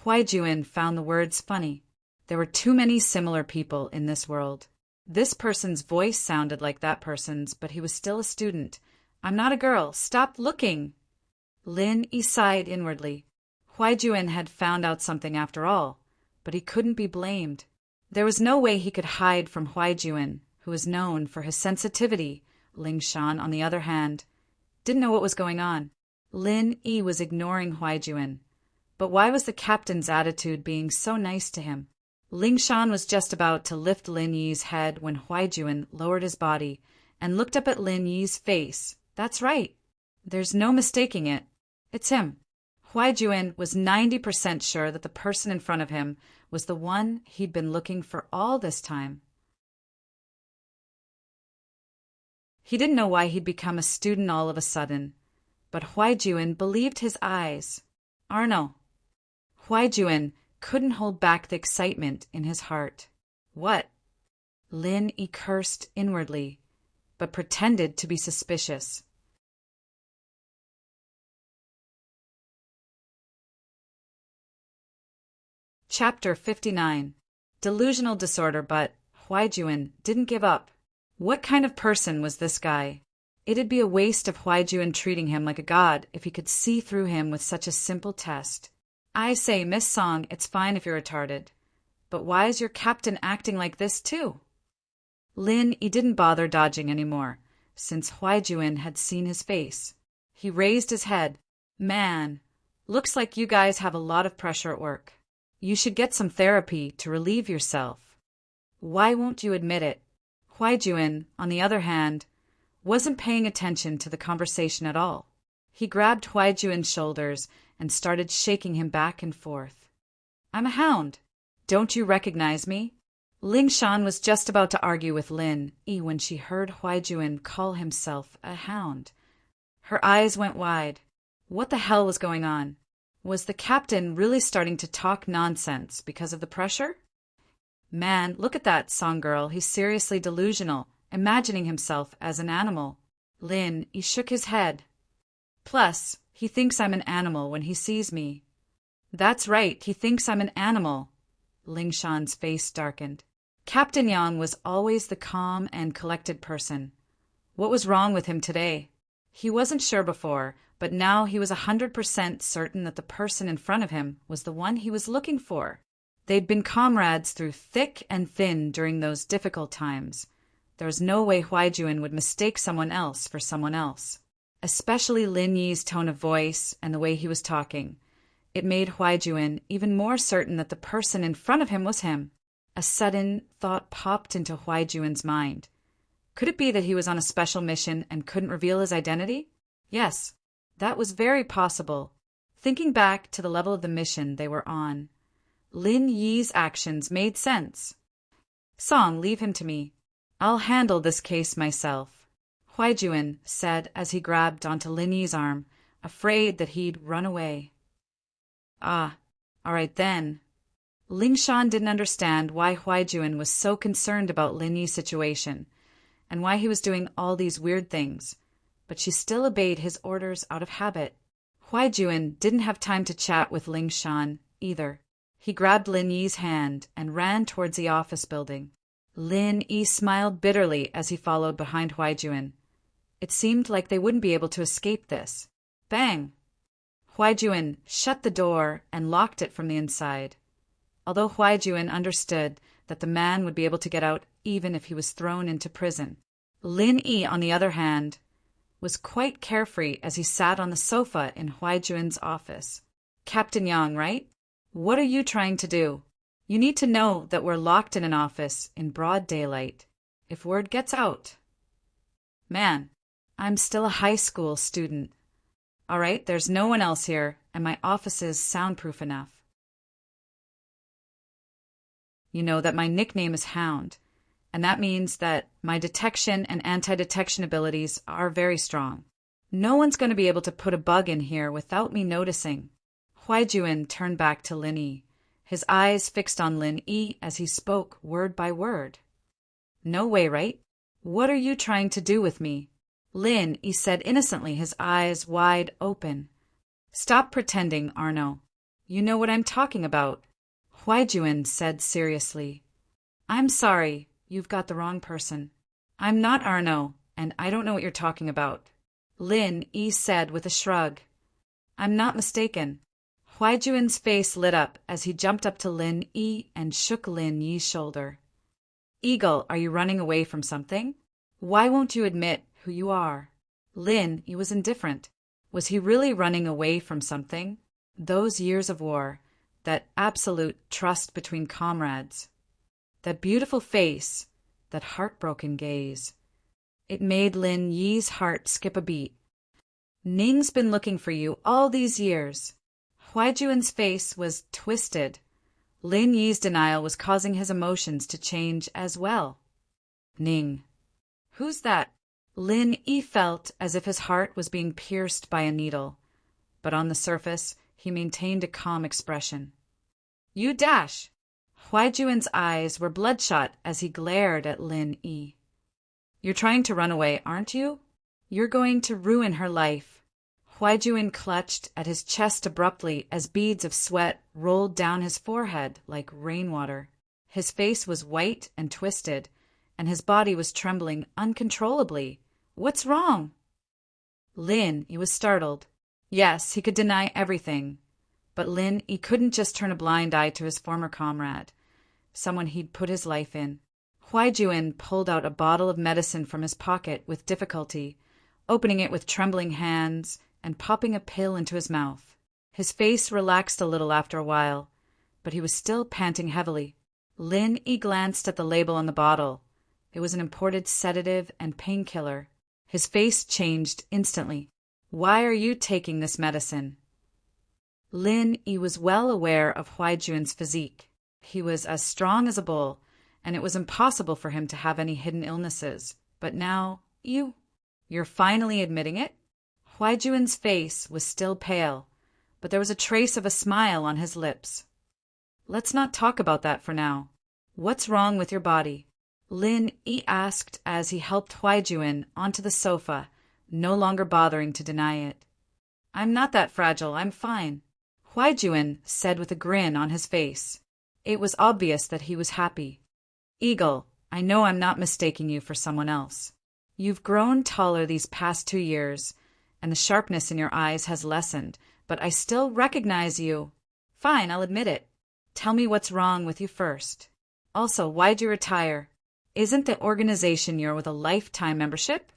Huaijuan found the words funny. There were too many similar people in this world. This person's voice sounded like that person's, but he was still a student. I'm not a girl. Stop looking. Lin Yi sighed inwardly. Huaijuan had found out something after all, but he couldn't be blamed. There was no way he could hide from Huaijuan, who was known for his sensitivity. Ling Shan, on the other hand, didn't know what was going on. Lin Yi was ignoring Huaijuan. But why was the captain's attitude being so nice to him? Ling Shan was just about to lift Lin Yi's head when Huaijuan lowered his body and looked up at Lin Yi's face. That's right. There's no mistaking it. It's him. Huaijuan was 90% sure that the person in front of him was the one he'd been looking for all this time. He didn't know why he'd become a student all of a sudden, but Huaijuan believed his eyes. Arno. Huaijuan couldn't hold back the excitement in his heart. What? Lin Yi cursed inwardly, but pretended to be suspicious. Chapter 59. Delusional disorder, but Huaijuan didn't give up. What kind of person was this guy? It'd be a waste of Huaijuan treating him like a god if he could see through him with such a simple test. I say, Miss Song, it's fine if you're retarded. But why is your captain acting like this too? Lin Yi didn't bother dodging anymore, since Huaijuan had seen his face. He raised his head. Man, looks like you guys have a lot of pressure at work. You should get some therapy to relieve yourself. Why won't you admit it? Huaijuan, on the other hand, wasn't paying attention to the conversation at all. He grabbed Huaijuan's shoulders and started shaking him back and forth. I'm a hound. Don't you recognize me? Ling Shan was just about to argue with Lin Yi when she heard Huaijuan call himself a hound. Her eyes went wide. What the hell was going on? Was the captain really starting to talk nonsense because of the pressure? Man, look at that Song girl. He's seriously delusional, imagining himself as an animal. Lin Yi shook his head. Plus, he thinks I'm an animal when he sees me. That's right, he thinks I'm an animal. Ling Shan's face darkened. Captain Yang was always the calm and collected person. What was wrong with him today? He wasn't sure before, but now he was 100% certain that the person in front of him was the one he was looking for. They'd been comrades through thick and thin during those difficult times. There was no way Huaijuan would mistake someone else for someone else. Especially Lin Yi's tone of voice and the way he was talking. It made Huaijuan even more certain that the person in front of him was him. A sudden thought popped into Huaijuan's mind. Could it be that he was on a special mission and couldn't reveal his identity? Yes, that was very possible. Thinking back to the level of the mission they were on, Lin Yi's actions made sense. Song, leave him to me. I'll handle this case myself, Huaijuan said as he grabbed onto Lin Yi's arm, afraid that he'd run away. Ah, all right then. Ling Shan didn't understand why Huaijuan was so concerned about Lin Yi's situation, and why he was doing all these weird things, but she still obeyed his orders out of habit. Huaijuan didn't have time to chat with Ling Shan either. He grabbed Lin Yi's hand and ran towards the office building. Lin Yi smiled bitterly as he followed behind Huaijuan. It seemed like they wouldn't be able to escape this. Bang! Huaijuan shut the door and locked it from the inside. although Huaijuan understood that the man would be able to get out even if he was thrown into prison. Lin Yi, on the other hand, was quite carefree as he sat on the sofa in Huaijuan's office. Captain Yang, right? What are you trying to do? You need to know that we're locked in an office in broad daylight. If word gets out... Man, I'm still a high school student. All right, there's no one else here, and my office is soundproof enough. You know that my nickname is Hound, and that means that my detection and anti-detection abilities are very strong. No one's going to be able to put a bug in here without me noticing. Huaijuan turned back to Lin Yi, his eyes fixed on Lin Yi as he spoke word by word. No way, right? What are you trying to do with me? Lin Yi said innocently, his eyes wide open. Stop pretending, Arno. You know what I'm talking about. Huaijuan said seriously. I'm sorry, you've got the wrong person. I'm not Arno, and I don't know what you're talking about. Lin Yi said with a shrug. I'm not mistaken. Huaijuan's face lit up as he jumped up to Lin Yi and shook Lin Yi's shoulder. Eagle, are you running away from something? Why won't you admit who you are? Lin Yi was indifferent. Was he really running away from something? Those years of war, that absolute trust between comrades, that beautiful face, that heartbroken gaze. It made Lin Yi's heart skip a beat. Ning's been looking for you all these years. Huaijuan's face was twisted. Lin Yi's denial was causing his emotions to change as well. Ning. Who's that? Lin Yi felt as if his heart was being pierced by a needle, but on the surface he maintained a calm expression. You dash! Huaijuan's eyes were bloodshot as he glared at Lin Yi. You're trying to run away, aren't you? You're going to ruin her life. Huaijuan clutched at his chest abruptly as beads of sweat rolled down his forehead like rainwater. His face was white and twisted, and his body was trembling uncontrollably. What's wrong? Lin Yi was startled. Yes, he could deny everything, but Lin Yi couldn't just turn a blind eye to his former comrade, someone he'd put his life in. Huaijuan pulled out a bottle of medicine from his pocket with difficulty, opening it with trembling hands and popping a pill into his mouth. His face relaxed a little after a while, but he was still panting heavily. Lin Yi glanced at the label on the bottle. It was an imported sedative and painkiller. His face changed instantly. Why are you taking this medicine? Lin Yi was well aware of Huaijuan's physique. He was as strong as a bull, and it was impossible for him to have any hidden illnesses. But now, you're finally admitting it? Huaijuan's face was still pale, but there was a trace of a smile on his lips. Let's not talk about that for now. What's wrong with your body? Lin Yi asked as he helped Huaijuan onto the sofa, no longer bothering to deny it. I'm not that fragile, I'm fine, Huaijuan said with a grin on his face. It was obvious that he was happy. Eagle, I know I'm not mistaking you for someone else. You've grown taller these past 2 years, and the sharpness in your eyes has lessened, but I still recognize you. Fine, I'll admit it. Tell me what's wrong with you first. Also, why'd you retire? Isn't the organization you're with a lifetime membership?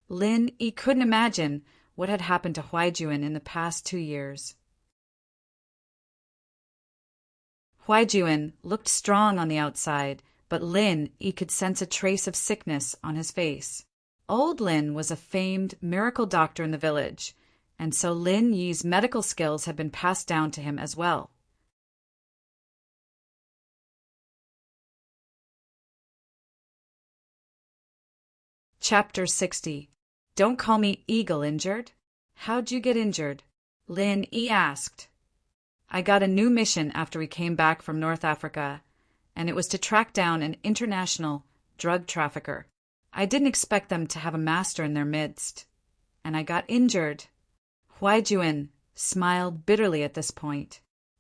Lin Yi couldn't imagine what had happened to Huaijuan in the past 2 years. Huaijuan looked strong on the outside, but Lin Yi could sense a trace of sickness on his face. Old Lin was a famed miracle doctor in the village, and so Lin Yi's medical skills had been passed down to him as well. Chapter 60. Don't call me Eagle. Injured? How'd you get injured? Lin Yi asked. I got a new mission after we came back from North Africa, and it was to track down an international drug trafficker. I didn't expect them to have a master in their midst, and I got injured. Huaijuan smiled bitterly at this point.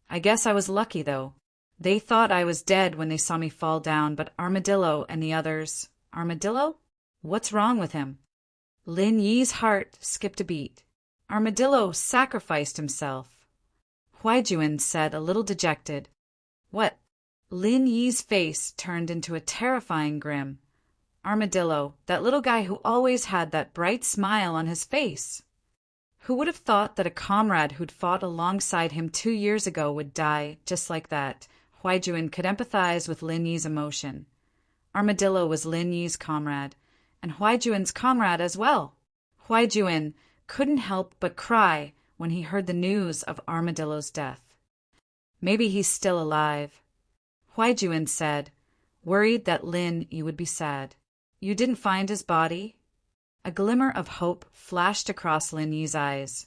I guess I was lucky, though. They thought I was dead when they saw me fall down, but Armadillo and the others... Armadillo? What's wrong with him? Lin Yi's heart skipped a beat. Armadillo sacrificed himself. Huaijuan said, a little dejected. What? Lin Yi's face turned into a terrifying grin. Armadillo, that little guy who always had that bright smile on his face. Who would have thought that a comrade who'd fought alongside him 2 years ago would die just like that? Huaijuan could empathize with Lin Yi's emotion. Armadillo was Lin Yi's comrade, and Huaijuan's comrade as well. Huaijuan couldn't help but cry when he heard the news of Armadillo's death. Maybe he's still alive, Huaijuan said, worried that Lin Yi would be sad. You didn't find his body? A glimmer of hope flashed across Lin Yi's eyes.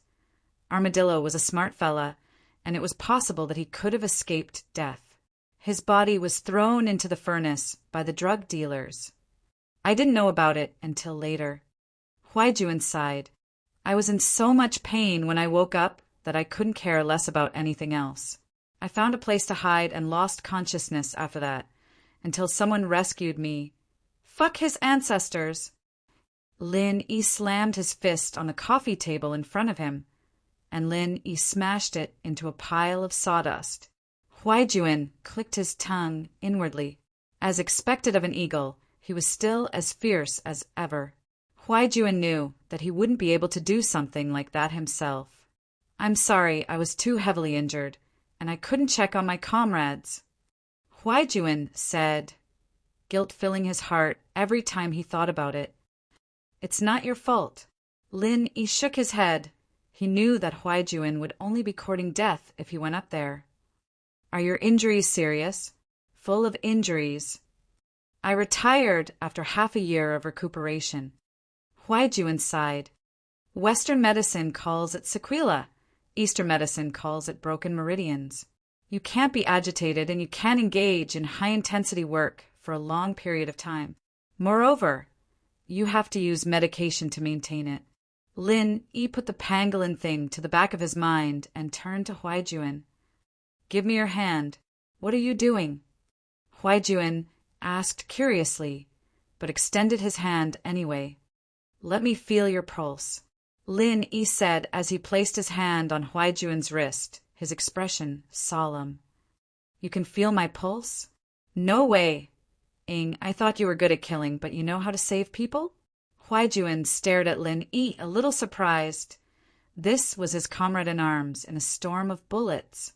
Armadillo was a smart fella, and it was possible that he could have escaped death. His body was thrown into the furnace by the drug dealers. I didn't know about it until later. Huaijuan sighed. I was in so much pain when I woke up that I couldn't care less about anything else. I found a place to hide and lost consciousness after that, until someone rescued me. Fuck his ancestors! Lin Yi slammed his fist on the coffee table in front of him, and Lin Yi smashed it into a pile of sawdust. Huaijuan clicked his tongue inwardly. As expected of an eagle, he was still as fierce as ever. Huaijuan knew that he wouldn't be able to do something like that himself. I'm sorry, I was too heavily injured, and I couldn't check on my comrades. Huaijuan said, guilt filling his heart every time he thought about it. It's not your fault. Lin Yi shook his head. He knew that Huaijuan would only be courting death if he went up there. Are your injuries serious? Full of injuries. I retired after half a year of recuperation. Huaijuan sighed. Western medicine calls it sequela. Eastern medicine calls it broken meridians. You can't be agitated and you can't engage in high-intensity work for a long period of time. Moreover, you have to use medication to maintain it. Lin Yi put the pangolin thing to the back of his mind and turned to Huaijuan. Give me your hand. What are you doing? Huaijuan asked curiously, but extended his hand anyway. Let me feel your pulse, Lin Yi said as he placed his hand on Huaijuan's wrist, his expression solemn. You can feel my pulse? No way. Ing, I thought you were good at killing, but you know how to save people? Huaijuan stared at Lin Yi, a little surprised. This was his comrade-in-arms in a storm of bullets.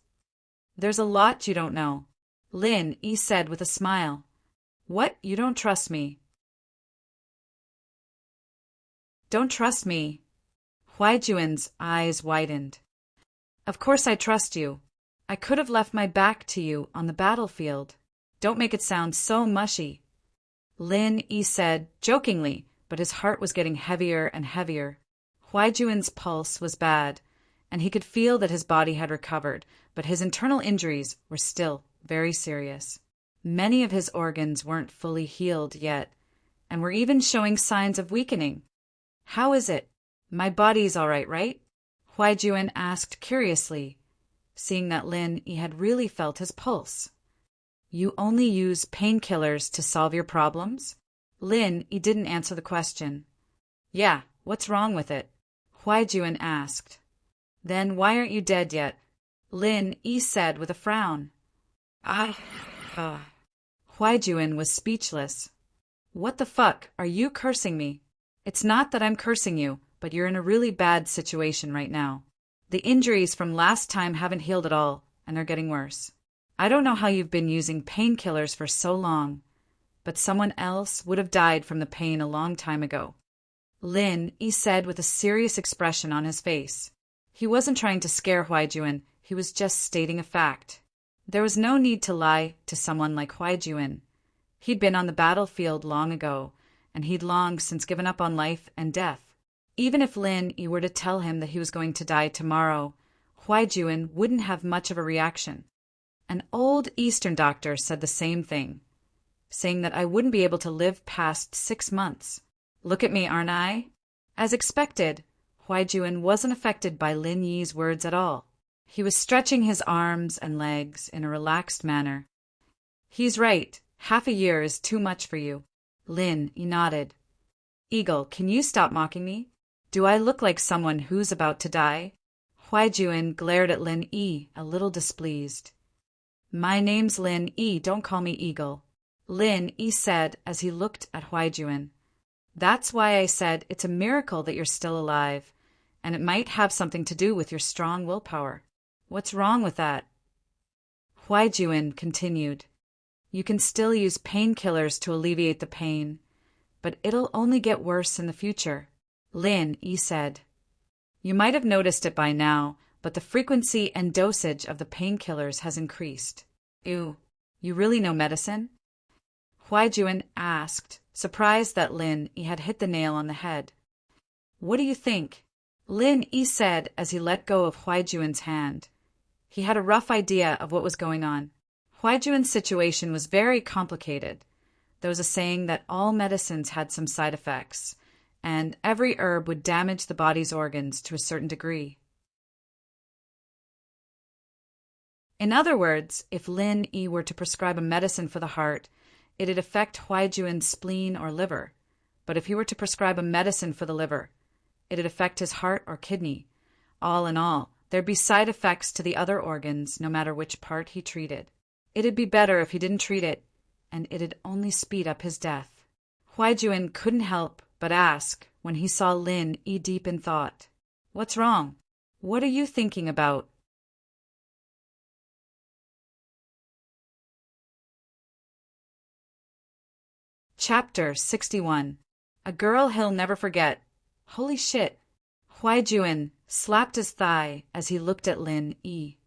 There's a lot you don't know, Lin Yi said with a smile. What? You don't trust me? Don't trust me? Huaijuan's eyes widened. Of course I trust you. I could have left my back to you on the battlefield. Don't make it sound so mushy, Lin Yi said jokingly, but his heart was getting heavier and heavier. Huaijuan's pulse was bad, and he could feel that his body had recovered, but his internal injuries were still very serious. Many of his organs weren't fully healed yet, and were even showing signs of weakening. How is it? My body's all right? Huaijuan asked curiously, seeing that Lin Yi had really felt his pulse. You only use painkillers to solve your problems? Lin Yi didn't answer the question. Yeah, what's wrong with it? Huaijuan asked. Then why aren't you dead yet? Lin Yi said with a frown. Huaijuan was speechless. What the fuck, are you cursing me? It's not that I'm cursing you, but you're in a really bad situation right now. The injuries from last time haven't healed at all, and they're getting worse. I don't know how you've been using painkillers for so long, but someone else would have died from the pain a long time ago. Lin Yi said with a serious expression on his face. He wasn't trying to scare Huaijuan, he was just stating a fact. There was no need to lie to someone like Huaijuan. He'd been on the battlefield long ago, and he'd long since given up on life and death. Even if Lin Yi were to tell him that he was going to die tomorrow, Huaijuan wouldn't have much of a reaction. An old Eastern doctor said the same thing, saying that I wouldn't be able to live past 6 months. Look at me, aren't I? As expected, Huaijuan wasn't affected by Lin Yi's words at all. He was stretching his arms and legs in a relaxed manner. He's right. Half a year is too much for you. Lin Yi nodded. Eagle, can you stop mocking me? Do I look like someone who's about to die? Huaijuan glared at Lin Yi, a little displeased. My name's Lin Yi, don't call me Eagle, Lin Yi said as he looked at Huaijuan. That's why I said it's a miracle that you're still alive, and it might have something to do with your strong willpower. What's wrong with that? Huaijuan continued. You can still use painkillers to alleviate the pain, but it'll only get worse in the future, Lin Yi said. You might have noticed it by now, but the frequency and dosage of the painkillers has increased. Ew, you really know medicine? Huaijuan asked, surprised that Lin Yi had hit the nail on the head. What do you think? Lin Yi said as he let go of Huaijuan's hand. He had a rough idea of what was going on. Huaijuan's situation was very complicated. There was a saying that all medicines had some side effects, and every herb would damage the body's organs to a certain degree. In other words, if Lin Yi were to prescribe a medicine for the heart, it'd affect Huaijuan's spleen or liver. But if he were to prescribe a medicine for the liver, it'd affect his heart or kidney. All in all, there'd be side effects to the other organs no matter which part he treated. It'd be better if he didn't treat it, and it'd only speed up his death. Huaijuan couldn't help but ask when he saw Lin Yi deep in thought. What's wrong? What are you thinking about? Chapter 61. A Girl He'll Never Forget. Holy shit. Huaijuan slapped his thigh as he looked at Lin Yi.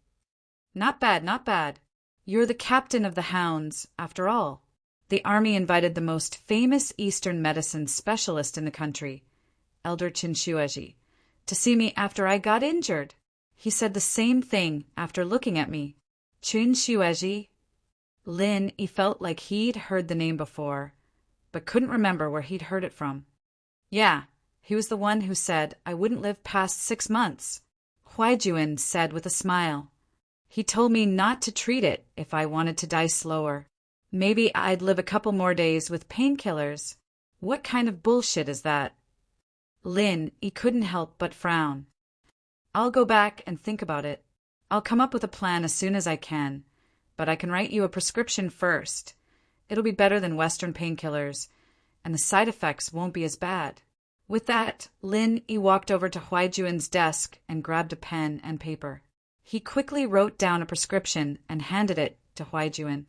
Not bad, not bad. You're the captain of the hounds, after all. The army invited the most famous Eastern medicine specialist in the country, Elder Qinshueji, to see me after I got injured. He said the same thing after looking at me. Qinshueji? Lin Yi felt like he'd heard the name before, but couldn't remember where he'd heard it from. Yeah, he was the one who said I wouldn't live past 6 months, Huaijuan said with a smile. He told me not to treat it if I wanted to die slower. Maybe I'd live a couple more days with painkillers. What kind of bullshit is that? Lin Yi couldn't help but frown. I'll go back and think about it. I'll come up with a plan as soon as I can, but I can write you a prescription first. It'll be better than Western painkillers, and the side effects won't be as bad. With that, Lin Yi walked over to Huaijuan's desk and grabbed a pen and paper. He quickly wrote down a prescription and handed it to Huaijuan.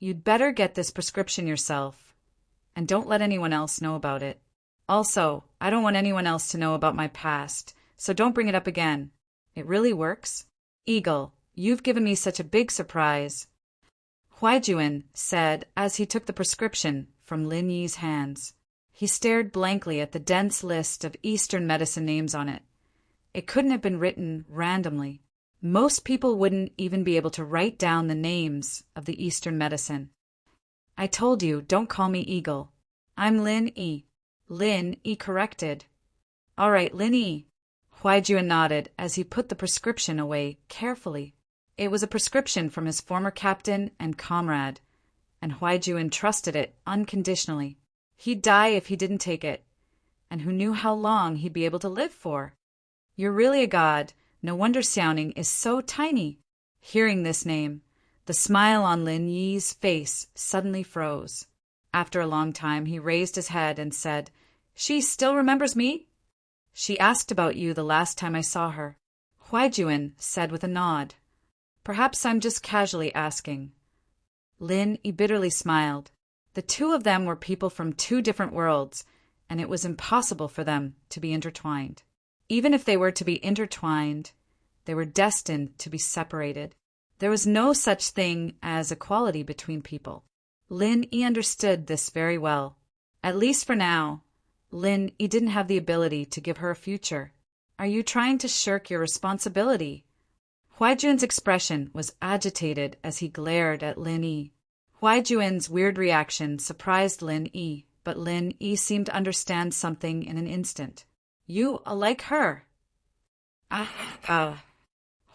You'd better get this prescription yourself, and don't let anyone else know about it. Also, I don't want anyone else to know about my past, so don't bring it up again. It really works? Eagle, you've given me such a big surprise, Huaijuan said as he took the prescription from Lin Yi's hands. He stared blankly at the dense list of Eastern medicine names on it. It couldn't have been written randomly. Most people wouldn't even be able to write down the names of the Eastern medicine. I told you, don't call me Eagle. I'm Lin Yi. Lin Yi corrected. All right, Lin Yi. Huaijuan nodded as he put the prescription away carefully. It was a prescription from his former captain and comrade, and Huaijuan trusted it unconditionally. He'd die if he didn't take it, and who knew how long he'd be able to live for? You're really a god. No wonder Xiaoning is so tiny. Hearing this name, the smile on Lin Yi's face suddenly froze. After a long time, he raised his head and said, She still remembers me? She asked about you the last time I saw her. Huaijuan said with a nod. Perhaps I'm just casually asking. Lin Yi bitterly smiled. The two of them were people from two different worlds, and it was impossible for them to be intertwined. Even if they were to be intertwined, they were destined to be separated. There was no such thing as equality between people. Lin Yi understood this very well. At least for now, Lin Yi didn't have the ability to give her a future. Are you trying to shirk your responsibility? Huaijuan's expression was agitated as he glared at Lin Yi. Huaijuan's weird reaction surprised Lin Yi, but Lin Yi seemed to understand something in an instant. You are like her.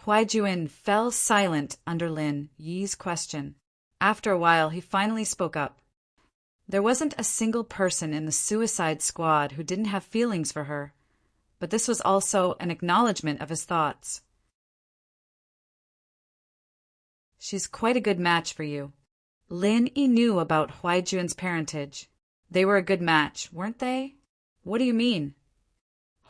Huaijuan fell silent under Lin Yi's question. After a while, he finally spoke up. There wasn't a single person in the suicide squad who didn't have feelings for her, but this was also an acknowledgement of his thoughts. She's quite a good match for you. Lin Yi knew about Huaijuan's parentage. They were a good match, weren't they? What do you mean?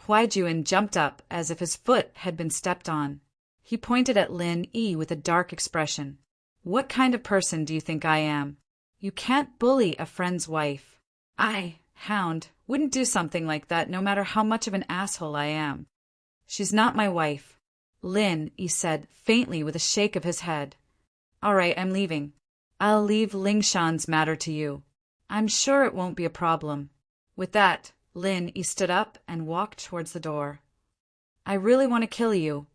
Huaijuan jumped up as if his foot had been stepped on. He pointed at Lin Yi with a dark expression. What kind of person do you think I am? You can't bully a friend's wife. I, Hound, wouldn't do something like that no matter how much of an asshole I am. She's not my wife. Lin Yi said faintly with a shake of his head. All right, I'm leaving. I'll leave Lingshan's matter to you. I'm sure it won't be a problem. With that, Lin Yi stood up and walked towards the door. I really want to kill you,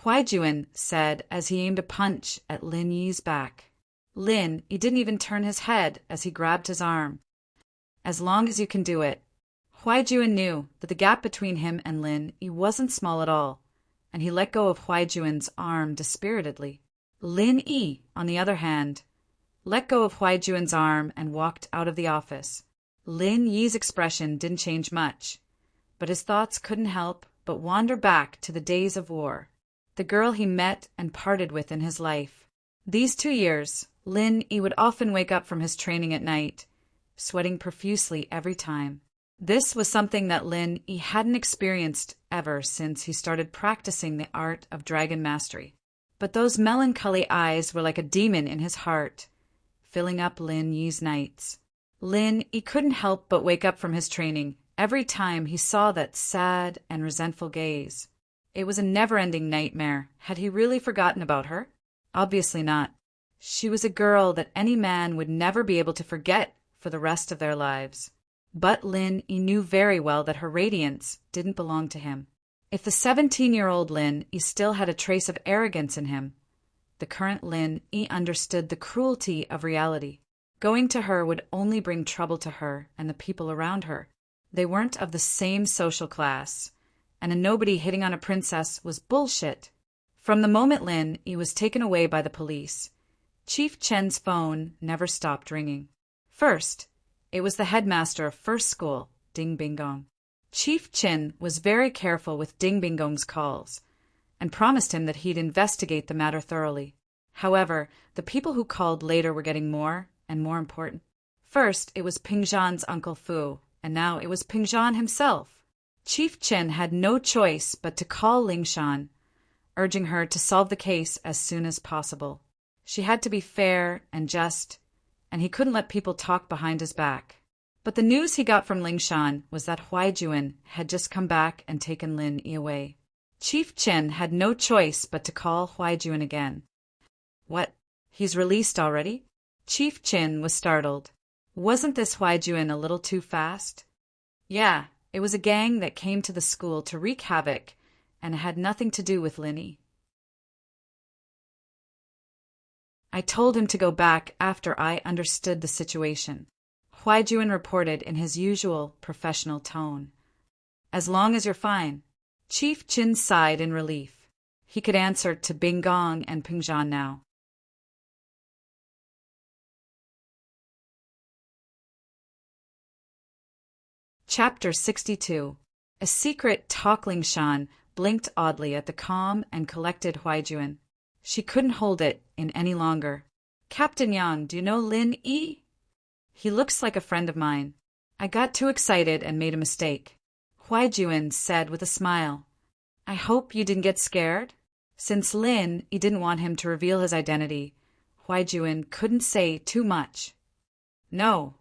Huaijuan said as he aimed a punch at Lin Yi's back. Lin Yi didn't even turn his head as he grabbed his arm. As long as you can do it. Huaijuan knew that the gap between him and Lin Yi wasn't small at all, and he let go of Huaijuan's arm dispiritedly. Lin Yi, on the other hand, let go of Huaijuan's arm and walked out of the office. Lin Yi's expression didn't change much, but his thoughts couldn't help but wander back to the days of war, the girl he met and parted with in his life. These 2 years, Lin Yi would often wake up from his training at night, sweating profusely every time. This was something that Lin Yi hadn't experienced ever since he started practicing the art of dragon mastery. But those melancholy eyes were like a demon in his heart, filling up Lin Yi's nights. Lin Yi couldn't help but wake up from his training every time he saw that sad and resentful gaze. It was a never-ending nightmare. Had he really forgotten about her? Obviously not. She was a girl that any man would never be able to forget for the rest of their lives. But Lin Yi knew very well that her radiance didn't belong to him. If the 17-year-old Lin Yi still had a trace of arrogance in him, the current Lin Yi understood the cruelty of reality. Going to her would only bring trouble to her and the people around her. They weren't of the same social class, and a nobody hitting on a princess was bullshit. From the moment Lin Yi was taken away by the police, Chief Chen's phone never stopped ringing. First, it was the headmaster of first school, Ding Bingong. Chief Chen was very careful with Ding Bingong's calls, and promised him that he'd investigate the matter thoroughly. However, the people who called later were getting more and more important. First, it was Pingzhan's Uncle Fu, and now it was Pingzhan himself. Chief Chen had no choice but to call Lingshan, urging her to solve the case as soon as possible. She had to be fair and just, and he couldn't let people talk behind his back. But the news he got from Lingshan was that Huaijuan had just come back and taken Lin Yi away. Chief Chen had no choice but to call Huaijuan again. What? He's released already? Chief Chen was startled. Wasn't this Huaijuan a little too fast? Yeah, it was a gang that came to the school to wreak havoc, and it had nothing to do with Lin Yi. I told him to go back after I understood the situation, Huaijuan reported in his usual professional tone. As long as you're fine. Chief Chen sighed in relief. He could answer to Bingong and Pingzhan now. Chapter 62. A secret Lingshan blinked oddly at the calm and collected Huaijuan. She couldn't hold it in any longer. Captain Yang, do you know Lin Yi? He looks like a friend of mine. I got too excited and made a mistake. Huaijuan said with a smile. I hope you didn't get scared? Since Lin Yi didn't want him to reveal his identity, Huaijuan couldn't say too much. No.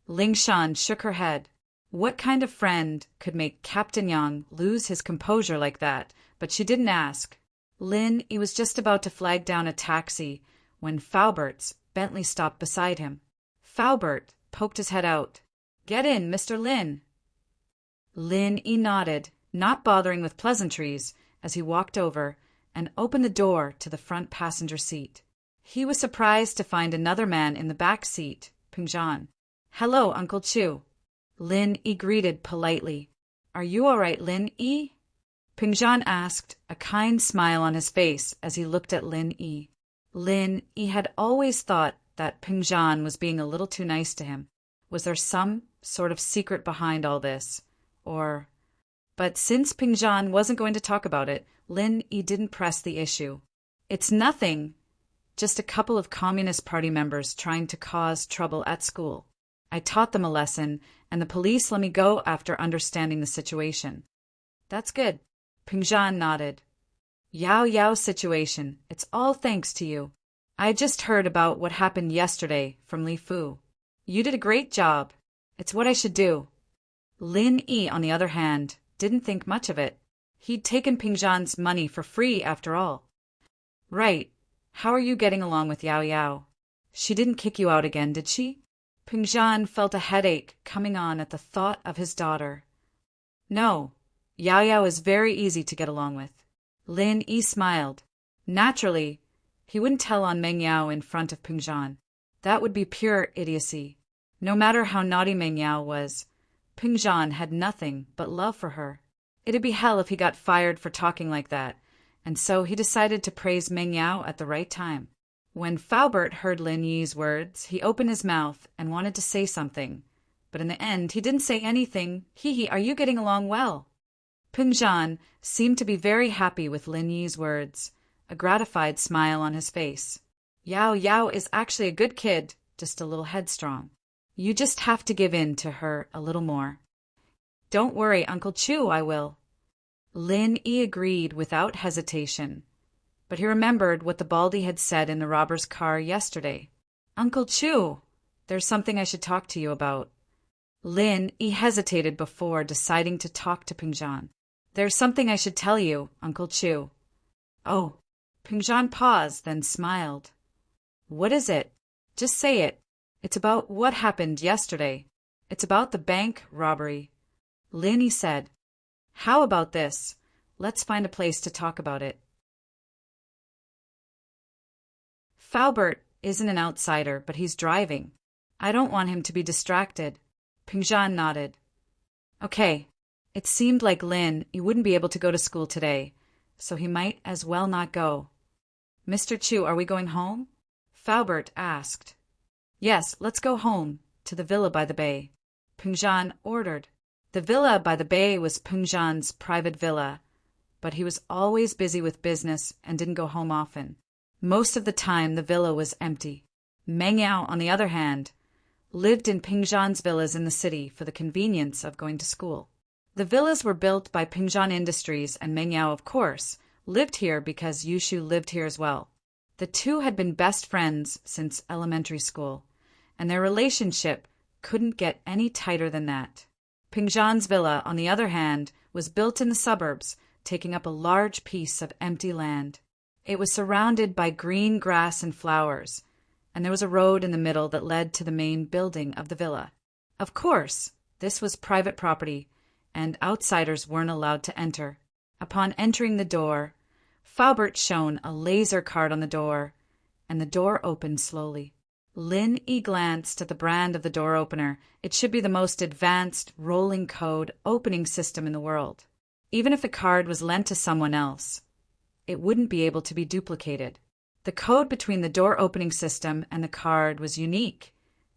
Lingshan shook her head. What kind of friend could make Captain Yang lose his composure like that? But she didn't ask. Lin Yi was just about to flag down a taxi when Faubert's Bentley stopped beside him. Faubert poked his head out. Get in, Mr. Lin. Lin Yi nodded, not bothering with pleasantries, as he walked over and opened the door to the front passenger seat. He was surprised to find another man in the back seat, Pingzhan. Hello, Uncle Chu. Lin Yi greeted politely. Are you all right, Lin Yi? Pingzhan asked, a kind smile on his face as he looked at Lin Yi. Lin Yi had always thought that Pingzhan was being a little too nice to him. Was there some sort of secret behind all this? But since Pingzhan wasn't going to talk about it, Lin Yi didn't press the issue. It's nothing. Just a couple of Communist Party members trying to cause trouble at school. I taught them a lesson, and the police let me go after understanding the situation. That's good. Pingzhan nodded. Yao Yao situation. It's all thanks to you. I just heard about what happened yesterday from Li Fu. You did a great job. It's what I should do. Lin Yi, on the other hand, didn't think much of it. He'd taken Pingzhan's money for free after all. Right. How are you getting along with Yao Yao? She didn't kick you out again, did she? Pingzhan felt a headache coming on at the thought of his daughter. No. Yao Yao is very easy to get along with. Lin Yi smiled. Naturally, he wouldn't tell on Meng Yao in front of Pingzhan. That would be pure idiocy. No matter how naughty Meng Yao was, Pingzhan had nothing but love for her. It'd be hell if he got fired for talking like that, and so he decided to praise Meng Yao at the right time. When Faubert heard Lin Yi's words, he opened his mouth and wanted to say something, but in the end he didn't say anything. Hee, are you getting along well? Pingzhan seemed to be very happy with Lin Yi's words, a gratified smile on his face. Yao Yao is actually a good kid, just a little headstrong. You just have to give in to her a little more. Don't worry, Uncle Chu, I will. Lin Yi agreed without hesitation, but he remembered what the Baldy had said in the robber's car yesterday. Uncle Chu, there's something I should talk to you about. Lin Yi hesitated before deciding to talk to Pingzhan. There's something I should tell you, Uncle Chu. Oh. Pingzhan paused, then smiled. What is it? Just say it. It's about what happened yesterday. It's about the bank robbery. Lin Yi said. How about this? Let's find a place to talk about it. Faubert isn't an outsider, but he's driving. I don't want him to be distracted. Pingzhan nodded. Okay. It seemed like Lin Yi wouldn't be able to go to school today, so he might as well not go. Mr. Chu, are we going home? Faubert asked. Yes, let's go home, to the villa by the bay. Pingzhan ordered. The villa by the bay was Pingzhan's private villa, but he was always busy with business and didn't go home often. Most of the time the villa was empty. Meng Yao, on the other hand, lived in Pingzhan's villas in the city for the convenience of going to school. The villas were built by Pingzhan Industries, and Meng Yao, of course, lived here because Yushu lived here as well. The two had been best friends since elementary school, and their relationship couldn't get any tighter than that. Pingzhan's villa, on the other hand, was built in the suburbs, taking up a large piece of empty land. It was surrounded by green grass and flowers, and there was a road in the middle that led to the main building of the villa. Of course, this was private property, and outsiders weren't allowed to enter. Upon entering the door, Faubert shone a laser card on the door, and the door opened slowly. Lin Yi glanced at the brand of the door opener. It should be the most advanced rolling code opening system in the world. Even if the card was lent to someone else, it wouldn't be able to be duplicated. The code between the door opening system and the card was unique,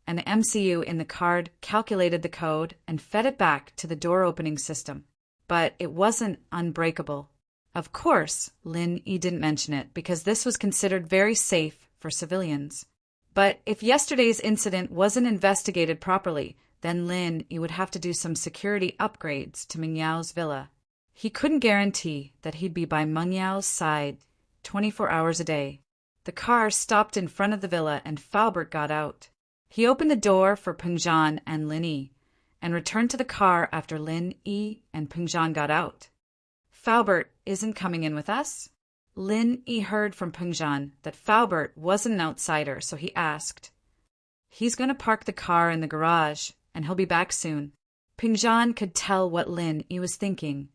and the MCU in the card calculated the code and fed it back to the door opening system. But it wasn't unbreakable. Of course, Lin Yi didn't mention it because this was considered very safe for civilians. But if yesterday's incident wasn't investigated properly, then Lin Yi would have to do some security upgrades to Meng Yao's villa. He couldn't guarantee that he'd be by Meng Yao's side 24 hours a day. The car stopped in front of the villa and Faubert got out. He opened the door for Pingzhan and Lin Yi and returned to the car after Lin Yi and Pingzhan got out. Faubert isn't coming in with us? Lin Yi heard from Pingzhan that Faubert wasn't an outsider, so he asked. He's going to park the car in the garage, and he'll be back soon. Pingzhan could tell what Lin Yi was thinking,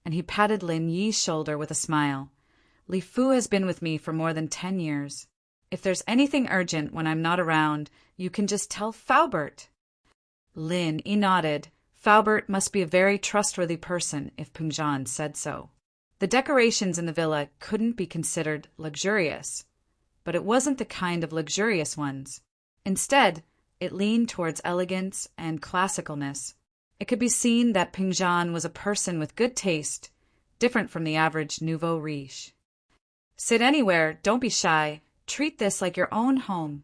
and he patted Lin Yi's shoulder with a smile. Li Fu has been with me for more than 10 years. If there's anything urgent when I'm not around, you can just tell Faubert. Lin Yi nodded. Faubert must be a very trustworthy person if Pingzhan said so. The decorations in the villa couldn't be considered luxurious, but it wasn't the kind of luxurious ones. Instead, it leaned towards elegance and classicalness. It could be seen that Pingzhan was a person with good taste, different from the average nouveau riche. Sit anywhere, don't be shy. treat this like your own home.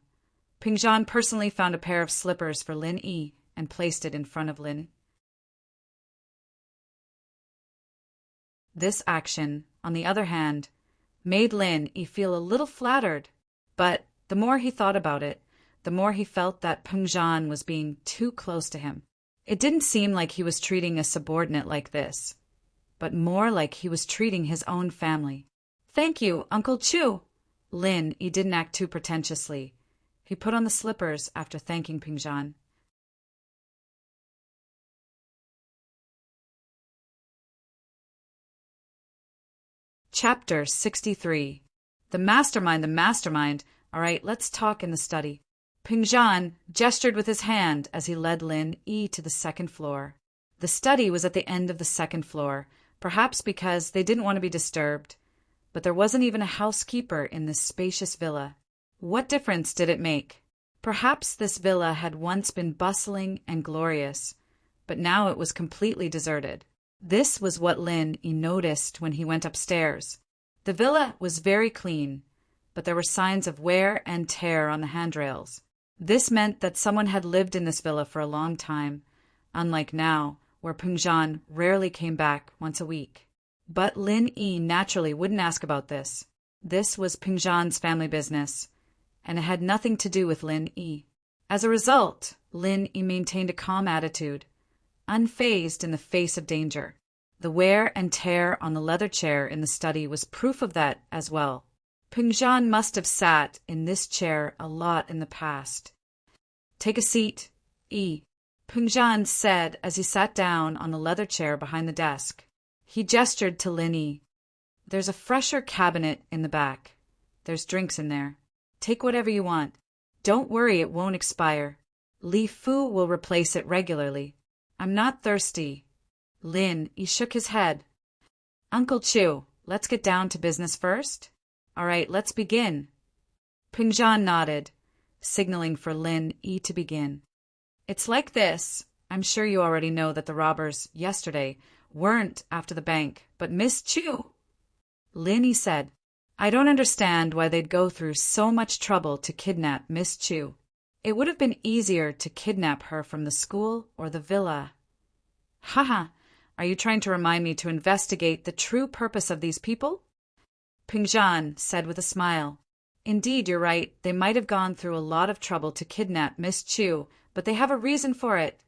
Pingjan personally found a pair of slippers for Lin Yi and placed it in front of Lin. This action, on the other hand, made Lin Yi feel a little flattered, but the more he thought about it, the more he felt that Pingjan was being too close to him. It didn't seem like he was treating a subordinate like this, but more like he was treating his own family. "Thank you, Uncle Chu." Lin Yi didn't act too pretentiously. He put on the slippers after thanking Pingjan. Chapter 63. The mastermind. All right, let's talk in the study. Pingjan gestured with his hand as he led Lin Yi to the second floor. The study was at the end of the second floor, perhaps because they didn't want to be disturbed. But there wasn't even a housekeeper in this spacious villa. What difference did it make? Perhaps this villa had once been bustling and glorious, but now it was completely deserted. This was what Lin Yi noticed when he went upstairs. The villa was very clean, but there were signs of wear and tear on the handrails. This meant that someone had lived in this villa for a long time, unlike now, where Pingjan rarely came back once a week. But Lin Yi naturally wouldn't ask about this. This was Pingjan's family business, and it had nothing to do with Lin Yi. As a result, Lin Yi maintained a calm attitude, unfazed in the face of danger. The wear and tear on the leather chair in the study was proof of that as well. Pingjan must have sat in this chair a lot in the past. "Take a seat, Yi," Pingjan said as he sat down on the leather chair behind the desk. He gestured to Lin Yi. "There's a fresher cabinet in the back. There's drinks in there. Take whatever you want. Don't worry, it won't expire. Li Fu will replace it regularly. I'm not thirsty." Lin Yi shook his head. "Uncle Chu, let's get down to business first. All right, let's begin." Pingjan nodded, signaling for Lin Yi to begin. "It's like this. I'm sure you already know that the robbers, yesterday, weren't after the bank, but Miss Chu." Lin Yi said, "I don't understand why they'd go through so much trouble to kidnap Miss Chu. It would have been easier to kidnap her from the school or the villa." "Haha, are you trying to remind me to investigate the true purpose of these people?" Pingjan said with a smile. "Indeed, you're right. They might have gone through a lot of trouble to kidnap Miss Chu, but they have a reason for it."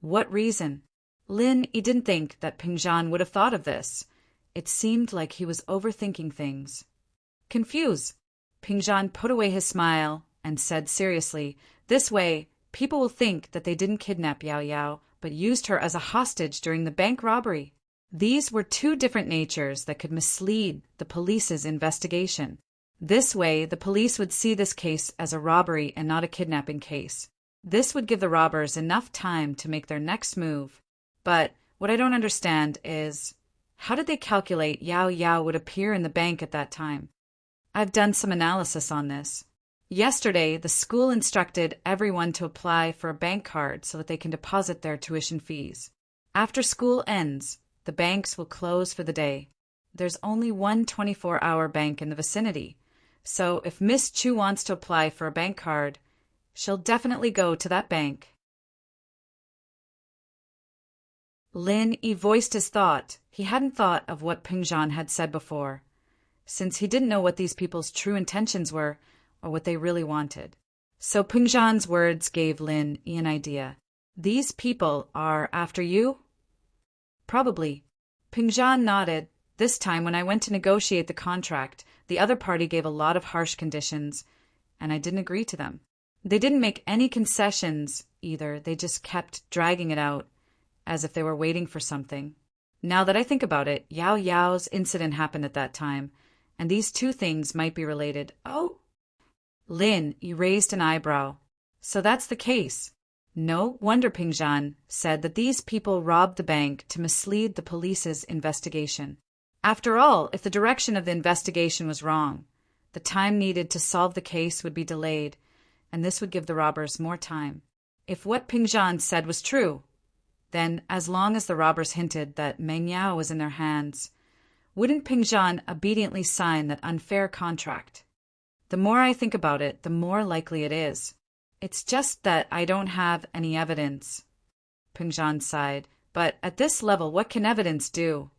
"What reason?" Lin Yi didn't think that Pingjan would have thought of this. It seemed like he was overthinking things. Confused, Pingjan put away his smile and said seriously, "This way, people will think that they didn't kidnap Yao Yao, but used her as a hostage during the bank robbery." These were two different natures that could mislead the police's investigation. This way, the police would see this case as a robbery and not a kidnapping case. This would give the robbers enough time to make their next move. But what I don't understand is, how did they calculate Yao Yao would appear in the bank at that time? I've done some analysis on this. Yesterday, the school instructed everyone to apply for a bank card so that they can deposit their tuition fees. After school ends, the banks will close for the day. There's only one 24-hour bank in the vicinity, so if Miss Chu wants to apply for a bank card, she'll definitely go to that bank. Lin Yi voiced his thought. He hadn't thought of what Pingjan had said before, since he didn't know what these people's true intentions were or what they really wanted. So Pingjan's words gave Lin Yi an idea. "These people are after you?" "Probably." Pingjan nodded. "This time when I went to negotiate the contract, the other party gave a lot of harsh conditions, and I didn't agree to them. They didn't make any concessions either. They just kept dragging it out, as if they were waiting for something. Now that I think about it, Yao Yao's incident happened at that time, and these two things might be related." "Oh!" Lin Yi raised an eyebrow. "So that's the case." No wonder Pingjan said that these people robbed the bank to mislead the police's investigation. After all, if the direction of the investigation was wrong, the time needed to solve the case would be delayed, and this would give the robbers more time. If what Pingjan said was true, then as long as the robbers hinted that Meng Yao was in their hands, wouldn't Pingjan obediently sign that unfair contract? The more I think about it, the more likely it is. It's just that I don't have any evidence. Pingjan sighed. But at this level, what can evidence do?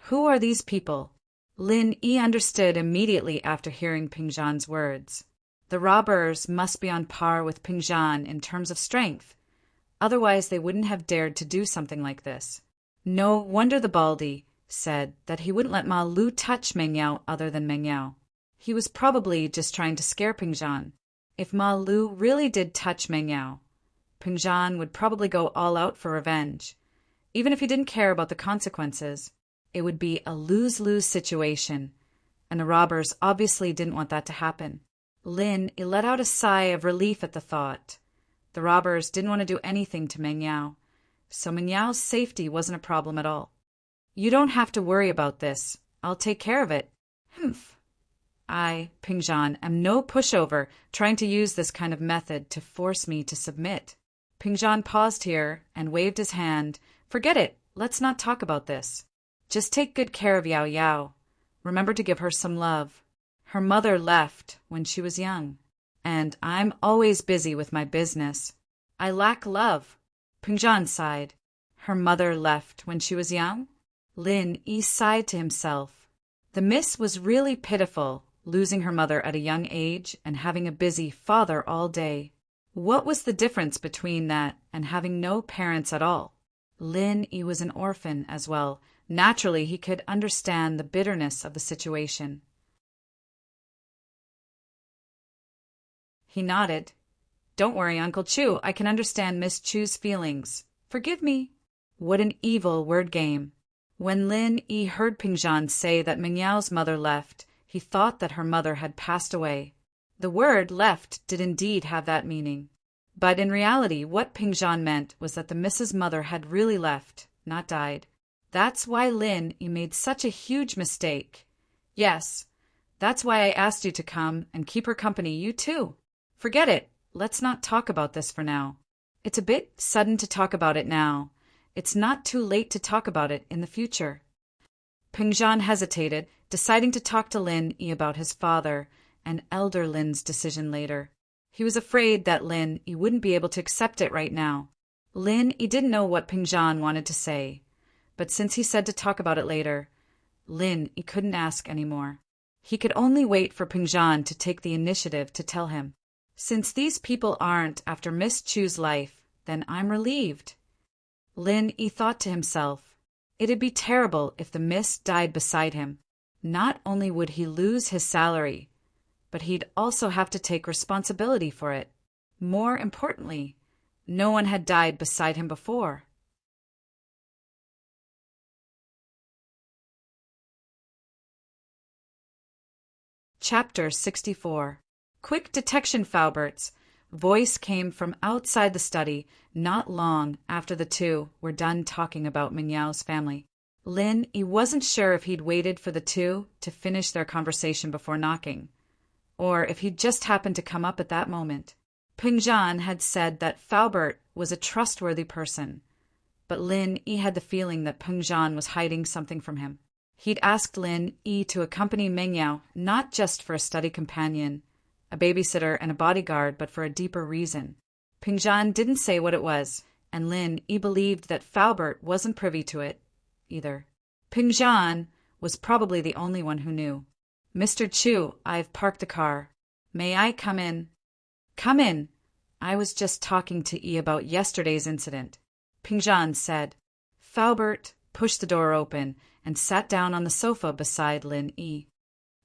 Who are these people? Lin Yi understood immediately after hearing Pingjan's words. The robbers must be on par with Pingjan in terms of strength. Otherwise, they wouldn't have dared to do something like this. No wonder the Baldy said that he wouldn't let Ma Lu touch Meng Yao other than Meng Yao. He was probably just trying to scare Pingjan. If Ma Lu really did touch Meng Yao, Pingjan would probably go all out for revenge. Even if he didn't care about the consequences, it would be a lose-lose situation, and the robbers obviously didn't want that to happen. Lin let out a sigh of relief at the thought. The robbers didn't want to do anything to Meng Yao, so Meng Yao's safety wasn't a problem at all. You don't have to worry about this. I'll take care of it. Humph. I, Pingjan, am no pushover trying to use this kind of method to force me to submit. Pingjan paused here and waved his hand. Forget it. Let's not talk about this. Just take good care of Yao Yao. Remember to give her some love. Her mother left when she was young, and I'm always busy with my business. I lack love. Pingjan sighed. Her mother left when she was young? Lin Yi sighed to himself. The miss was really pitiful, losing her mother at a young age and having a busy father all day. What was the difference between that and having no parents at all? Lin Yi was an orphan as well. Naturally, he could understand the bitterness of the situation. He nodded. Don't worry, Uncle Chu. I can understand Miss Chu's feelings. Forgive me. What an evil word game. When Lin Yi heard Pingjan say that Meng Yao's mother left, he thought that her mother had passed away. The word left did indeed have that meaning. But in reality, what Pingjan meant was that the Mrs. Mother had really left, not died. That's why Lin Yi made such a huge mistake. Yes, that's why I asked you to come and keep her company, you too. Forget it. Let's not talk about this for now. It's a bit sudden to talk about it now. It's not too late to talk about it in the future. Pingjan hesitated, deciding to talk to Lin Yi about his father and elder Lin's decision later. He was afraid that Lin Yi wouldn't be able to accept it right now. Lin Yi didn't know what Pingjan wanted to say, but since he said to talk about it later, Lin Yi couldn't ask anymore. He could only wait for Pingjan to take the initiative to tell him. Since these people aren't after Miss Chu's life, then I'm relieved. Lin Yi thought to himself, it'd be terrible if the miss died beside him. Not only would he lose his salary, but he'd also have to take responsibility for it. More importantly, no one had died beside him before. Chapter 64. Quick detection, Faubert's voice came from outside the study not long after the two were done talking about Meng Yao's family. Lin Yi wasn't sure if he'd waited for the two to finish their conversation before knocking, or if he'd just happened to come up at that moment. Pingjan had said that Faubert was a trustworthy person, but Lin Yi had the feeling that Pingjan was hiding something from him. He'd asked Lin Yi to accompany Meng Yao not just for a study companion, a babysitter and a bodyguard, but for a deeper reason. Pingjan didn't say what it was, and Lin Yi believed that Faubert wasn't privy to it either. Pingjan was probably the only one who knew. Mr. Chu, I've parked the car. May I come in? Come in. I was just talking to Yi about yesterday's incident, Pingjan said. Faubert pushed the door open and sat down on the sofa beside Lin Yi.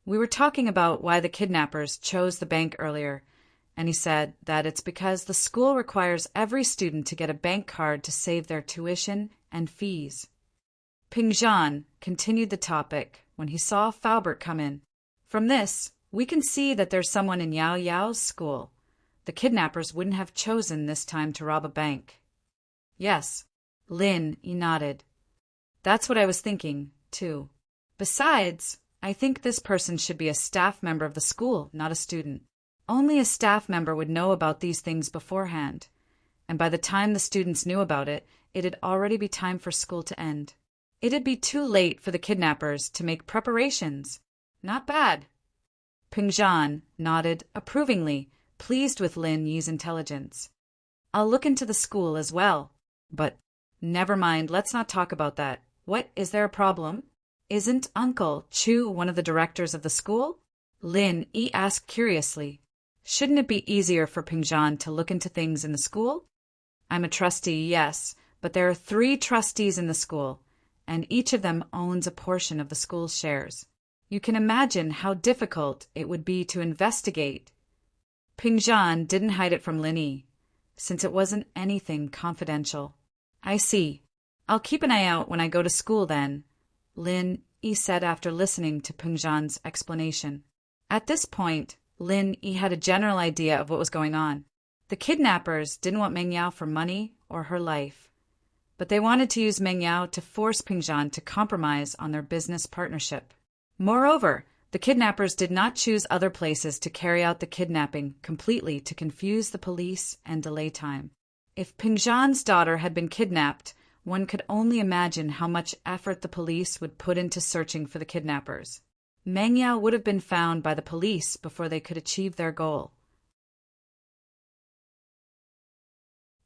We were talking about why the kidnappers chose the bank earlier, and he said that it's because the school requires every student to get a bank card to save their tuition and fees. Pingjan continued the topic when he saw Faubert come in. From this, we can see that there's someone in Yao Yao's school. The kidnappers wouldn't have chosen this time to rob a bank. Yes, Lin Yi nodded. That's what I was thinking, too. Besides, I think this person should be a staff member of the school, not a student. Only a staff member would know about these things beforehand, and by the time the students knew about it, it'd already be time for school to end. It'd be too late for the kidnappers to make preparations. Not bad. Pingzhan nodded approvingly, pleased with Lin Yi's intelligence. I'll look into the school as well. But never mind, let's not talk about that. What, is there a problem? Isn't Uncle Chu one of the directors of the school? Lin Yi asked curiously. Shouldn't it be easier for Pingzhan to look into things in the school? I'm a trustee, yes, but there are 3 trustees in the school, and each of them owns a portion of the school's shares. You can imagine how difficult it would be to investigate. Pingzhan didn't hide it from Lin Yi, since it wasn't anything confidential. I see. I'll keep an eye out when I go to school then, Lin Yi said after listening to Pingzhan's explanation. At this point, Lin Yi had a general idea of what was going on. The kidnappers didn't want Meng Yao for money or her life, but they wanted to use Meng Yao to force Pingzhan to compromise on their business partnership. Moreover, the kidnappers did not choose other places to carry out the kidnapping completely to confuse the police and delay time. If Pingzhan's daughter had been kidnapped, one could only imagine how much effort the police would put into searching for the kidnappers. Meng Yao would have been found by the police before they could achieve their goal.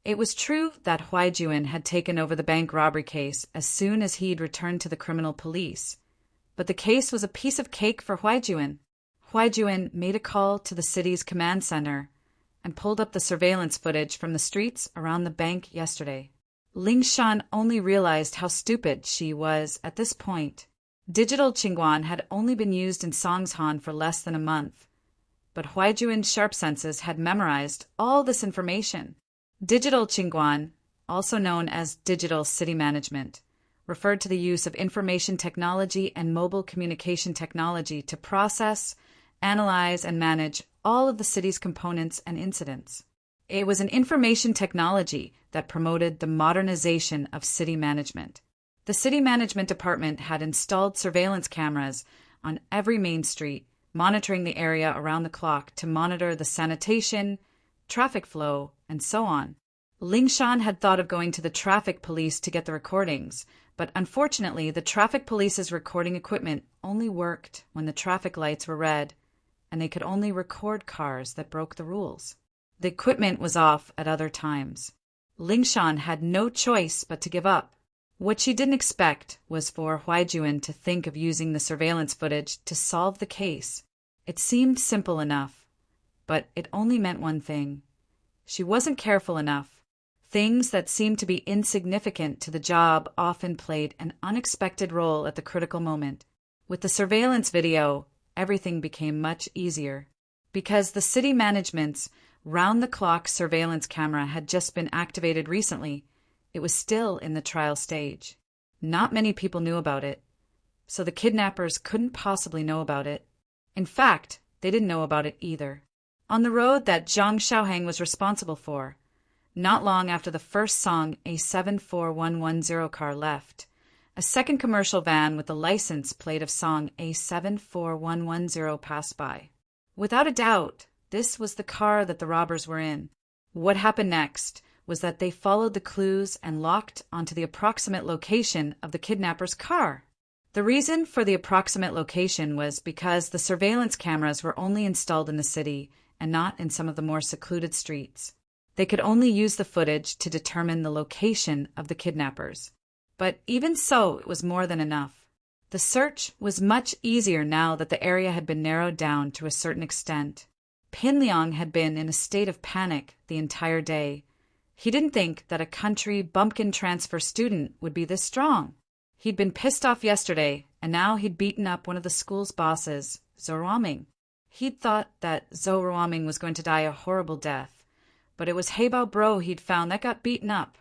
It was true that Huaijuan had taken over the bank robbery case as soon as he'd returned to the criminal police, but the case was a piece of cake for Huaijuan. Huaijuan made a call to the city's command center and pulled up the surveillance footage from the streets around the bank yesterday. Ling Shan only realized how stupid she was at this point. Digital Qingguan had only been used in Songshan for less than a month, but Huaijuan's sharp senses had memorized all this information. Digital Qingguan, also known as digital city management, referred to the use of information technology and mobile communication technology to process, analyze, and manage all of the city's components and incidents. It was an information technology that promoted the modernization of city management. The city management department had installed surveillance cameras on every main street, monitoring the area around the clock to monitor the sanitation, traffic flow, and so on. Ling Shan had thought of going to the traffic police to get the recordings, but unfortunately the traffic police's recording equipment only worked when the traffic lights were red, and they could only record cars that broke the rules. The equipment was off at other times. Ling Shan had no choice but to give up. What she didn't expect was for Huaijuan to think of using the surveillance footage to solve the case. It seemed simple enough, but it only meant one thing. She wasn't careful enough. Things that seemed to be insignificant to the job often played an unexpected role at the critical moment. With the surveillance video, everything became much easier. Because the city management's round-the-clock surveillance camera had just been activated recently, it was still in the trial stage. Not many people knew about it, so the kidnappers couldn't possibly know about it. In fact, they didn't know about it either. On the road that Zhang Xiaoheng was responsible for, not long after the first Song A74110 car left, a second commercial van with the license plate of Song A74110 passed by. Without a doubt, this was the car that the robbers were in. What happened next was that they followed the clues and locked onto the approximate location of the kidnapper's car. The reason for the approximate location was because the surveillance cameras were only installed in the city and not in some of the more secluded streets. They could only use the footage to determine the location of the kidnappers. But even so, it was more than enough. The search was much easier now that the area had been narrowed down to a certain extent. Pin Liang had been in a state of panic the entire day. He didn't think that a country bumpkin transfer student would be this strong. He'd been pissed off yesterday, and now he'd beaten up one of the school's bosses, Zhou Ruoming. He'd thought that Zhou Ruoming was going to die a horrible death, but it was Heibao Bro he'd found that got beaten up.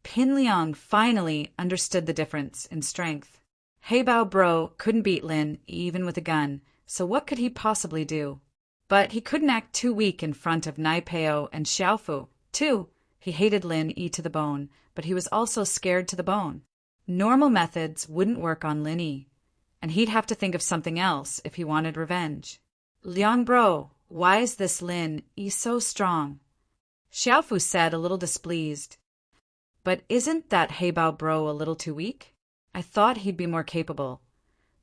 Pin Liang finally understood the difference in strength. Heibao Bro couldn't beat Lin even with a gun, so what could he possibly do? But he couldn't act too weak in front of Nai Peo and Xiaofu, too. He hated Lin Yi to the bone, but he was also scared to the bone. Normal methods wouldn't work on Lin Yi, and he'd have to think of something else if he wanted revenge. Liang Bro, why is this Lin Yi so strong? Xiaofu said, a little displeased. But isn't that Heibao Bro a little too weak? I thought he'd be more capable.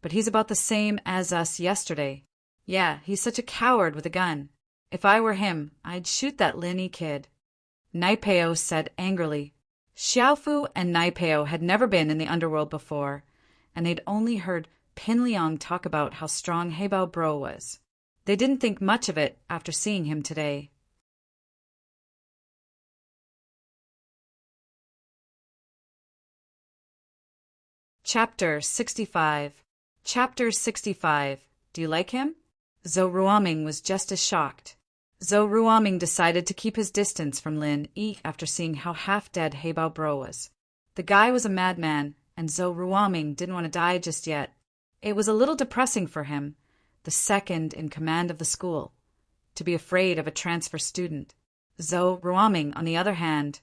but he's about the same as us yesterday. Yeah, he's such a coward with a gun. If I were him, I'd shoot that Linny kid. Naipeo said angrily. Xiaofu and Naipeo had never been in the underworld before, and they'd only heard Pin Liang talk about how strong Hebao Bro was. They didn't think much of it after seeing him today. Chapter 65. Chapter 65. Do you like him? Zhou Ruoming was just as shocked. Zhou Ruoming decided to keep his distance from Lin Yi after seeing how half-dead Hebao Bro was. The guy was a madman, and Zhou Ruoming didn't want to die just yet. It was a little depressing for him, the second in command of the school, to be afraid of a transfer student. Zhou Ruoming, on the other hand,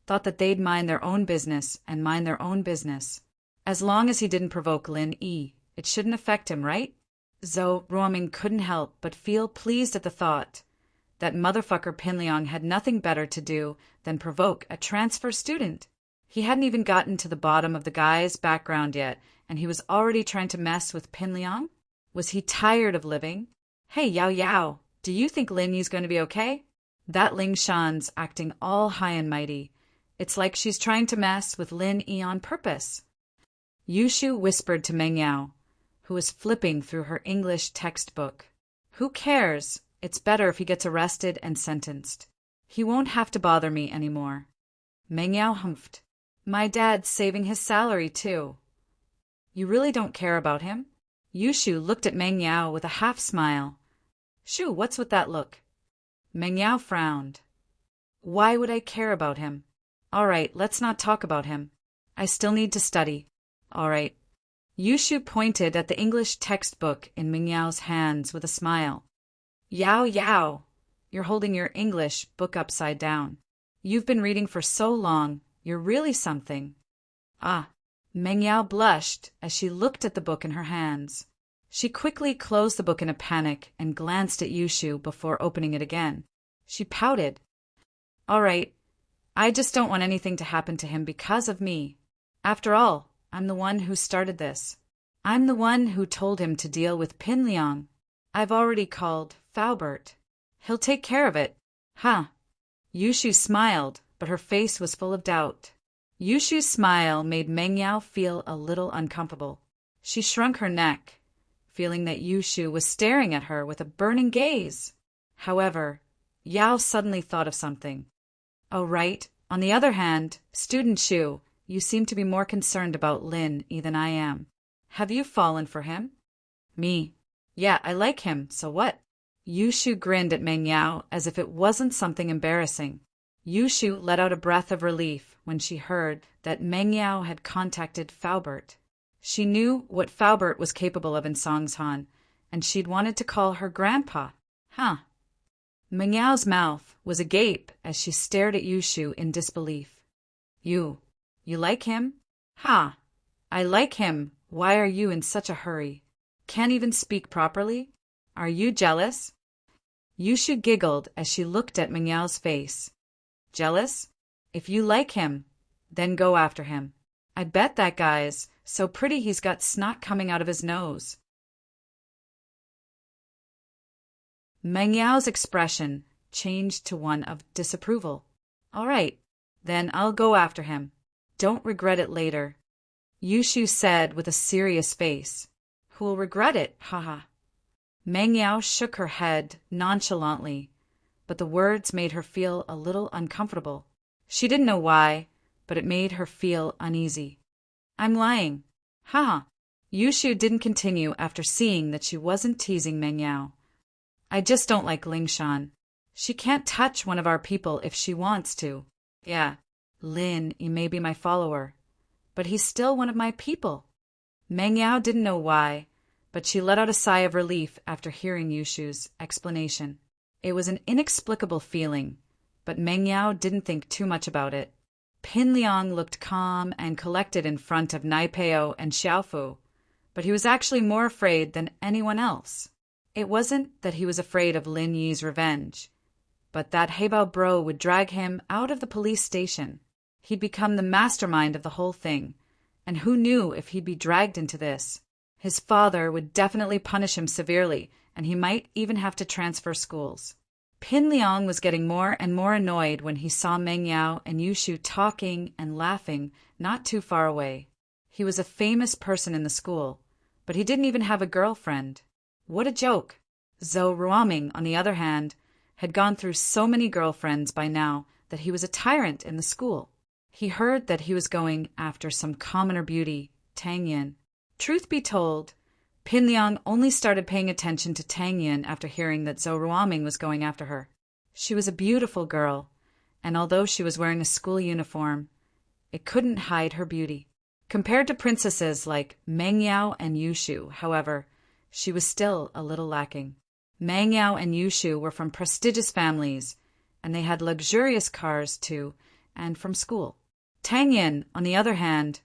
thought that they'd mind their own business and mind their own business. As long as he didn't provoke Lin Yi, it shouldn't affect him, right? Zhou Ruoming couldn't help but feel pleased at the thought that motherfucker Pin Liang had nothing better to do than provoke a transfer student. He hadn't even gotten to the bottom of the guy's background yet, and he was already trying to mess with Pin Liang? Was he tired of living? Hey, Yao Yao, do you think Lin Yi's going to be okay? That Ling Shan's acting all high and mighty. It's like she's trying to mess with Lin Yi on purpose. Yushu whispered to Meng Yao, who was flipping through her English textbook. Who cares? It's better if he gets arrested and sentenced. He won't have to bother me anymore. Meng Yao humphed. My dad's saving his salary, too. You really don't care about him? Yushu looked at Meng Yao with a half-smile. Shoo, what's with that look? Meng Yao frowned. Why would I care about him? All right, let's not talk about him. I still need to study. All right. Yushu pointed at the English textbook in Meng Yao's hands with a smile. Yao Yao, you're holding your English book upside down. You've been reading for so long, you're really something. Ah. Meng Yao blushed as she looked at the book in her hands. She quickly closed the book in a panic and glanced at Yushu before opening it again. She pouted. All right, I just don't want anything to happen to him because of me. After all, I'm the one who started this. I'm the one who told him to deal with Pin Liang. I've already called Faubert. He'll take care of it. Huh. Yushu smiled, but her face was full of doubt. Yushu's smile made Meng Yao feel a little uncomfortable. She shrunk her neck, feeling that Yushu was staring at her with a burning gaze. However, Yao suddenly thought of something. Oh, right. On the other hand, student Shu, you seem to be more concerned about Lin Yi than I am. Have you fallen for him? Me. Yeah, I like him, so what? Yushu grinned at Meng Yao as if it wasn't something embarrassing. Yushu let out a breath of relief when she heard that Meng Yao had contacted Faubert. She knew what Faubert was capable of in Songshan, and she'd wanted to call her grandpa. Huh. Meng Yao's mouth was agape as she stared at Yushu in disbelief. You like him? Ha! I like him. Why are you in such a hurry? Can't even speak properly? Are you jealous? Yushu giggled as she looked at Meng Yao's face. Jealous? If you like him, then go after him. I bet that guy's so pretty he's got snot coming out of his nose. Meng Yao's expression changed to one of disapproval. All right, then I'll go after him. Don't regret it later. Yushu said with a serious face. Who'll regret it? Haha. Meng Yao shook her head nonchalantly, but the words made her feel a little uncomfortable. She didn't know why, but it made her feel uneasy. I'm lying. Haha. Yushu didn't continue after seeing that she wasn't teasing Meng Yao. I just don't like Lingshan. She can't touch one of our people if she wants to. Yeah, Lin, he may be my follower, but he's still one of my people. Meng Yao didn't know why, but she let out a sigh of relief after hearing Yushu's explanation. It was an inexplicable feeling, but Meng Yao didn't think too much about it. Pin Liang looked calm and collected in front of Naipeo and Xiaofu, but he was actually more afraid than anyone else. It wasn't that he was afraid of Lin Yi's revenge, but that Hebao Bro would drag him out of the police station. He'd become the mastermind of the whole thing, and who knew if he'd be dragged into this? His father would definitely punish him severely, and he might even have to transfer schools. Pin Liang was getting more and more annoyed when he saw Meng Yao and Yushu talking and laughing not too far away. He was a famous person in the school, but he didn't even have a girlfriend. What a joke! Zhou Ruoming, on the other hand, had gone through so many girlfriends by now that he was a tyrant in the school. He heard that he was going after some commoner beauty, Tang Yin. Truth be told, Pin Liang only started paying attention to Tang Yin after hearing that Zhou Ruoming was going after her. She was a beautiful girl, and although she was wearing a school uniform, it couldn't hide her beauty. Compared to princesses like Meng Yao and Yushu, however, she was still a little lacking. Meng Yao and Yushu were from prestigious families, and they had luxurious cars to and from school. Tang Yin, on the other hand,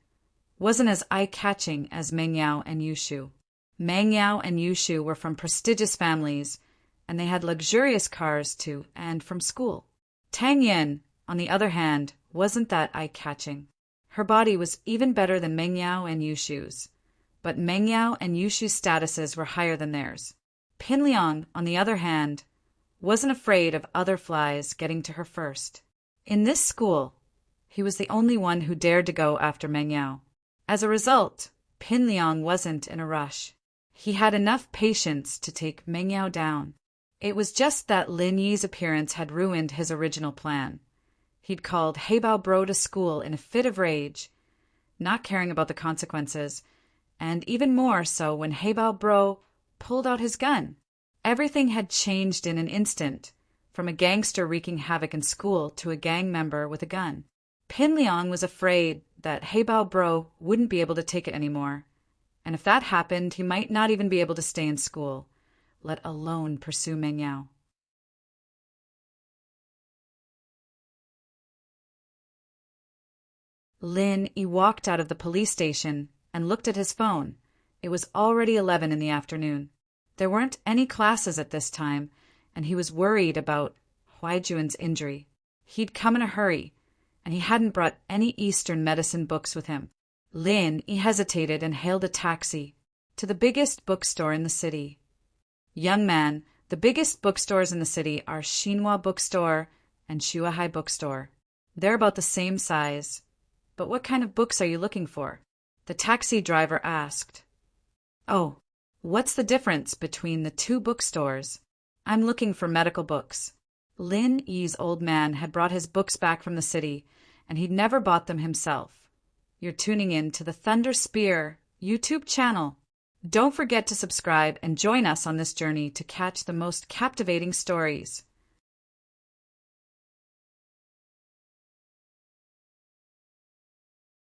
wasn't as eye-catching as Meng Yao and Yushu. Meng Yao and Yushu were from prestigious families, and they had luxurious cars to and from school. Tang Yin, on the other hand, wasn't that eye-catching. Her body was even better than Meng Yao and Yushu's, but Meng Yao and Yushu's statuses were higher than theirs. Pin Liang, on the other hand, wasn't afraid of other flies getting to her first. In this school, he was the only one who dared to go after Meng Yao. As a result, Pin Liang wasn't in a rush. He had enough patience to take Meng Yao down. It was just that Lin Yi's appearance had ruined his original plan. He'd called Heibao Bro to school in a fit of rage, not caring about the consequences, and even more so when Heibao Bro pulled out his gun. Everything had changed in an instant, from a gangster wreaking havoc in school to a gang member with a gun. Pin Liang was afraid that Heibao Bro wouldn't be able to take it anymore, and if that happened, he might not even be able to stay in school, let alone pursue Meng Yao. Lin Yi walked out of the police station and looked at his phone. It was already 11 in the afternoon. There weren't any classes at this time, and he was worried about Huaijuan's injury. He'd come in a hurry, and he hadn't brought any Eastern medicine books with him. Lin Yi hesitated and hailed a taxi to the biggest bookstore in the city. Young man, the biggest bookstores in the city are Xinhua Bookstore and Shuahai Bookstore. They're about the same size. But what kind of books are you looking for? The taxi driver asked. Oh, what's the difference between the two bookstores? I'm looking for medical books. Lin Yi's old man had brought his books back from the city, and he'd never bought them himself. You're tuning in to the Thunder Spear YouTube channel. Don't forget to subscribe and join us on this journey to catch the most captivating stories.